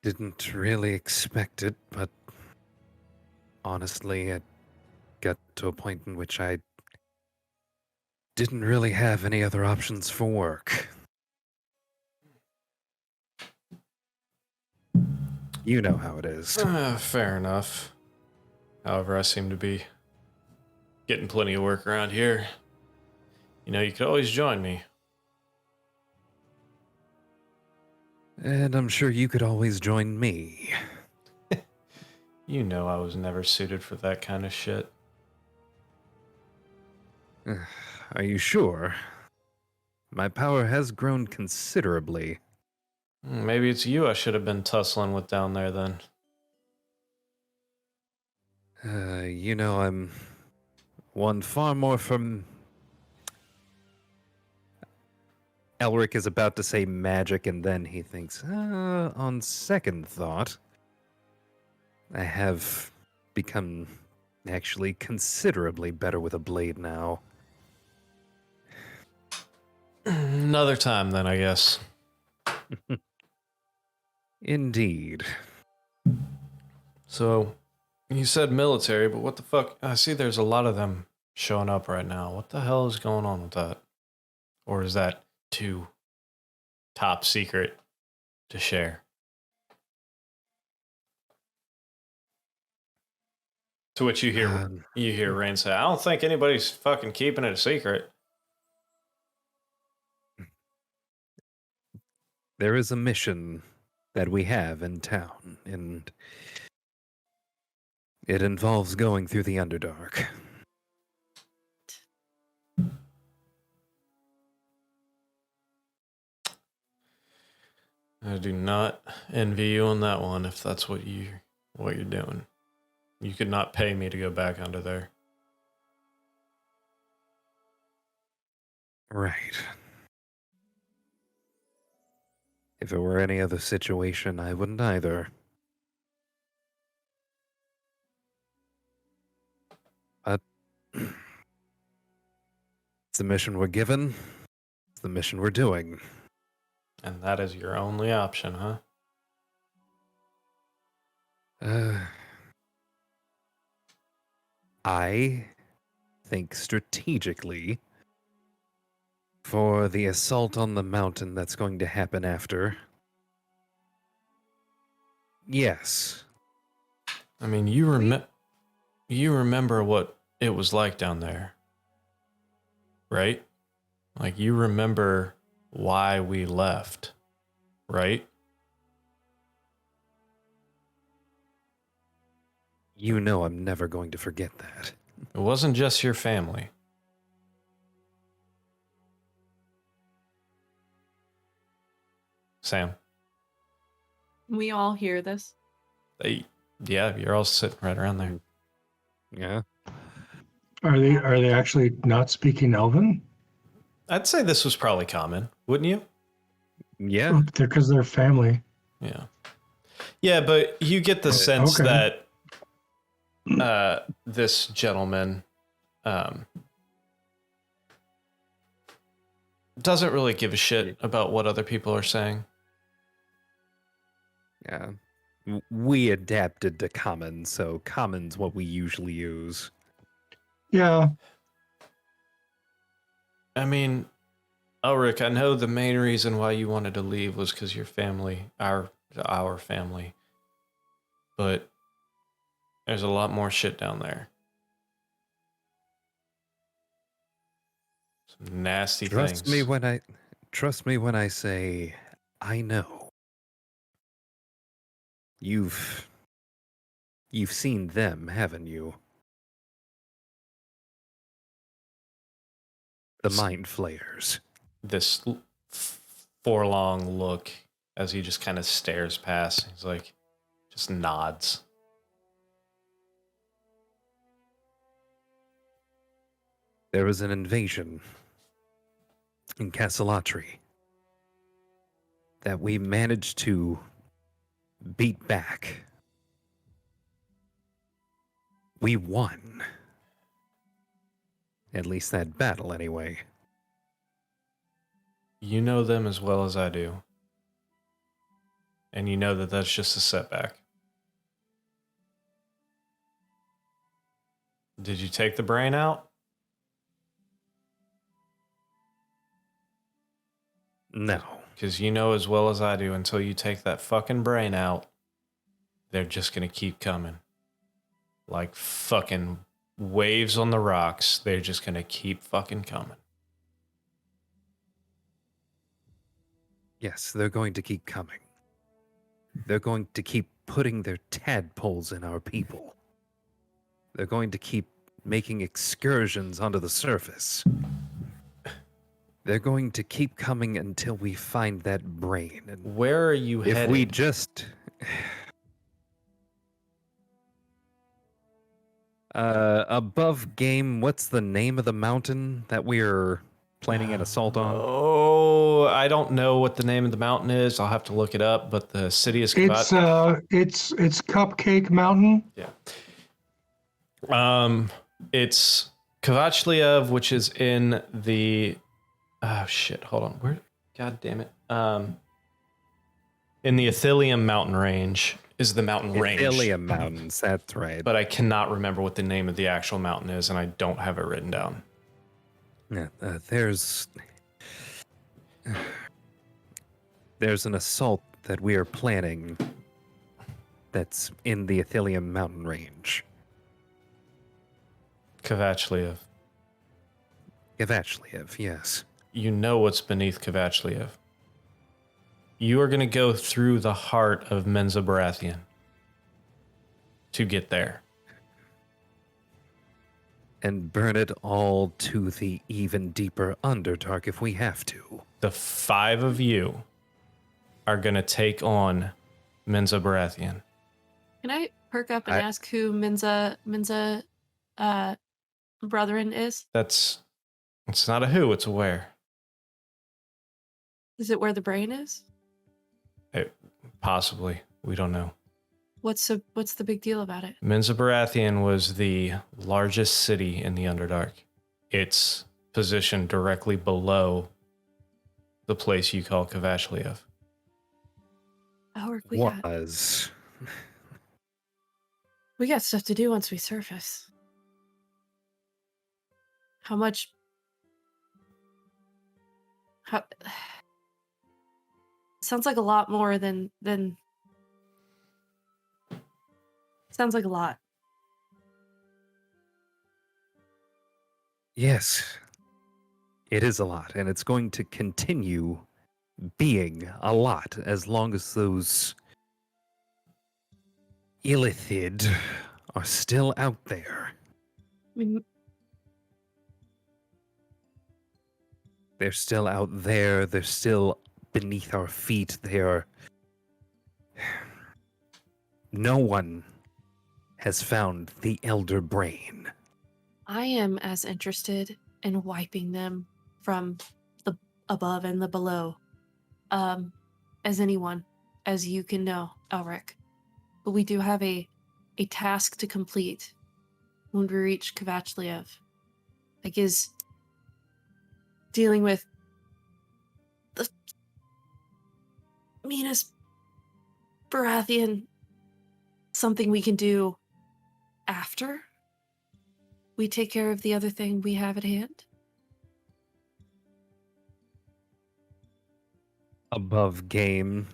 didn't really expect it, but honestly, it got to a point in which I didn't really have any other options for work. You know how it is. Fair enough. However, I seem to be getting plenty of work around here. You know, you could always join me. And I'm sure you could always join me. You know I was never suited for that kind of shit. Are you sure? My power has grown considerably. Maybe it's you I should have been tussling with down there then. You know, I'm one far more from... Elric is about to say magic, and then he thinks, on second thought, I have become actually considerably better with a blade now. Another time then, I guess. Indeed. So, you said military, but what the fuck? I see there's a lot of them showing up right now. What the hell is going on with that? Or is that too top secret to share? To which you hear Rain say, I don't think anybody's fucking keeping it a secret. There is a mission that we have in town, and it involves going through the Underdark. I do not envy you on that one if that's what you're doing. You could not pay me to go back under there. Right. If it were any other situation, I wouldn't either. But it's the mission we're given. It's the mission we're doing. And that is your only option, huh? I think strategically for the assault on the mountain that's going to happen after. Yes. I mean, you remember what it was like down there, right? Like, you remember why we left, right? You know I'm never going to forget that. It wasn't just your family. Sam. We all hear this. Yeah, you're all sitting right around there. Yeah. Are they actually not speaking Elven? I'd say this was probably common, wouldn't you? Yeah. Because they're family. Yeah. Yeah, but you get the sense Okay. that this gentleman doesn't really give a shit about what other people are saying. Yeah. We adapted to common, so common's what we usually use. Yeah. I mean, Ulrich, I know the main reason why you wanted to leave was because your family, our family, but there's a lot more shit down there. Some nasty things. Trust me when I say I know. You've seen them, haven't you? The mind flayers. This forlong look as he just kind of stares past. He's like, just nods. There was an invasion in Castellatri that we managed to beat back. We won. At least that battle, anyway. You know them as well as I do. And you know that that's just a setback. Did you take the brain out? No. Because you know as well as I do, until you take that fucking brain out, they're just going to keep coming. Like fucking waves on the rocks. They're just going to keep fucking coming. Yes, they're going to keep coming. They're going to keep putting their tadpoles in our people. They're going to keep making excursions onto the surface. They're going to keep coming until we find that brain. And where are you headed? If we just... above game, what's the name of the mountain that we're planning an assault on? Oh, I don't know what the name of the mountain is. I'll have to look it up, but the city is Kavat. It's Cupcake Mountain. Yeah. It's Kavachliev, which is in the... Oh, shit. Hold on. Where? God damn it. In the Ithilium mountain range is the mountain range. Ithilium Mountains, that's right. But I cannot remember what the name of the actual mountain is, and I don't have it written down. Yeah, there's an assault that we are planning that's in the Ithilium mountain range. Kavachliev. Kavachliev, yes. You know what's beneath Kavachliev. You are going to go through the heart of Menza Baratheon to get there. And burn it all to the even deeper Underdark if we have to. The 5 of you are going to take on Menza Baratheon. Can I perk up and ask who Minza Brethren is? It's not a who, it's a where. Is it where the brain is? Possibly. We don't know. What's the big deal about it? Menzo Baratheon was the largest city in the Underdark. It's positioned directly below the place you call Kvashliev. How are we got stuff to do once we surface. How much? Sounds like a lot more than. Sounds like a lot. Yes, it is a lot, and it's going to continue being a lot as long as those Illithid are still out there. I mean, They're still out there. They're still beneath our feet. No one has found the Elder Brain. I am as interested in wiping them from the above and the below, as anyone, as you can know, Elric. But we do have a task to complete when we reach Kvashliev. Like, is dealing with the meanest Baratheon something we can do after we take care of the other thing we have at hand? Above game,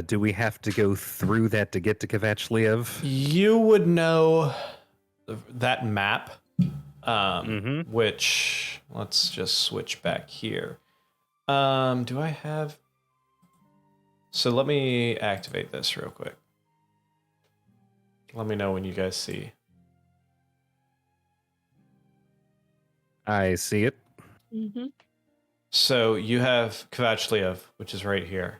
do we have to go through that to get to Kvashliev? You would know that map, Mm-hmm. which, let's just switch back here. Do I have... So let me activate this real quick. Let me know when you guys see. I see it. Mm-hmm. So you have Kvashliev, which is right here.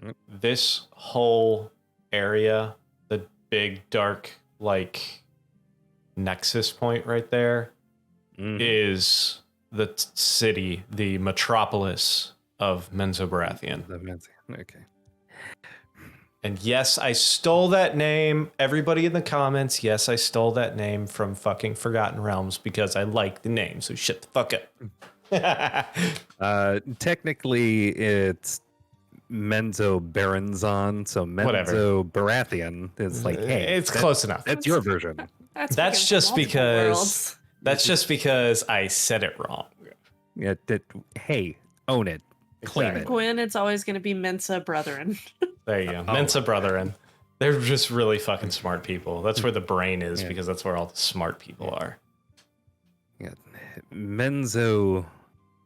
Yep. This whole area, the big dark like nexus point right there, is the city, the metropolis of Menzo Baratheon. Okay. And yes, I stole that name. Everybody in the comments, yes, I stole that name from fucking Forgotten Realms because I like the name. So shut the fuck up. Technically, it's Menzo Baronzon, so Menzo Baratheon is like, hey, it's close enough. That's your version. That's just because I said it wrong. Yeah, hey, own it, claim it. Gwen, it's always going to be Mensa Brethren. There you go. Mensa Brethren. They're just really fucking smart people. That's where the brain is, because that's where all the smart people are. Yeah. Menzo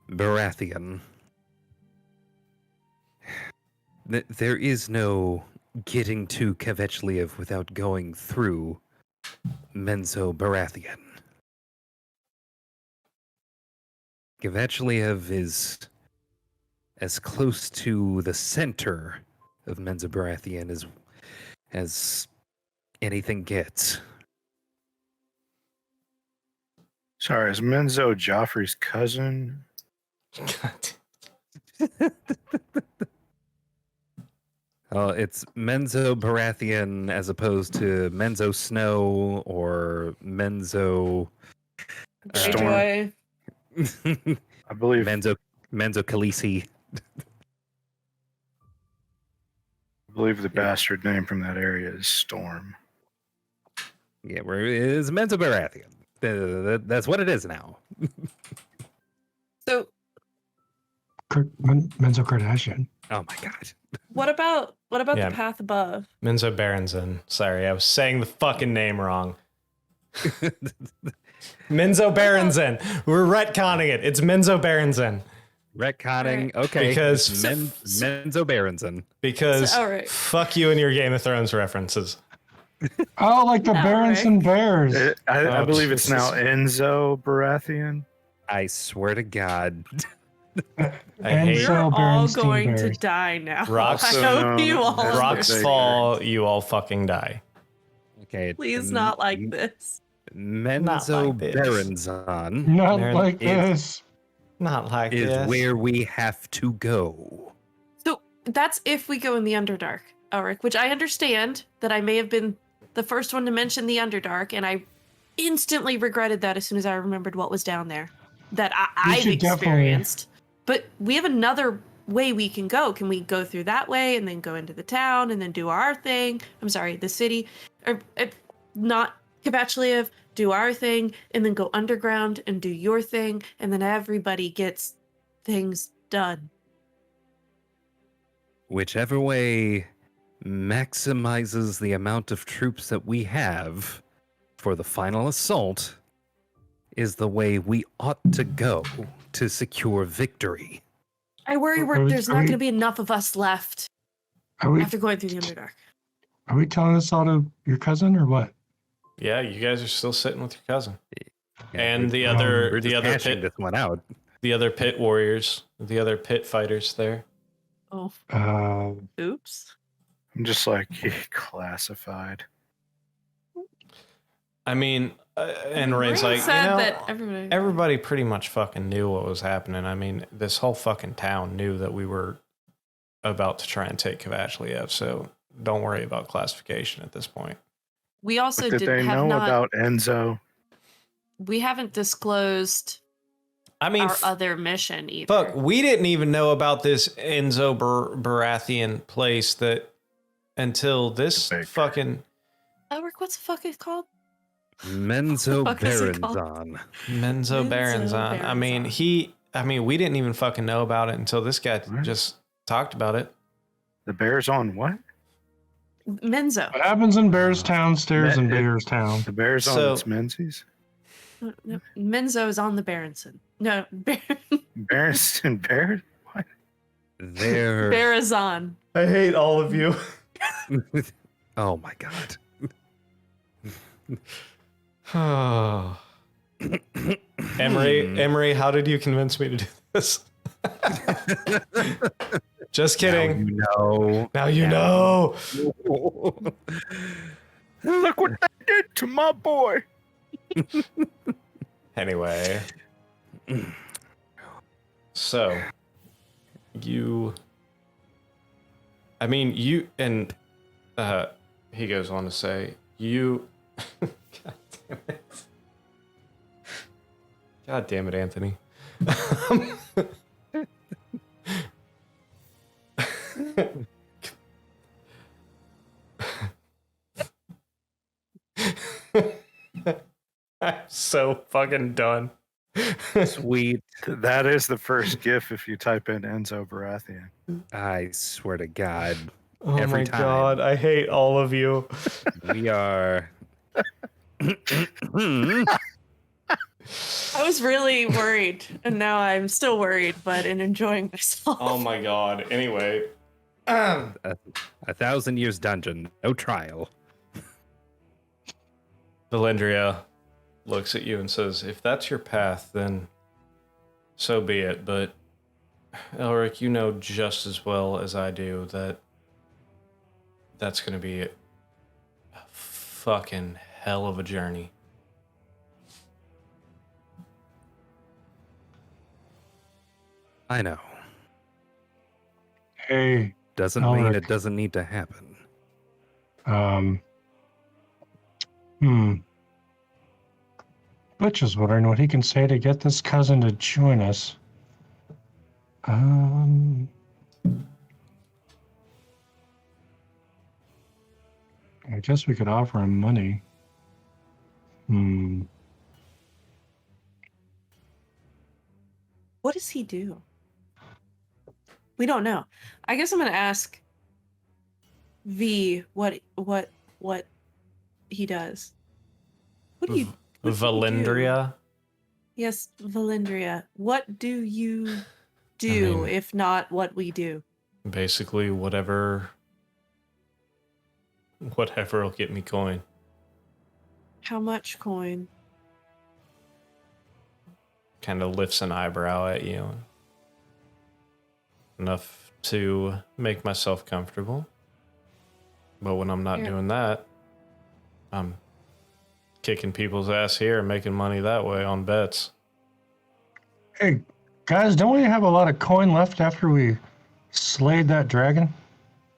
Baratheon. There is no getting to Kvashliev without going through Menzo Baratheon. Kvashliev is as close to the center of Menzo Baratheon as anything gets. Sorry, is Menzo Joffrey's cousin? It's Menzo Baratheon as opposed to Menzo Snow or Menzo Greyjoy. I believe Menzo Khaleesi. I believe the bastard name from that area is Storm. Yeah, where is Menzo Baratheon? That's what it is now. So, Menzo Kardashian. Oh my god. what about Yeah. the path above? Menzo Baronson. Sorry, I was saying the fucking name wrong. Menzo Baronson. We're retconning it. It's Menzo Baronson. Retconning. Okay. Because Menzo Baronson. Because all right. fuck you and your Game of Thrones references. Oh, like the All Berenson Bears. I Oh, believe it's now Jesus. Enzo Baratheon. I swear to God. I And hate so- We're all Berenstein going to Bears. die now. Rocks. I hope you all Rocks Rocks They- fall, you all fucking die. Okay. Please not like this. Menzo like this. Baronson Not There like is- this. Not like is this. where we have to go. that's if we go in the Underdark, Ulrich, which I understand that I may have been the first one to mention the Underdark, and I instantly regretted that as soon as I remembered what was down there that I've experienced. But we have another way we can go. Can we go through that way and then go into the town and then do our thing? I'm sorry, the city, or not Kapachliav, do our thing and then go underground and do your thing, and then everybody gets things done. Whichever way maximizes the amount of troops that we have for the final assault is the way we ought to go to secure victory. I worry there's not going to be enough of us left after going through the Underdark. Are we telling this all to your cousin or what? Yeah, you guys are still sitting with your cousin. Yeah, And the we're other hashing pit, this one out. the other pit warriors, the other pit fighters there. Oh, oops. I'm just like, classified. I mean, and Rain's Rain like, said that everybody pretty much fucking knew what was happening. I mean, this whole fucking town knew that we were about to try and take Kapachliav, so don't worry about classification at this point. We also Did they know about Enzo? We haven't disclosed our other mission either. Fuck, we didn't even know about this Enzo Baratheon place until this fucking... Ulrich, what's the fuck it called? Menzo What the fuck is it Berenzon. Menzo Berenzon. I mean, we didn't even fucking know about it until this guy just talked about it. The Bears on what? Menzo. What happens in Bearstown stays in Bearstown. The Bears on its Menzies? No, Menzo is on the Berenson. No, Berenson Bear? What? They're... Berenzon. I hate all of you. Oh my god. Emery, how did you convince me to do this? Just kidding. Now you know. Look what they did to my boy. Anyway. So, you and he goes on to say, God damn it, Anthony. I'm so fucking done. Sweet. That is the first GIF if you type in Enzo Baratheon. I swear to God. Oh Every my time. God, I hate all of you. We are... I was really worried, and now I'm still worried, but enjoying myself. Oh my God. Anyway. 1,000 years dungeon, no trial. Valendria looks at you and says, if that's your path, then so be it. But Elric, you know just as well as I do that that's going to be a fucking hell of a journey. I know. Hey, Doesn't mean Elric. it doesn't need to happen. Butch is wondering what he can say to get this cousin to join us. I guess we could offer him money. What does he do? We don't know. I guess I'm gonna ask V what he does. What do you Valendria? Yes, Valendria. What do you do if not what we do? Basically, whatever will get me coin. How much coin? Kind of lifts an eyebrow at you. Enough to make myself comfortable. But when I'm not doing that, I'm kicking people's ass here and making money that way on bets. Hey, guys, don't we have a lot of coin left after we slayed that dragon?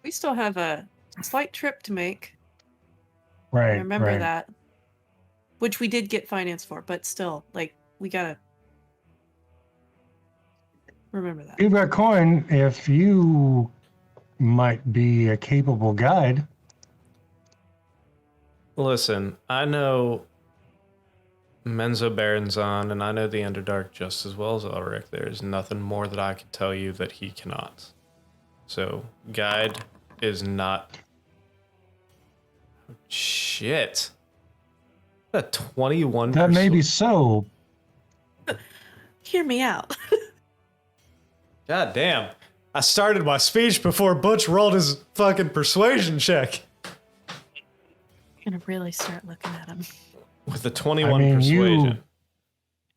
We still have a slight trip to make. Right. I remember right. that. Which we did get finance for, but still, like, we gotta remember that. You've got coin if you might be a capable guide. Listen, I know Menzo Baronzon and I know the Underdark just as well as Ulrich. There's nothing more that I can tell you that he cannot. So, guide is not... Shit. A 21%. That may be so. Hear me out. God damn. I started my speech before Butch rolled his fucking persuasion check. I'm gonna really start looking at him. With a 21 persuasion.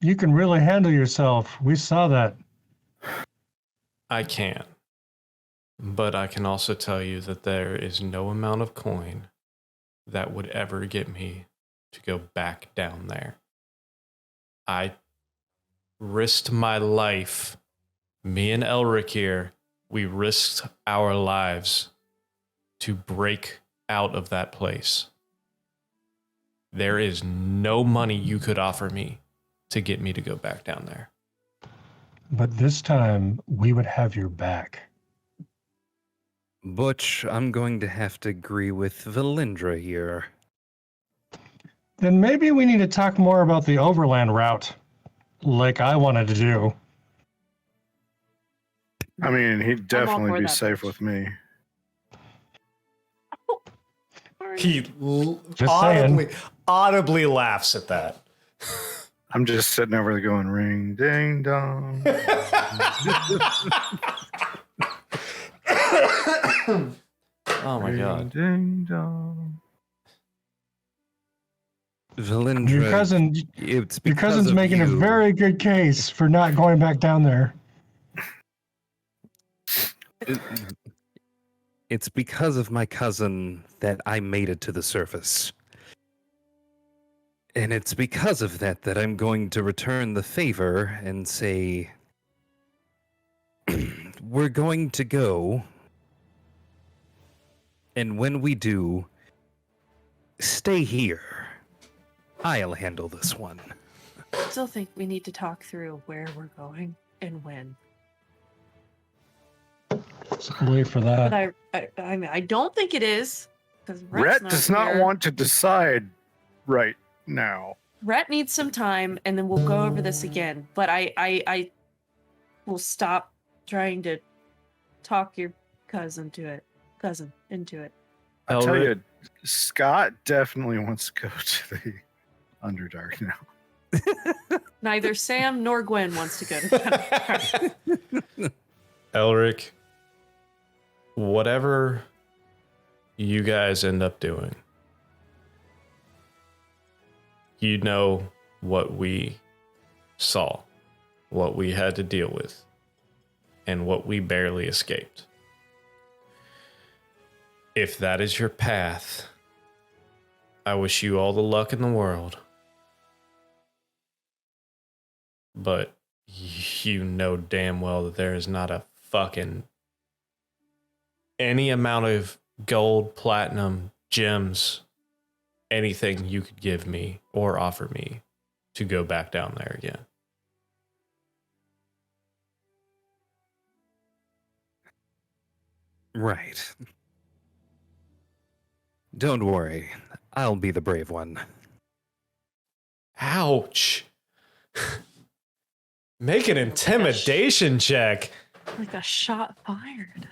You can really handle yourself. We saw that. I can. But I can also tell you that there is no amount of coin that would ever get me to go back down there. I risked my life. Me and Elric here, we risked our lives to break out of that place. There is no money you could offer me to get me to go back down there. But this time, we would have your back. Butch, I'm going to have to agree with Valindra here. Then maybe we need to talk more about the overland route, like I wanted to do. I mean, he'd I'm all definitely for be that, safe Butch. with me. He Just saying. audibly laughs at that. I'm just sitting over there going, ring, ding, dong. Oh my ring, god. ding, dong. Valindra, Your cousin, it's your because cousin's of making a you. very good case for not going back down there. It's because of my cousin that I made it to the surface. And it's because of that that I'm going to return the favor and say, we're going to go. And when we do, stay here. I'll handle this one. I still think we need to talk through where we're going and when. So wait for But that. I mean, I don't think it is because Rhett does not want to decide right now. Rhett needs some time, and then we'll go over this again. But I will stop trying to talk your cousin into it. I'll tell Elric? you, Scott definitely wants to go to the Underdark now. Neither Sam nor Gwen wants to go to the Elric, whatever you guys end up doing, you know what we saw, what we had to deal with, and what we barely escaped. If that is your path, I wish you all the luck in the world. But you know damn well that there is not a fucking any amount of gold, platinum, gems, anything you could give me or offer me to go back down there again. Right. Don't worry. I'll be the brave one. Ouch. Make an intimidation check. like a shot fired.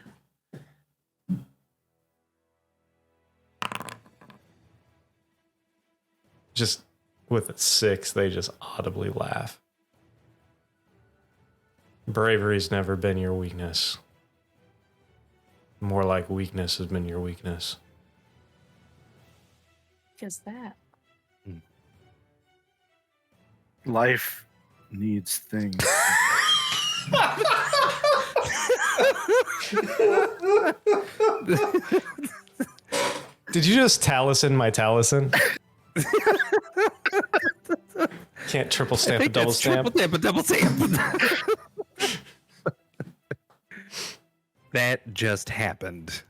Just with a 6, they just audibly laugh. Bravery's never been your weakness. More like weakness has been your weakness. Because that. Life needs things. Did you just Taliesin my Taliesin? Can't triple stamp a double stamp. Triple stamp a double stamp. That just happened.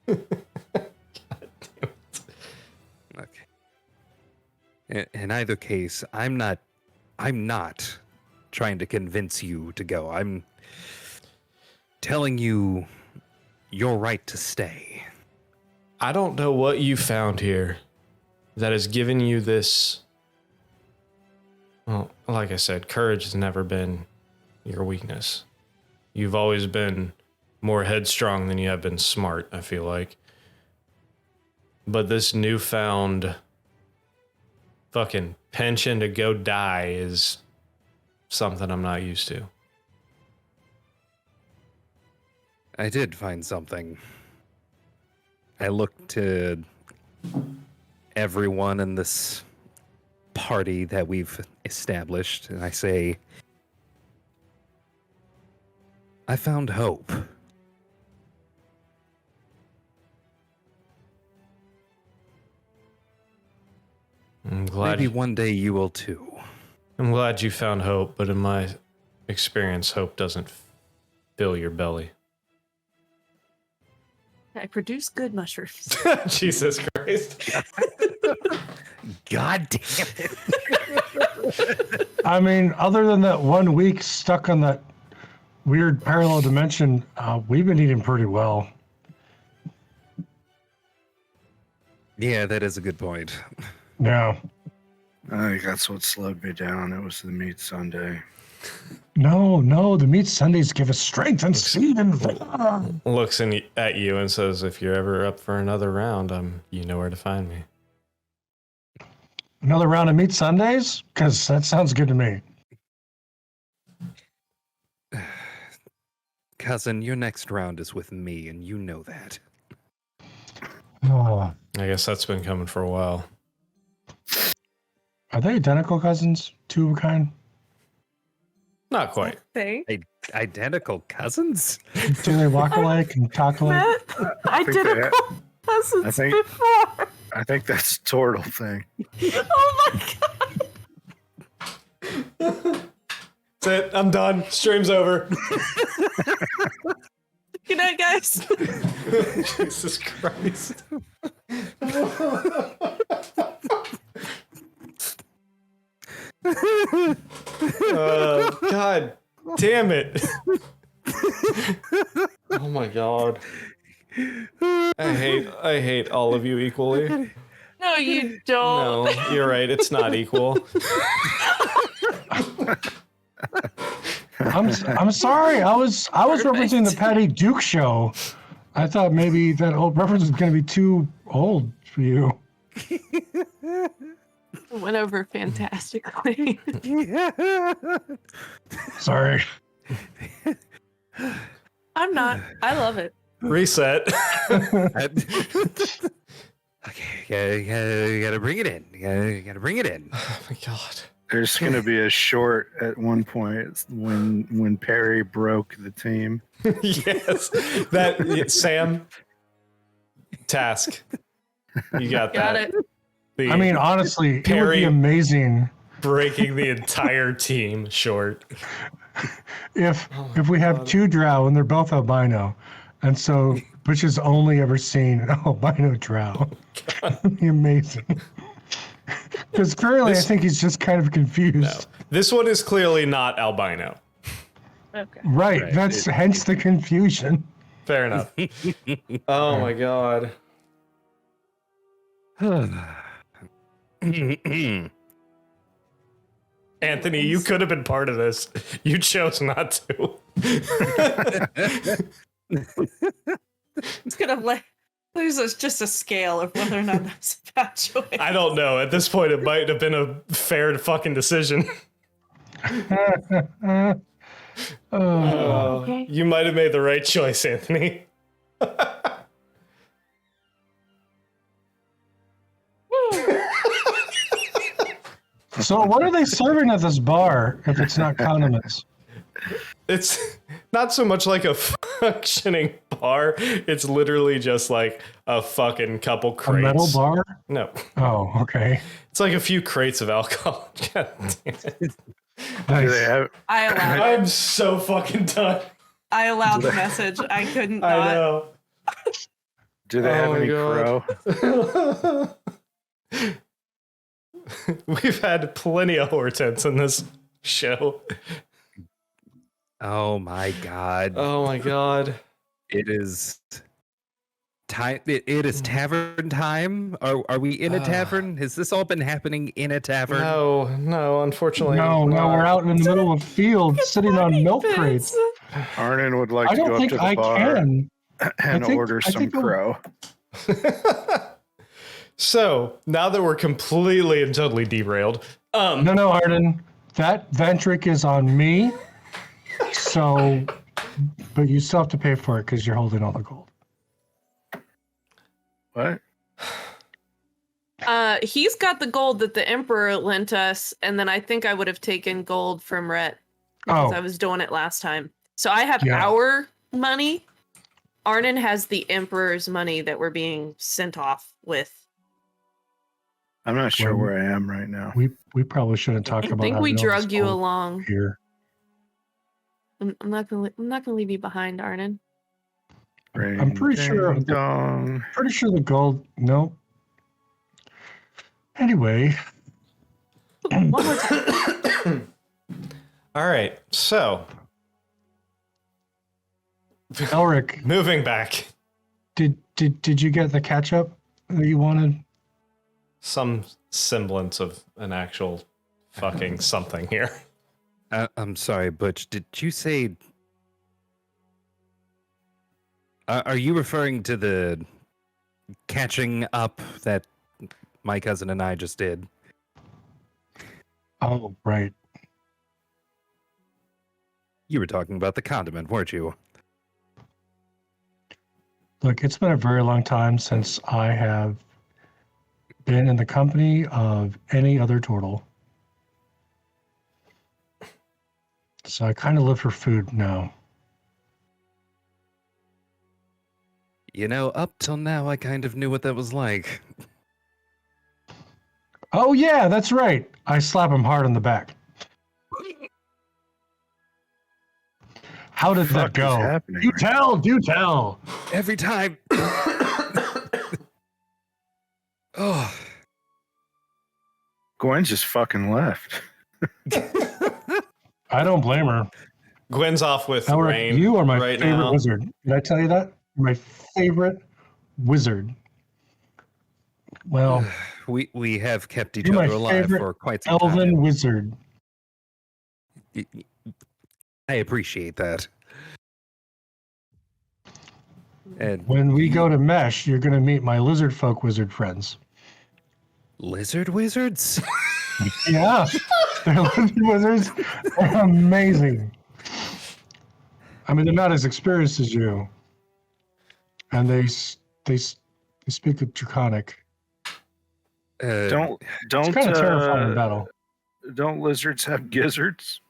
Okay. In either case, I'm not trying to convince you to go. I'm telling you your right to stay. I don't know what you found here that has given you this. Well, like I said, courage has never been your weakness. You've always been more headstrong than you have been smart, I feel like. But this newfound fucking penchant to go die is something I'm not used to. I did find something. I looked to everyone in this party that we've established, and I say, I found hope. I'm glad. Maybe one day you will too. I'm glad you found hope, but in my experience, hope doesn't fill your belly. I produce good mushrooms. Jesus Christ. God damn it. I mean, other than that 1 week stuck on that weird parallel dimension, we've been eating pretty well. Yeah, that is a good point. Yeah. I think that's what slowed me down. It was the meat Sunday. No, the meat Sundays give us strength and speed and vigor. Looks at you and says, if you're ever up for another round, you know where to find me. Another round of meat Sundays? Because that sounds good to me. Cousin, your next round is with me, and you know that. Oh. I guess that's been coming for a while. Are they identical cousins? Two of a kind? Not quite. Thing. Identical cousins? Do they walk alike and talk alike? Identical cousins I think- before. I think that's a turtle thing. Oh my god. That's it. I'm done. Stream's over. Good night, guys. Jesus Christ. God damn it. Oh my god. I hate all of you equally. No, you don't. No, you're right. It's not equal. I'm sorry. I was referencing the Patty Duke show. I thought maybe that old reference was going to be too old for you. It went over fantastically. Sorry. I'm not. I love it. Reset. Okay, you gotta bring it in. You gotta bring it in. Oh my god. There's going to be a short at one point when Perry broke the team. Yes. Sam. Task. You got Got that. it. I mean, honestly, it would Perry- be amazing Breaking the entire team short. if Oh we have two drow and they're both albino, and so Butch has only ever seen an albino drow. It'd be amazing. Because currently, I think he's just kind of confused. No. This one is clearly not albino. Okay. Right. That's hence the confusion. Fair enough. Oh my god. Anthony, you could have been part of this. You chose not to. It's gonna lose us just a scale of whether or not that's a bad choice. I don't know. At this point, it might have been a fair fucking decision. Okay. You might have made the right choice, Anthony. So, what are they serving at this bar if it's not condiments? It's not so much like a functioning bar. It's literally just like a fucking couple A crates. metal bar? No. Oh, okay. It's like a few crates of alcohol. God damn it. Do they have? I allowed. I'm so fucking done. I allowed the message. I couldn't. Not. I know. Do they have any crow? We've had plenty of Hortense in this show. Oh my god. Oh my god. It is time. It is tavern time. Are we in a tavern? Has this all been happening in a tavern? No, unfortunately. No, we're out in the middle of a field sitting on milk Bits. crates. Arnon would like I to don't go up think to the I bar can. and order some crow. So now that we're completely and totally derailed, No, Arden. That Ventric is on me. So, but you still have to pay for it because you're holding all the gold. What? He's got the gold that the Emperor lent us, and then I think I would have taken gold from Rhett because I was doing it last time. So I have our money. Arnon has the Emperor's money that we're being sent off with. I'm not sure where I am right now. We probably shouldn't talk about. I think we having all this drugged you gold along. here. I'm not gonna leave you behind, Arnon. I'm pretty sure. Pretty sure the gold. No. Anyway. One more time. all right. So, Elric, moving back, did you get the catch up that you wanted? some semblance of an actual fucking something here. I'm sorry, Butch. Did you say? Are you referring to the catching up that my cousin and I just did? Oh, right. You were talking about the condiment, weren't you? Look, it's been a very long time since I have been in the company of any other turtle. So I kind of live for food now. You know, up till now, I kind of knew what that was like. Oh, yeah, that's right. I slap him hard on the back. How did that go? Do tell. Every time. Oh. Gwen just fucking left. I don't blame her. Gwen's off with Elric, Rain. you are my right favorite now. wizard. Did I tell you that? You're my favorite wizard. Well, We have kept each you're my other alive favorite for quite some elven time. wizard. I appreciate that. And When we go to Mesh, you're going to meet my lizard folk wizard friends. lizard wizards? Yeah, they're lizard wizards. They're amazing. I mean, they're not as experienced as you, and they speak of Draconic. Don't It's kind of terrifying in battle. Don't lizards have gizzards?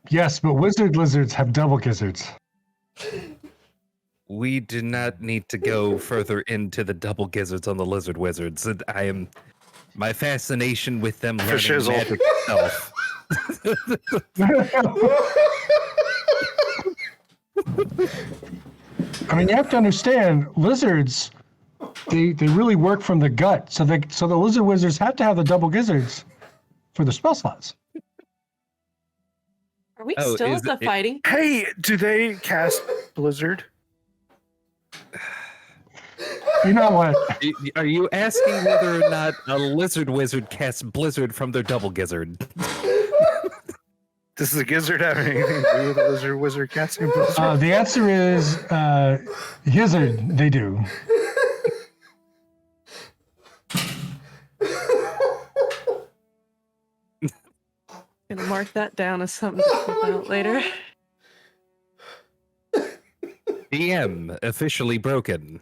Yes, but wizard lizards have double gizzards. We do not need to go further into the double gizzards on the lizard wizards. My fascination with them learning shizzle. magic itself. I mean, you have to understand, lizards, they really work from the gut. So the lizard wizards have to have the double gizzards for the spell slots. Are we Oh, still is at the it- fighting? Hey, do they cast Blizzard? You know what? Are you asking whether or not a lizard wizard casts blizzard from their double gizzard? Does the gizzard have anything to do with the lizard wizard casting Blizzard? The answer is gizzard. They do. Gonna mark that down as something to flip out later. DM officially broken.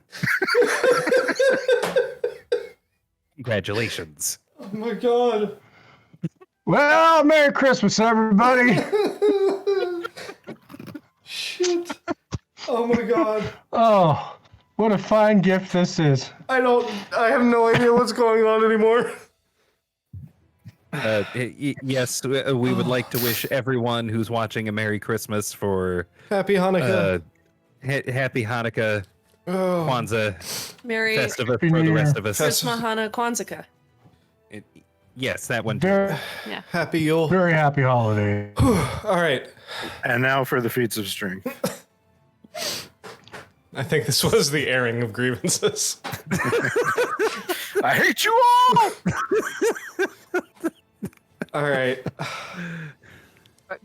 Congratulations. Oh my god. Well, Merry Christmas, everybody. Shit. Oh my god. Oh, what a fine gift this is. I have no idea what's going on anymore. Yes, we would like to wish everyone who's watching a Merry Christmas for Happy Hanukkah. Happy Hanukkah, Oh. Kwanzaa, Merry Festiva Happy for New the Year. rest of us. Christmas, Hana, Kwanzaa. Yes, that one too. Very, Happy Yule. very happy holiday. All right. And now for the feats of strength. I think this was the airing of grievances. I hate you all. All right.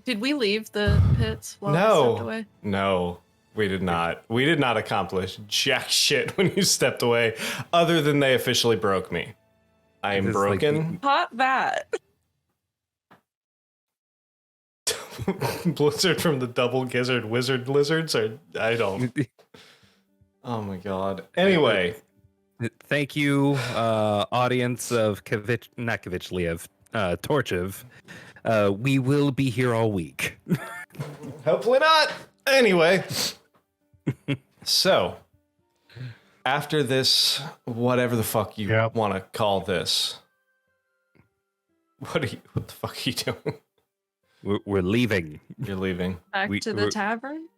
Did we leave the pits while I stepped No. away? No, we did not. We did not accomplish jack shit when you stepped away, other than they officially broke me. I am This is like broken. Hot that. Blizzard from the double gizzard wizard lizards, or I don't. Oh my god. Anyway, Thank you, audience of Torchiv. We will be here all week. hopefully not. Anyway, so after this, whatever the fuck you Yep. want to call this, what the fuck are you doing? We're leaving. You're leaving. Back We- to the we're- tavern?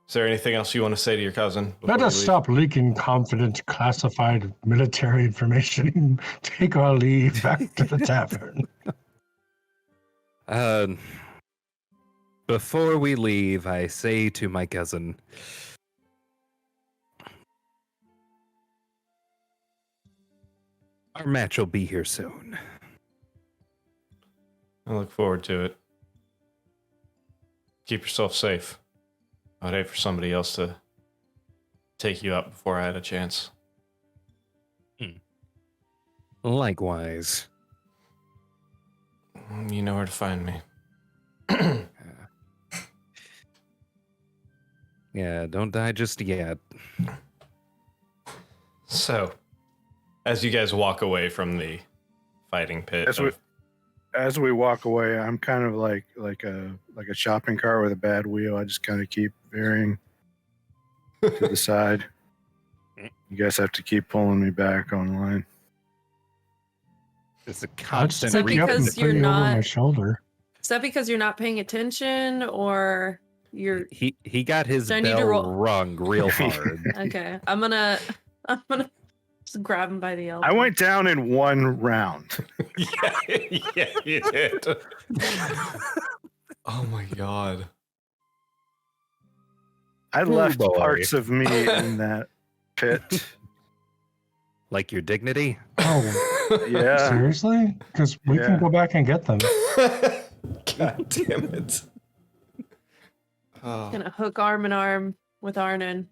Is there anything else you want to say to your cousin? Let before us you leave? stop leaking confident, classified military information and take our leave back to the tavern. Before we leave, I say to my cousin, our match will be here soon. I look forward to it. Keep yourself safe. I'd hate for somebody else to take you out before I had a chance. Likewise. You know where to find me. Yeah, don't die just yet. So, as you guys walk away from the fighting pit, As we walk away, I'm kind of like a shopping cart with a bad wheel. I just kind of keep veering to the side. You guys have to keep pulling me back online. It's a I'll just constant pick you up and because put you're you over my not- shoulder. Is that because you're not paying attention or you're He got his Do I need to bell roll- rung real hard. okay? I'm gonna just grab him by the elbow. I went down in one round. yeah, you did. Oh my god. I Oh, left boy. parts of me in that pit. Like your dignity? Oh, Yeah. seriously? Because we Yeah. can go back and get them. God damn it. Oh. Gonna hook arm in arm with Arnon.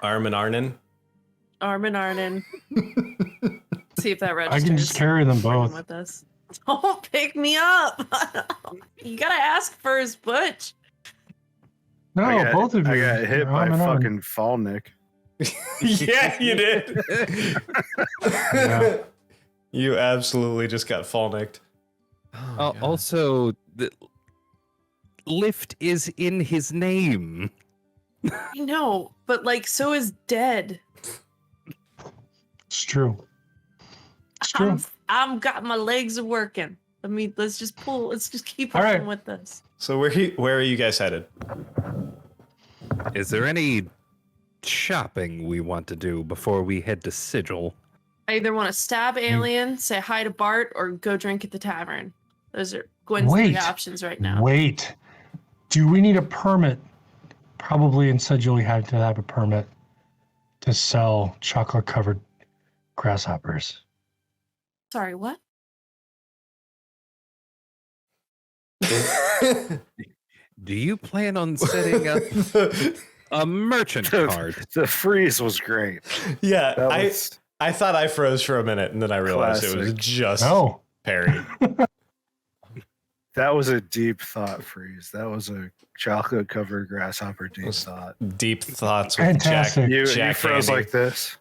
Arm and Arnon. Arm in Arnon. See if that I registers. can just carry them Bring him both. with us. Don't pick me up. You gotta ask first, Butch. No, I got, both of you. I got hit You're by arm in arm. fucking Fallnick. Yeah, you did. Yeah. You absolutely just got fall nicked. Oh, God. Also, the lift is in his name. I know, but like, so is dead. It's true. It's true. I'm got my legs are working. I mean, let's just pull. Let's just keep All working right. with this. So where are you guys headed? Is there any shopping we want to do before we head to Sigil? I either want to stab Alien, say hi to Bart, or go drink at the tavern. Those are Gwen's three Wait. options right now. Wait. Do we need a permit? Probably in Sigil we have to have a permit to sell chocolate-covered grasshoppers. Sorry, what? Do you plan on setting up a merchant card? The freeze was great. Yeah, That was I thought I froze for a minute and then I realized it was Classic. just No. Perry. that was a deep thought freeze. That was a chocolate covered grasshopper deep thought. Deep thoughts with Fantastic. You Jack froze Handy. like this.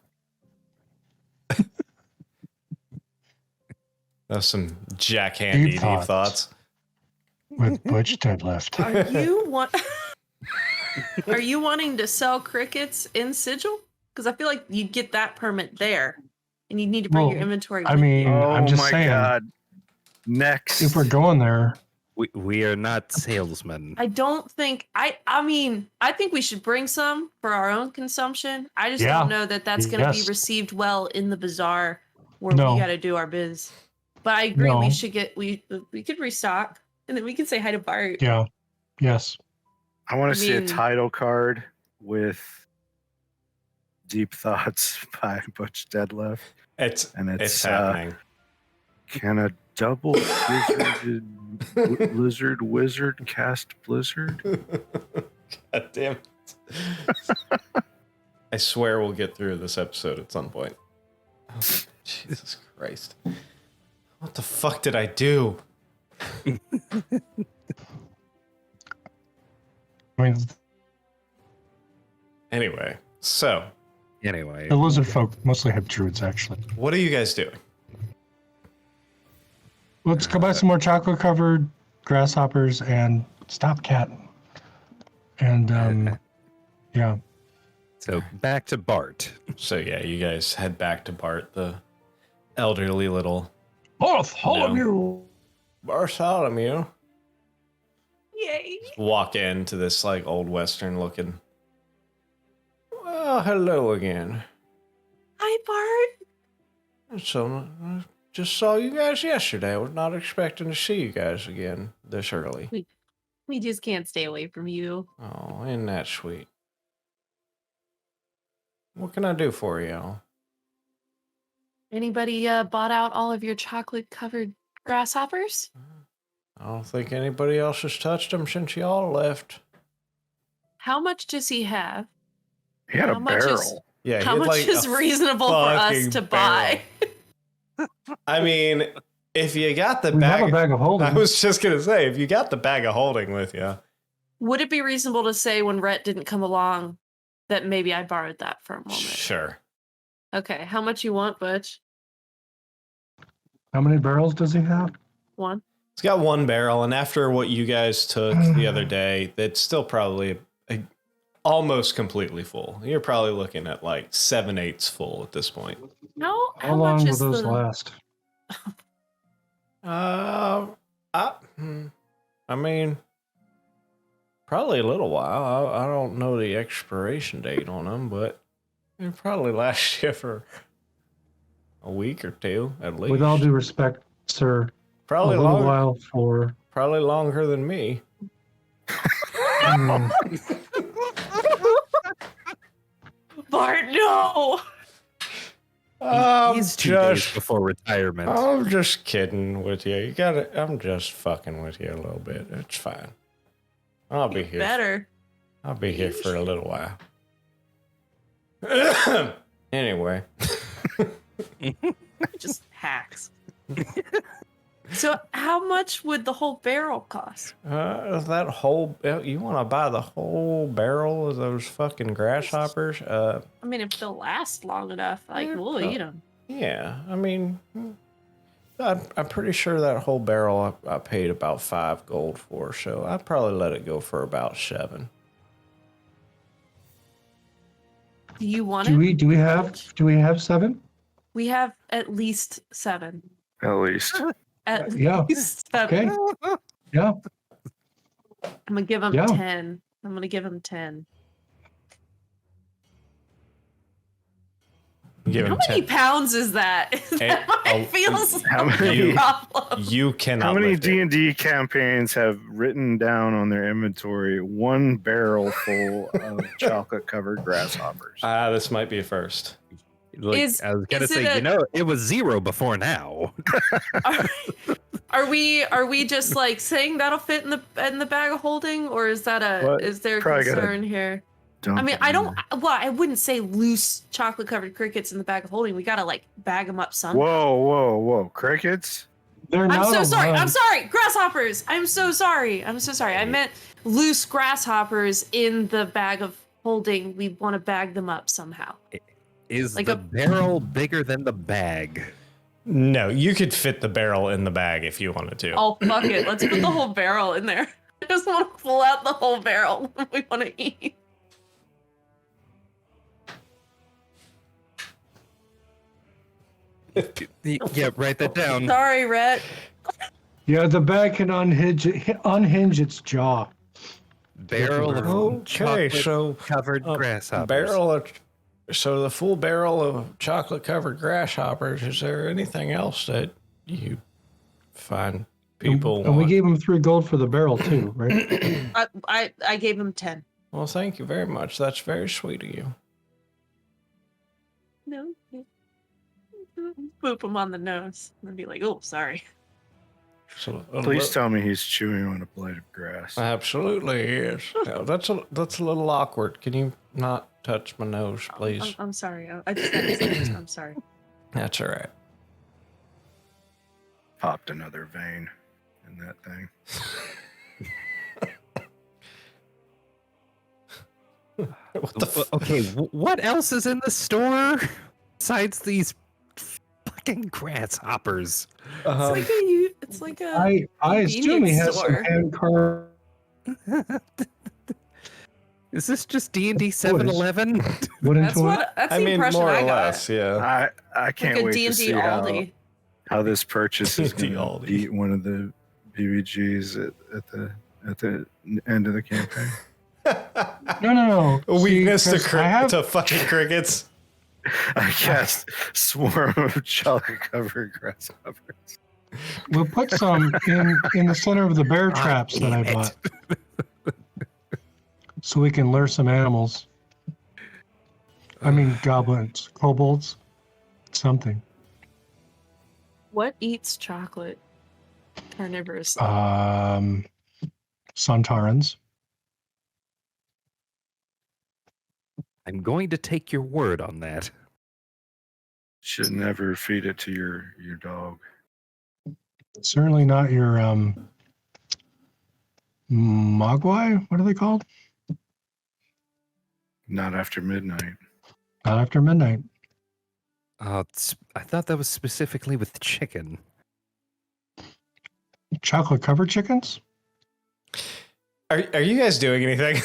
That's some Jack Handy Deep deep thoughts. thoughts. With Butch deadlift. Are you want? Are you wanting to sell crickets in Sigil? Because I feel like you'd get that permit there, and you'd need to bring your Well, inventory. I with mean, you. Oh I'm just my saying. god. Next. If we're going there, We are not salesmen. I don't think I mean I think we should bring some for our own consumption. I just Yeah. don't know that that's going to be Yes. received well in the bazaar where No. we got to do our biz. But I agree No. we should get we could restock and then we can say hi to Bart. yeah, yes. I want I to see a mean- title card with Deep Thoughts by Butch Deadlift. It's It's happening. Can a double lizard wizard cast blizzard? God damn it. I swear we'll get through this episode at some point. Oh, Jesus Christ. What the fuck did I do? I mean, Anyway, so Anyway, the lizard folk mostly have druids, actually. what are you guys doing? Let's go buy some more chocolate-covered grasshoppers and stop cat. And yeah, so back to Bart. So yeah, you guys head back to Bart, the elderly little Bartholomew. Bartholomew. Yay. Walk into this like old western looking. Well, hello again. Hi Bart. So I just saw you guys yesterday. I was not expecting to see you guys again this early. We just can't stay away from you. Oh, isn't that sweet? What can I do for you? Anybody bought out all of your chocolate covered grasshoppers? I don't think anybody else has touched them since y'all left. How much does he have? He had How a much is- barrel. Yeah, How he had, much like, is a reasonable for us fucking to buy? I mean, if you got the We have a bag, bag of holding. I was just gonna say, if you got the bag of holding with you, Would it be reasonable to say when Rhett didn't come along that maybe I borrowed that for a moment? sure. Okay, how much you want, Butch? How many barrels does he have? One? It's got one barrel, and after what you guys took the other day, it's still probably almost completely full. You're probably looking at like 7/8 full at this point. No? How long much will is those the... last? I mean, probably a little while. I don't know the expiration date on them, but it probably last you for a week or two at least. With all due respect, sir, probably a little longer. while for. Probably longer than me. Hmm, Bart, no. He's 2 days before retirement. I'm just kidding with you. You got it. I'm just fucking with you a little bit. It's fine. I'll be here. Better. I'll be here for a little while. Anyway, Just hacks. So how much would the whole barrel cost? that whole you want to buy the whole barrel of those fucking grasshoppers? I mean, if they'll last long enough, like Yeah, we'll well, eat them. Yeah. I mean, I'm pretty sure that whole barrel I paid about 5 gold for, so I'd probably let it go for about 7. Do you want do it? we have 7? We have at least 7. At least. At Yeah. least 7. Okay. Yeah. I'm gonna give him Yeah. 10. I'm gonna give him 10. Give How him many 10. pounds is that? It feels how like many- a problem. You cannot. How many lift it. D&D campaigns have written down on their inventory 1 barrel full of chocolate-covered grasshoppers? This might be a first. Like, Is- I was gonna is it say, a- it was 0 before now. Are we just like saying that'll fit in the bag of holding, or is that Well, is there a probably gotta concern here? Dump I mean, it I in don't. there. Well, I wouldn't say loose chocolate covered crickets in the bag of holding. We gotta like bag them up somehow. Whoa. Crickets? They're I'm not so sorry. allowed. I'm sorry. Grasshoppers. I'm so sorry. I meant loose grasshoppers in the bag of holding. We want to bag them up somehow. Is Like the a- barrel bigger than the bag? No, you could fit the barrel in the bag if you wanted to. Oh, fuck it. Let's put the whole barrel in there. I just want to pull out the whole barrel when we want to eat. Yeah, write that down. Sorry, Rhett. Yeah, the bag can unhinge its jaw. Barrel of Okay, so covered grasshoppers. So the full barrel of chocolate covered grasshoppers. Is there anything else that you find people And we want? gave him 3 gold for the barrel too, right? I gave him 10. Well, thank you very much. That's very sweet of you. No. Boop him on the nose and be like, "Oh, sorry." So, Please tell me he's chewing on a blade of grass. Absolutely, yes. Yeah, that's a little awkward. Can you not touch my nose, please? I'm sorry. I just had to say this. I'm sorry. That's all right. Popped another vein in that thing. What the Okay, what else is in the store besides these fucking grasshoppers? It's like a. I assume he has some convenience hand carved. Is this just D&D 7-Eleven? That's the I mean, impression more or I got. less, yeah. I can't Like a wait to D&D see Aldi. how this purchase is D&D going to Aldi. beat one of the BBGs at the end of the campaign. No. A weakness See, 'cause I have- to fucking crickets. I cast swarm of chocolate covered grasshoppers. We'll put some in the center of the bear traps that I bought, so we can lure some animals. I mean, goblins, kobolds, something. What eats chocolate? Carnivorous. Sontarans. I'm going to take your word on that. Should never feed it to your dog. Certainly not your mogwai. What are they called? Not after midnight. Not after midnight. I thought that was specifically with chicken. Chocolate covered chickens? Are you guys doing anything?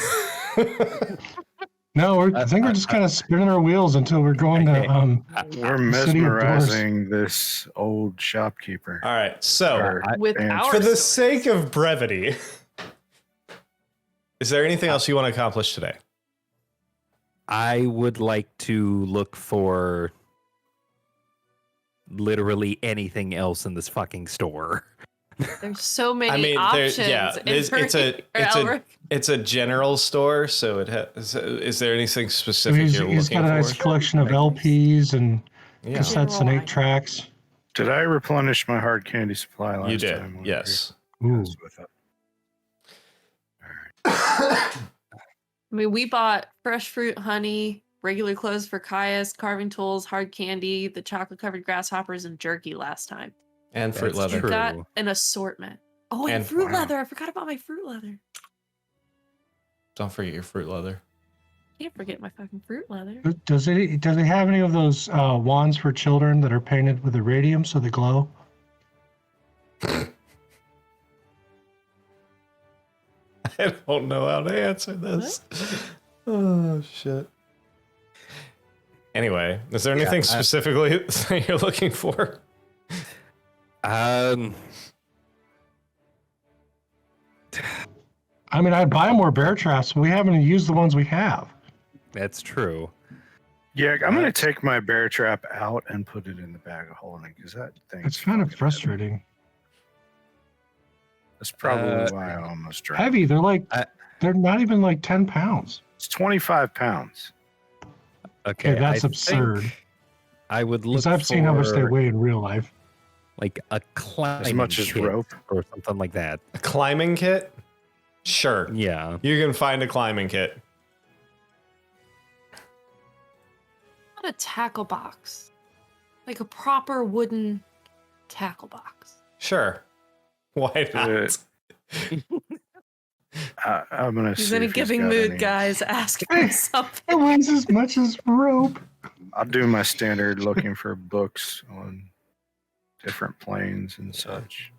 No, I think we're just kind of spinning our wheels until we're going to We're the city of doors. mesmerizing this old shopkeeper. All right, so Or With answer. our for the stories. sake of brevity, is there anything else you want to accomplish today? I would like to look for literally anything else in this fucking store. There's so many I mean, options. it's a general store, so it has. Is there anything So specific he's you're got looking a nice for? collection of LPs and Yeah, cassettes and 8-tracks. Did I replenish my hard candy supply last you did. time? Yes. Ooh. I mean, we bought fresh fruit, honey, regular clothes for Caius, carving tools, hard candy, the chocolate covered grasshoppers, and jerky last time. And fruit That's leather. true. You got an assortment. Oh, and And- fruit wow. leather. I forgot about my fruit leather. Don't forget your fruit leather. Can't forget my fucking fruit leather. Does it have any of those wands for children that are painted with iridium so they glow? I don't know how to answer this. Oh shit. Anyway, is there anything specifically that you're looking for? I mean, I'd buy more bear traps, but we haven't used the ones we have. That's true. Yeah, I'm going to take my bear trap out and put it in the bag of holding because that thing. It's kind of frustrating. That's probably why I almost dropped. Heavy. They're not even like 10 pounds. It's 25 pounds. Okay, Okay, that's I absurd. think I would look Because I've seen how much they for, weigh in real life. like a climbing As much as kit rope. or something like that. A climbing kit? Sure. Yeah. You can find a climbing kit. Not a tackle box. Like a proper wooden tackle box. Sure. Why not? I'm going to He's see in a if giving got mood, any. guys. Ask him something. It weighs as much as rope. I'll do my standard looking for books on different planes and such.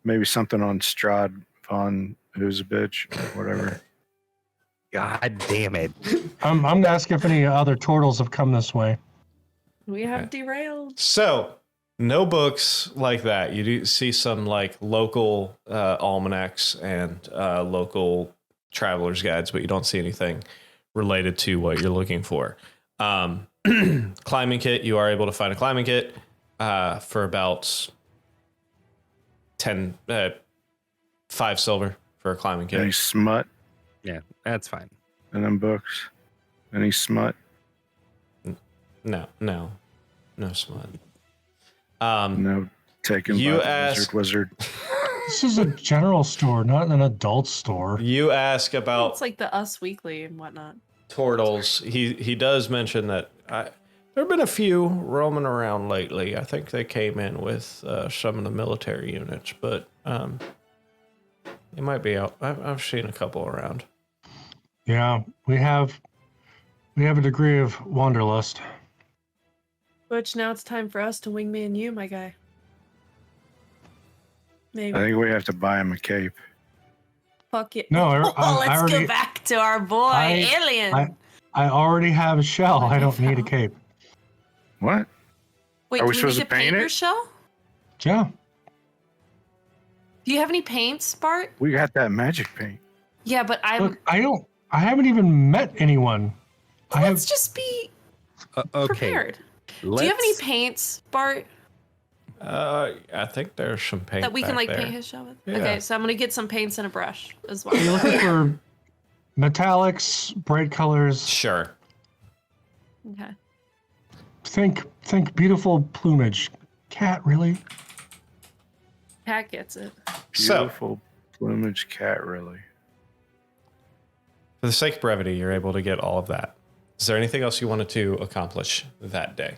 Maybe something on Strad von Who's a Bitch or whatever. God damn it. I'm going to ask if any other turtles have come this way. We have derailed. So, No books like that. You do see some like local almanacs and local traveler's guides, but you don't see anything related to what you're looking for. Climbing kit, you are able to find a climbing kit for about 5 silver for a climbing kit. Any smut Yeah, that's fine. in them books? Any smut? No smut. No, taken you by the ask- wizard. This is a general store, not an adult store. You ask about It's like the Us Weekly and whatnot. turtles. He does mention that there have been a few roaming around lately. I think they came in with some of the military units, but they might be out. I've seen a couple around. Yeah, we have a degree of wanderlust. Butch, now it's time for us to wingman you, my guy. Maybe. I think we have to buy him a cape. Fuck it. No, Let's already, go back to our boy, Alien. I already have a shell. I don't need a cape. What? Wait, Are we do supposed need to paint your it? shell? Yeah. Do you have any paints, Bart? We got that magic paint. Yeah, but Look, I haven't even met anyone. let's just be Okay. prepared. Do you have any paints, Bart, I think there's some paint that we can back like there. paint his shell with? Yeah. Okay, so I'm gonna get some paints and a brush as Are you well. looking for metallics, bright colors? Sure. Okay. Think beautiful plumage. Cat, really? Pat gets it. So, Beautiful plumage cat, really. for the sake of brevity, you're able to get all of that. Is there anything else you wanted to accomplish that day?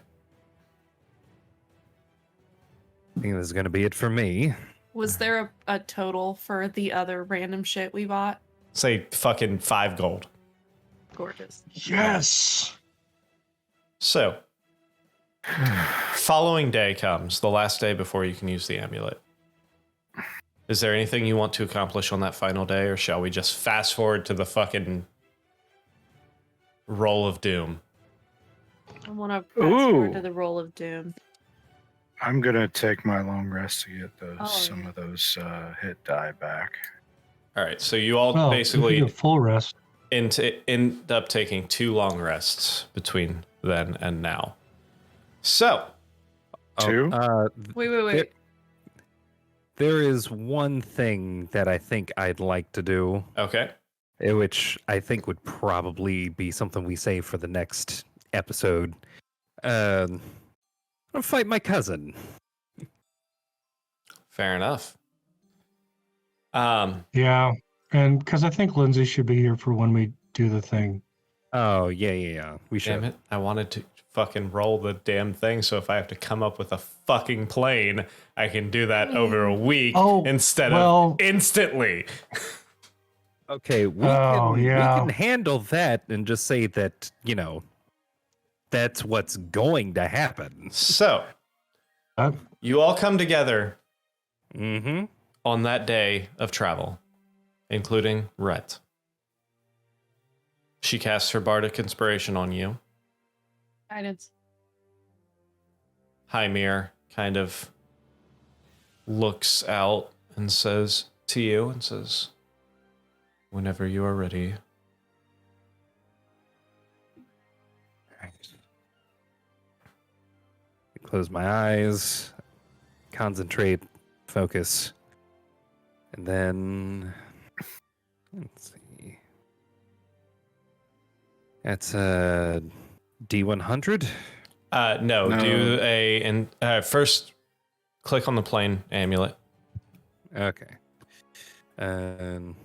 I think this is going to be it for me. Was there a total for the other random shit we bought? Say fucking 5 gold. Gorgeous. Yes. So, following day comes, the last day before you can use the amulet. Is there anything you want to accomplish on that final day, or shall we just fast forward to the fucking roll of doom? I want to fast forward Ooh. to the roll of doom. I'm gonna take my long rest to get those Oh, some yeah. of those hit die back. All right, so you all Well, basically if you get full rest. end up taking 2 long rests between then and now. So, Two? Wait. There is one thing that I think I'd like to do, okay. which I think would probably be something we save for the next episode. I'm gonna fight my cousin. Fair enough. Yeah, and because I think Lindsay should be here for when we do the thing. Oh yeah. We should. Damn it. I wanted to fucking roll the damn thing, so if I have to come up with a fucking plane, I can do that over a week instead of instantly. Okay, we can handle that and just say that, that's what's going to happen. So, you all come together Mm-hmm. on that day of travel, including Rhett. She casts her bardic inspiration on you. Guidance. Hymir kind of looks out and says to you and says, whenever you are ready. Close my eyes, concentrate, focus, and then let's see. That's a D100. No, do first click on the plane amulet. Okay. Let's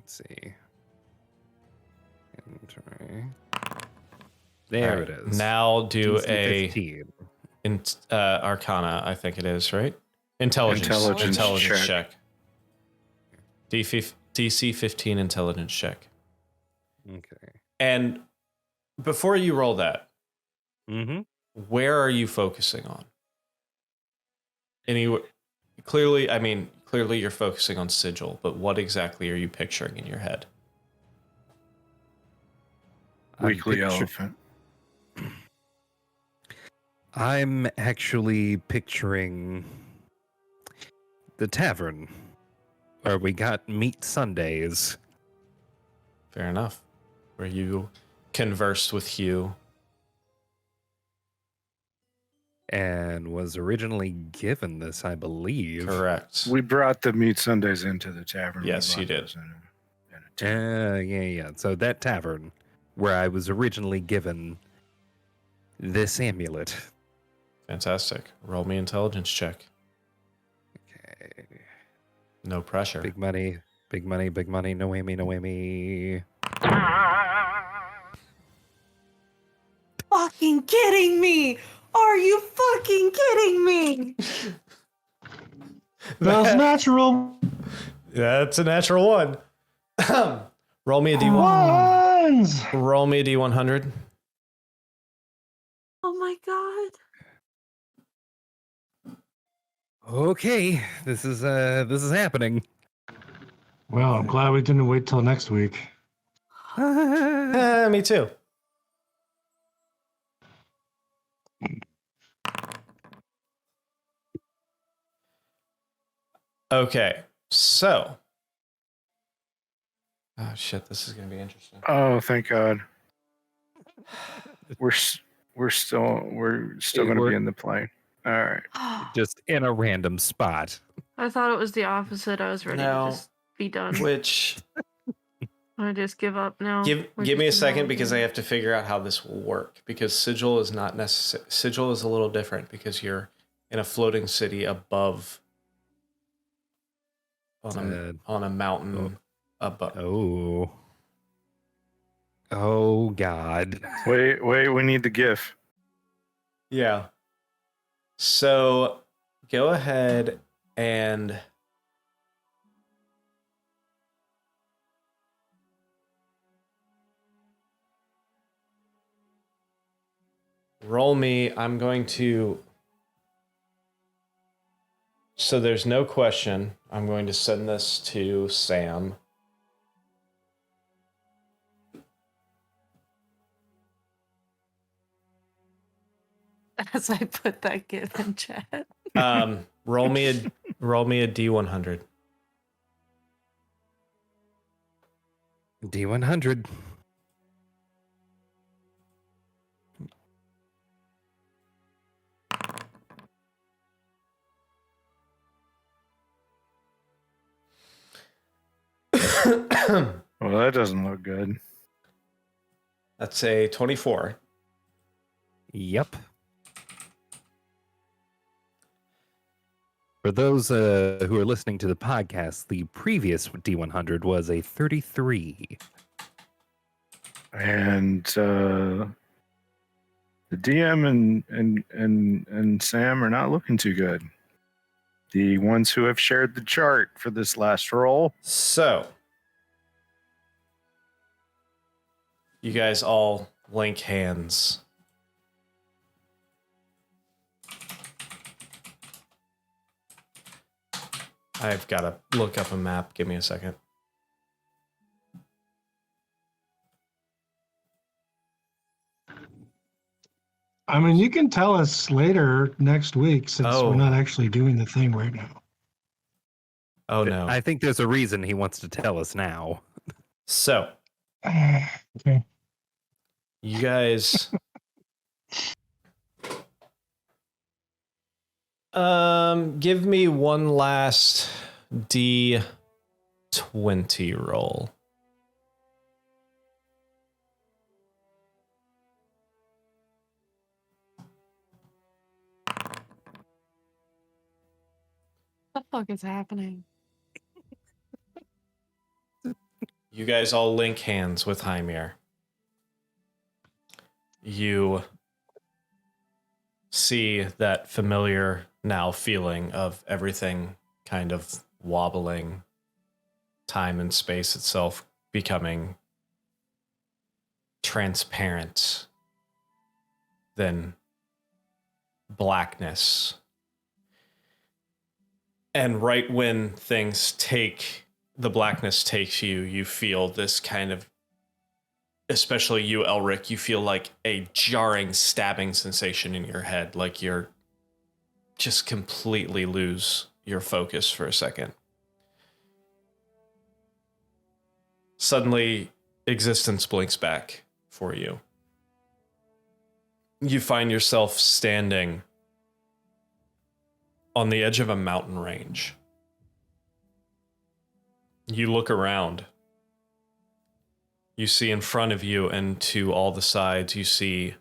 see. Inventory. There All right, it is. Now do DC a 15. Arcana, I think it is, right? Intelligence check. DC 15 intelligence check. Okay. And before you roll that, Mm-hmm. where are you focusing on? Clearly you're focusing on Sigil, but what exactly are you picturing in your head? Weekly elephant. I'm actually picturing the tavern where we got meat Sundays. Fair enough. Where you conversed with Hugh. And was originally given this, I believe. Correct. We brought the meat Sundays into the tavern. Yes, We you brought did. those in a tin. Yeah. So that tavern where I was originally given this amulet. Fantastic. Roll me intelligence check. Okay. No pressure. Big money, big money, big money. No whammy, no whammy. Fucking kidding me! Are you fucking kidding me? That's natural. That's a natural one. Roll me a D1. Ones. Roll me a D100. Oh my god. Okay, this is happening. Well, I'm glad we didn't wait till next week. Me too. Okay, so. Oh shit! This is gonna be interesting. Oh, thank God. We're still going to be in the plane. All right. Just in a random spot. I thought it was the opposite. I was ready No. to just be done. Which I just give up now. give We're me a just second gonna- because I have to figure out how this will work. Because sigil is not necessary. Sigil is a little different because you're in a floating city above on a mountain above. Oh God. Wait, we need the GIF. Yeah. So go ahead and roll me. I'm going to. So there's no question. I'm going to send this to Sam. As I put that GIF in chat. Roll me a D100. D100. Well, that doesn't look good. That's a 24. Yep. For those who are listening to the podcast, the previous D100 was a 33. And the DM and Sam are not looking too good. The ones who have shared the chart for this last roll. So, you guys all link hands. I've got to look up a map. Give me a second. I mean, you can tell us later next week since Oh. we're not actually doing the thing right now. Oh, no. I think there's a reason he wants to tell us now. So, Okay. you guys... give me one last D20 roll. What the fuck is happening? You guys all link hands with Hymir. You see that familiar now feeling of everything kind of wobbling, time and space itself becoming transparent, then blackness. And right when the blackness takes you, you feel this kind of especially you, Elric, you feel like a jarring, stabbing sensation in your head, like you're just completely lose your focus for a second. Suddenly, existence blinks back for you. You find yourself standing on the edge of a mountain range. You look around. You see in front of you and to all the sides, you see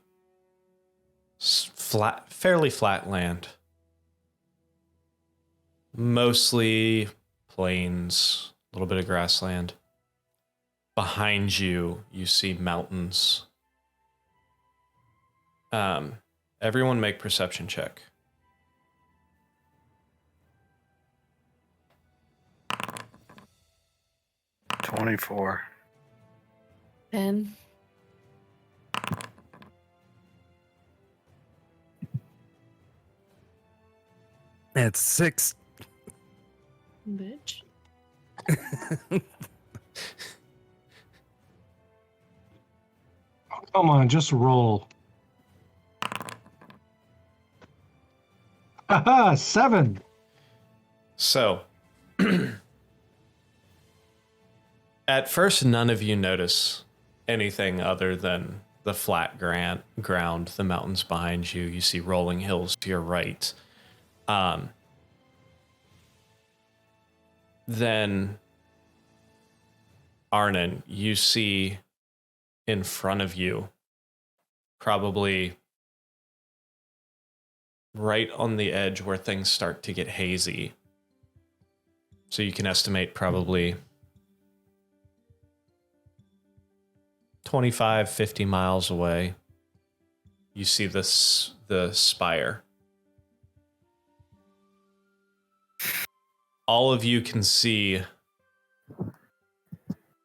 fairly flat land. Mostly plains, a little bit of grassland. Behind you, you see mountains. Everyone make perception check. 24. 10. That's 6. Bitch. Come on, just roll. Haha, 7. So, at first, none of you notice anything other than the flat ground, the mountains behind you. You see rolling hills to your right. Then, Arnon, you see in front of you, probably right on the edge where things start to get hazy. So you can estimate probably 25, 50 miles away. You see the spire. All of you can see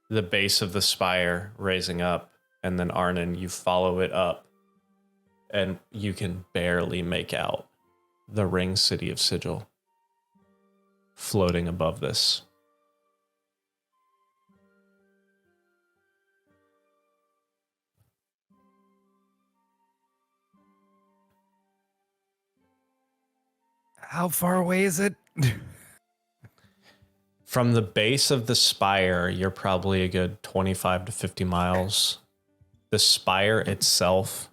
the base of the spire raising up, and then Arnon, you follow it up, and you can barely make out the ring city of Sigil floating above this. How far away is it? From the base of the spire, you're probably a good 25 to 50 miles. The spire itself,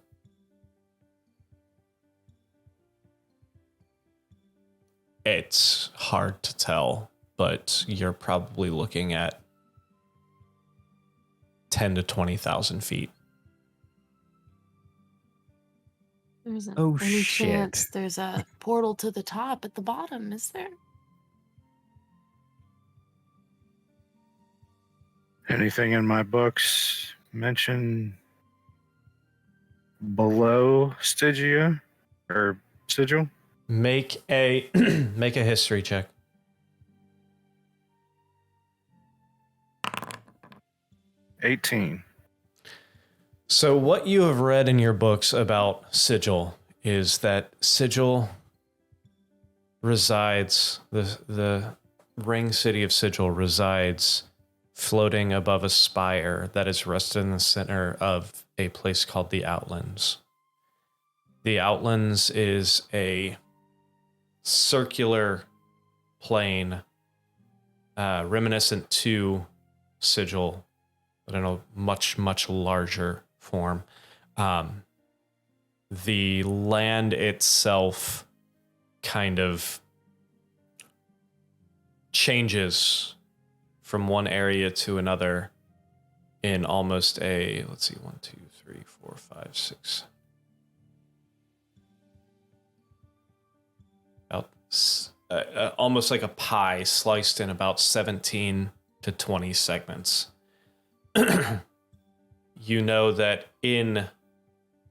it's hard to tell, but you're probably looking at 10 to 20,000 feet. There's a, Oh, any shit. chance there's a portal to the top at the bottom, is there? Anything in my books mention below Stygia or Sigil? Make a make a history check. 18. So what you have read in your books about Sigil is that Sigil resides, the ring city of Sigil resides floating above a spire that is rested in the center of a place called the Outlands. The Outlands is a circular plain reminiscent to Sigil, but in a much, much larger form. The land itself kind of changes from one area to another in almost a, let's see, 1, 2, 3, 4, 5, 6. Almost like a pie sliced in about 17 to 20 segments. You know that in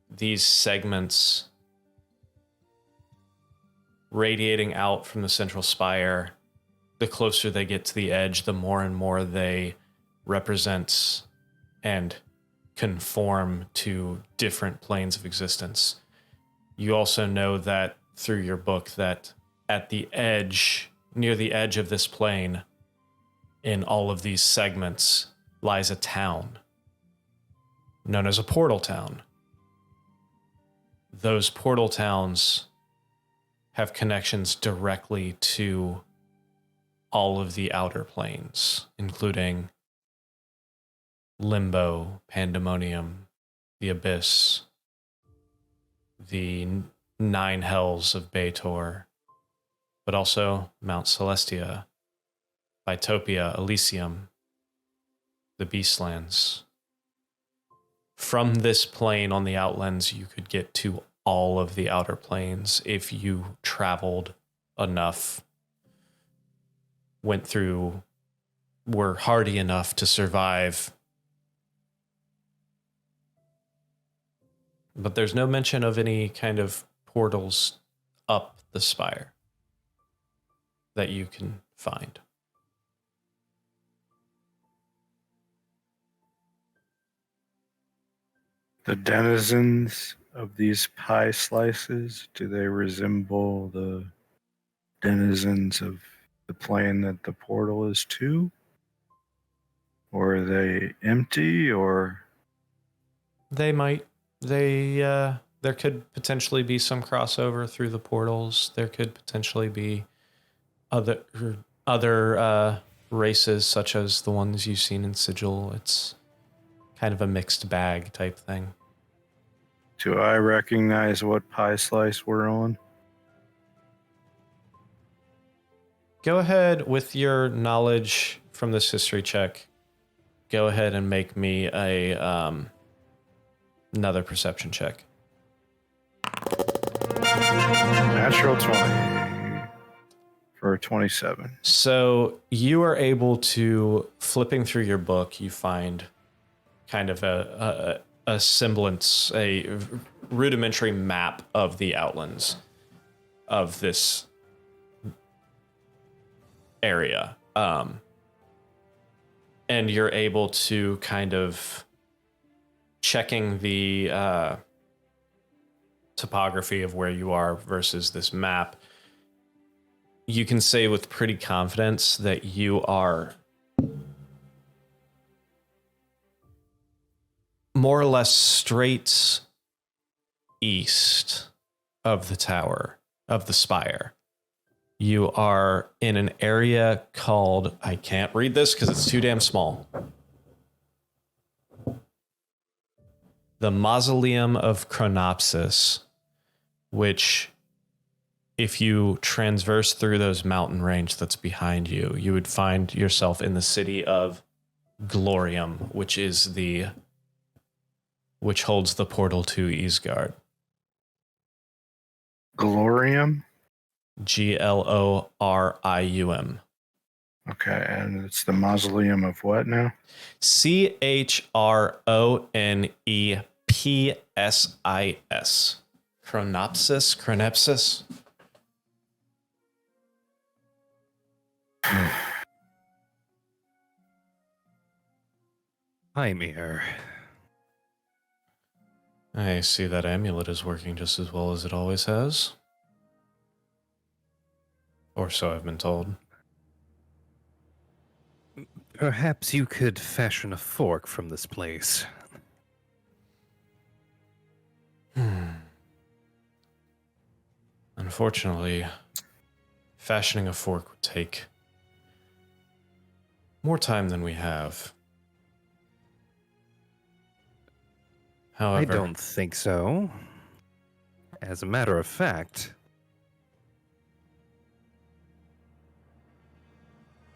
these segments, radiating out from the central spire, the closer they get to the edge, the more and more they represent and conform to different planes of existence. You also know that through your book that at the edge, near the edge of this plane, in all of these segments, lies a town. known as a portal town. Those portal towns have connections directly to all of the outer planes, including Limbo, Pandemonium, the Abyss, the 9 Hells of Baator, but also Mount Celestia, Bitopia, Elysium, the Beastlands. From this plane on the Outlands, you could get to all of the outer planes if you traveled enough, were hardy enough to survive. But there's no mention of any kind of portals up the spire that you can find. The denizens of these pie slices, do they resemble the denizens of the plane that the portal is to? Or are they empty, or? They might. There could potentially be some crossover through the portals. There could potentially be other races, such as the ones you've seen in Sigil. It's kind of a mixed bag type thing. Do I recognize what pie slice we're on? Go ahead with your knowledge from this history check. Go ahead and make me another perception check. Natural 20 for 27. So you are able to, flipping through your book, you find kind of a semblance, a rudimentary map of the Outlands of this area. And you're able to kind of, checking the topography of where you are versus this map, you can say with pretty confidence that you are more or less straight east of the tower, of the spire. You are in an area called, I can't read this because it's too damn small, the Mausoleum of Chronopsis, which, if you transverse through those mountain range that's behind you, you would find yourself in the city of Glorium, which holds the portal to Isgard. Glorium? Glorium. Okay, and it's the mausoleum of what now? Chronepsis. Chronopsis? Ymir. I see that amulet is working just as well as it always has. Or so I've been told. Perhaps you could fashion a fork from this place. Unfortunately, fashioning a fork would take more time than we have. However, I don't think so. As a matter of fact,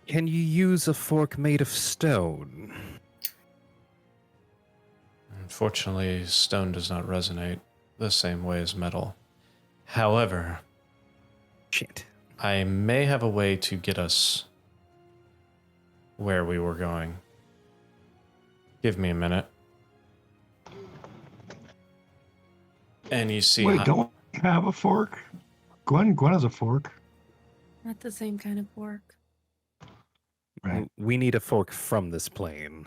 can you use a fork made of stone? unfortunately, stone does not resonate the same way as metal. However, Shit. I may have a way to get us where we were going. Give me a minute. And you see... Wait, don't we have a fork? Gwen has a fork. Not the same kind of fork. Right. We need a fork from this plane.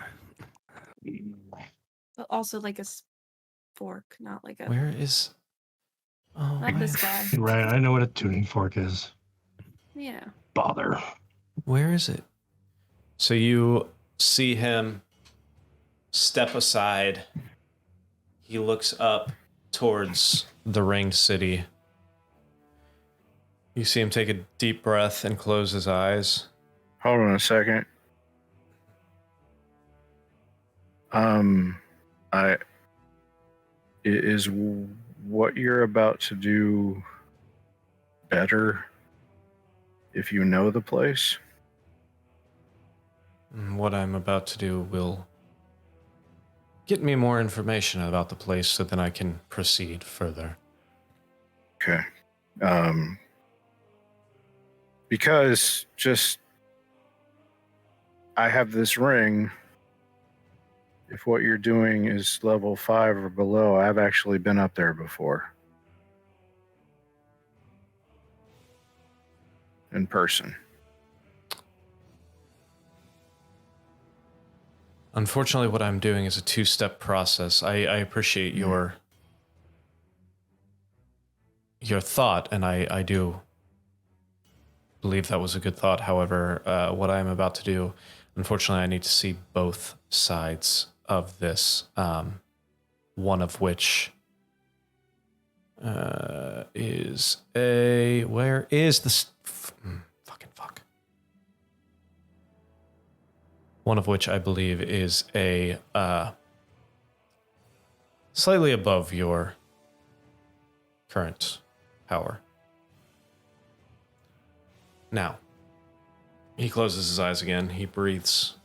But also like a fork, not like a... Where is... Oh, Not this guy. Right, I know what a tuning fork is. Yeah. Bother. where is it? So you see him step aside he looks up towards the ringed city. You see him take a deep breath and close his eyes. Hold on a second. Is what you're about to do better if you know the place? What I'm about to do will get me more information about the place so then I can proceed further. Okay. Because just I have this ring. If what you're doing is level 5 or below, I've actually been up there before. In person. Unfortunately, what I'm doing is a 2-step process. I appreciate your thought, and I do believe that was a good thought. However, what I'm about to do, unfortunately, I need to see both sides of this, one of which is a... Where is the... Fuck. One of which I believe is a slightly above your current power. Now, he closes his eyes again. He breathes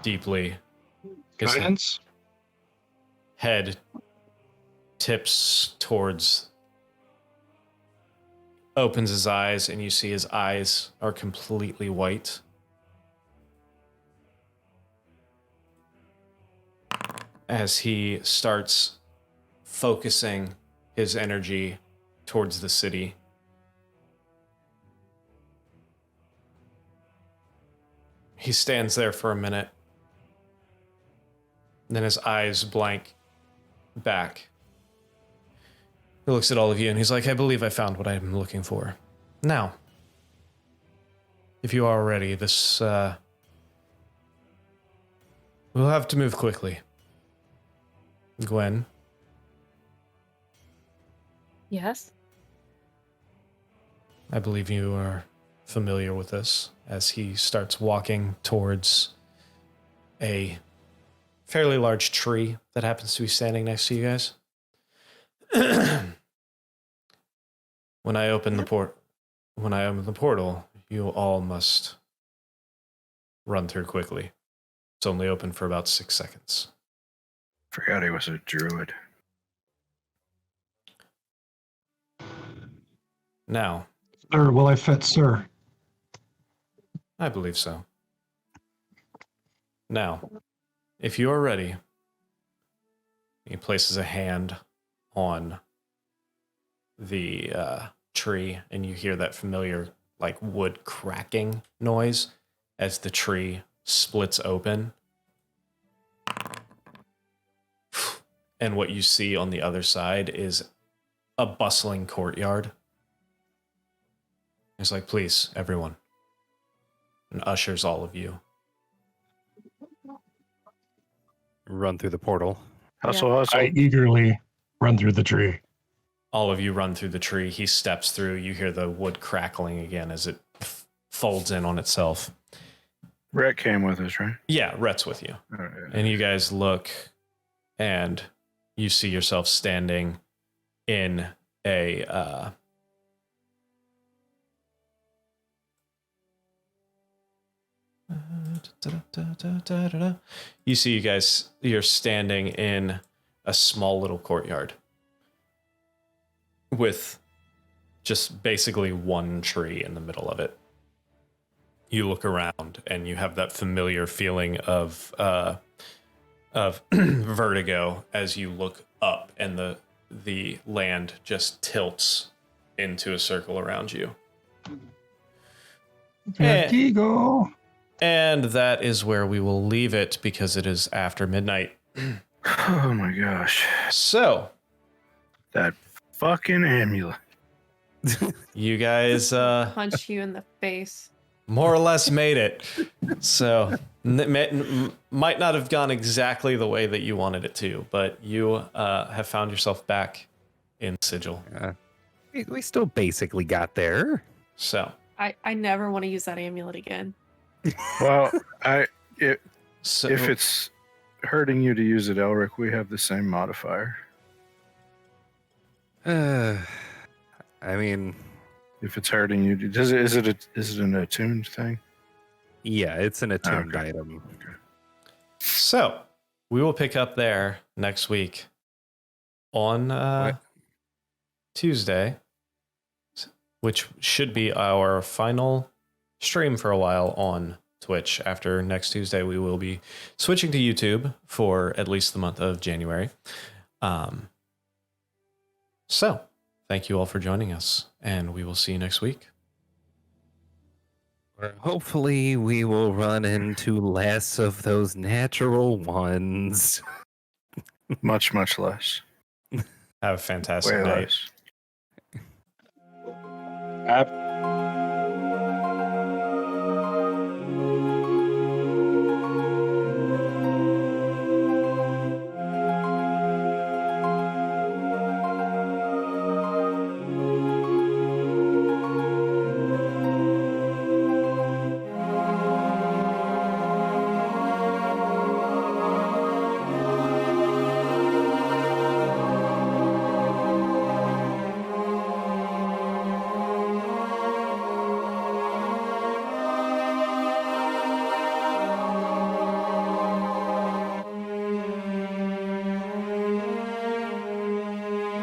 deeply. His Guidance? head tips towards, opens his eyes, and you see his eyes are completely white. As he starts focusing his energy towards the city. He stands there for a minute. Then his eyes blank back. He looks at all of you and he's like, I believe I found what I'm looking for. Now, if you are ready, this, we'll have to move quickly. Gwen, Yes. I believe you are familiar with this, as he starts walking towards a fairly large tree that happens to be standing next to you guys. When I open the portal, you all must run through quickly. It's only open for about 6 seconds. Forgot he was a druid. Now, Sir, will I fit, sir? I believe so. Now, if you are ready, he places a hand on the tree, and you hear that familiar, like, wood cracking noise as the tree splits open. And what you see on the other side is a bustling courtyard. It's like, please, everyone. And ushers all of you. Run through the portal. Hustle. I eagerly run through the tree. All of you run through the tree. He steps through. You hear the wood crackling again as it folds in on itself. Rhett came with us, right? Yeah, Rhett's with you. Oh, yeah. And you guys look, and you see yourself standing in a you see you're standing in a small little courtyard with just basically one tree in the middle of it. You look around and you have that familiar feeling of vertigo as you look up, and the land just tilts into a circle around you. Vertigo. And that is where we will leave it, because it is after midnight. Oh my gosh. So, That fucking amulet. you guys Punch you in the face. more or less made it. So might not have gone exactly the way that you wanted it to, but you have found yourself back in Sigil. We still basically got there. So I never want to use that amulet again. Well, so if it's hurting you to use it, Elric, we have the same modifier. I mean, If it's hurting you, is it an attuned thing? yeah, it's an attuned Okay. item. So we will pick up there next week on Tuesday, which should be our final stream for a while on Twitch. After next Tuesday, we will be switching to YouTube for at least the month of January. So thank you all for joining us, and we will see you next week. Hopefully, we will run into less of those natural ones. Much less. Have a fantastic Way night. less.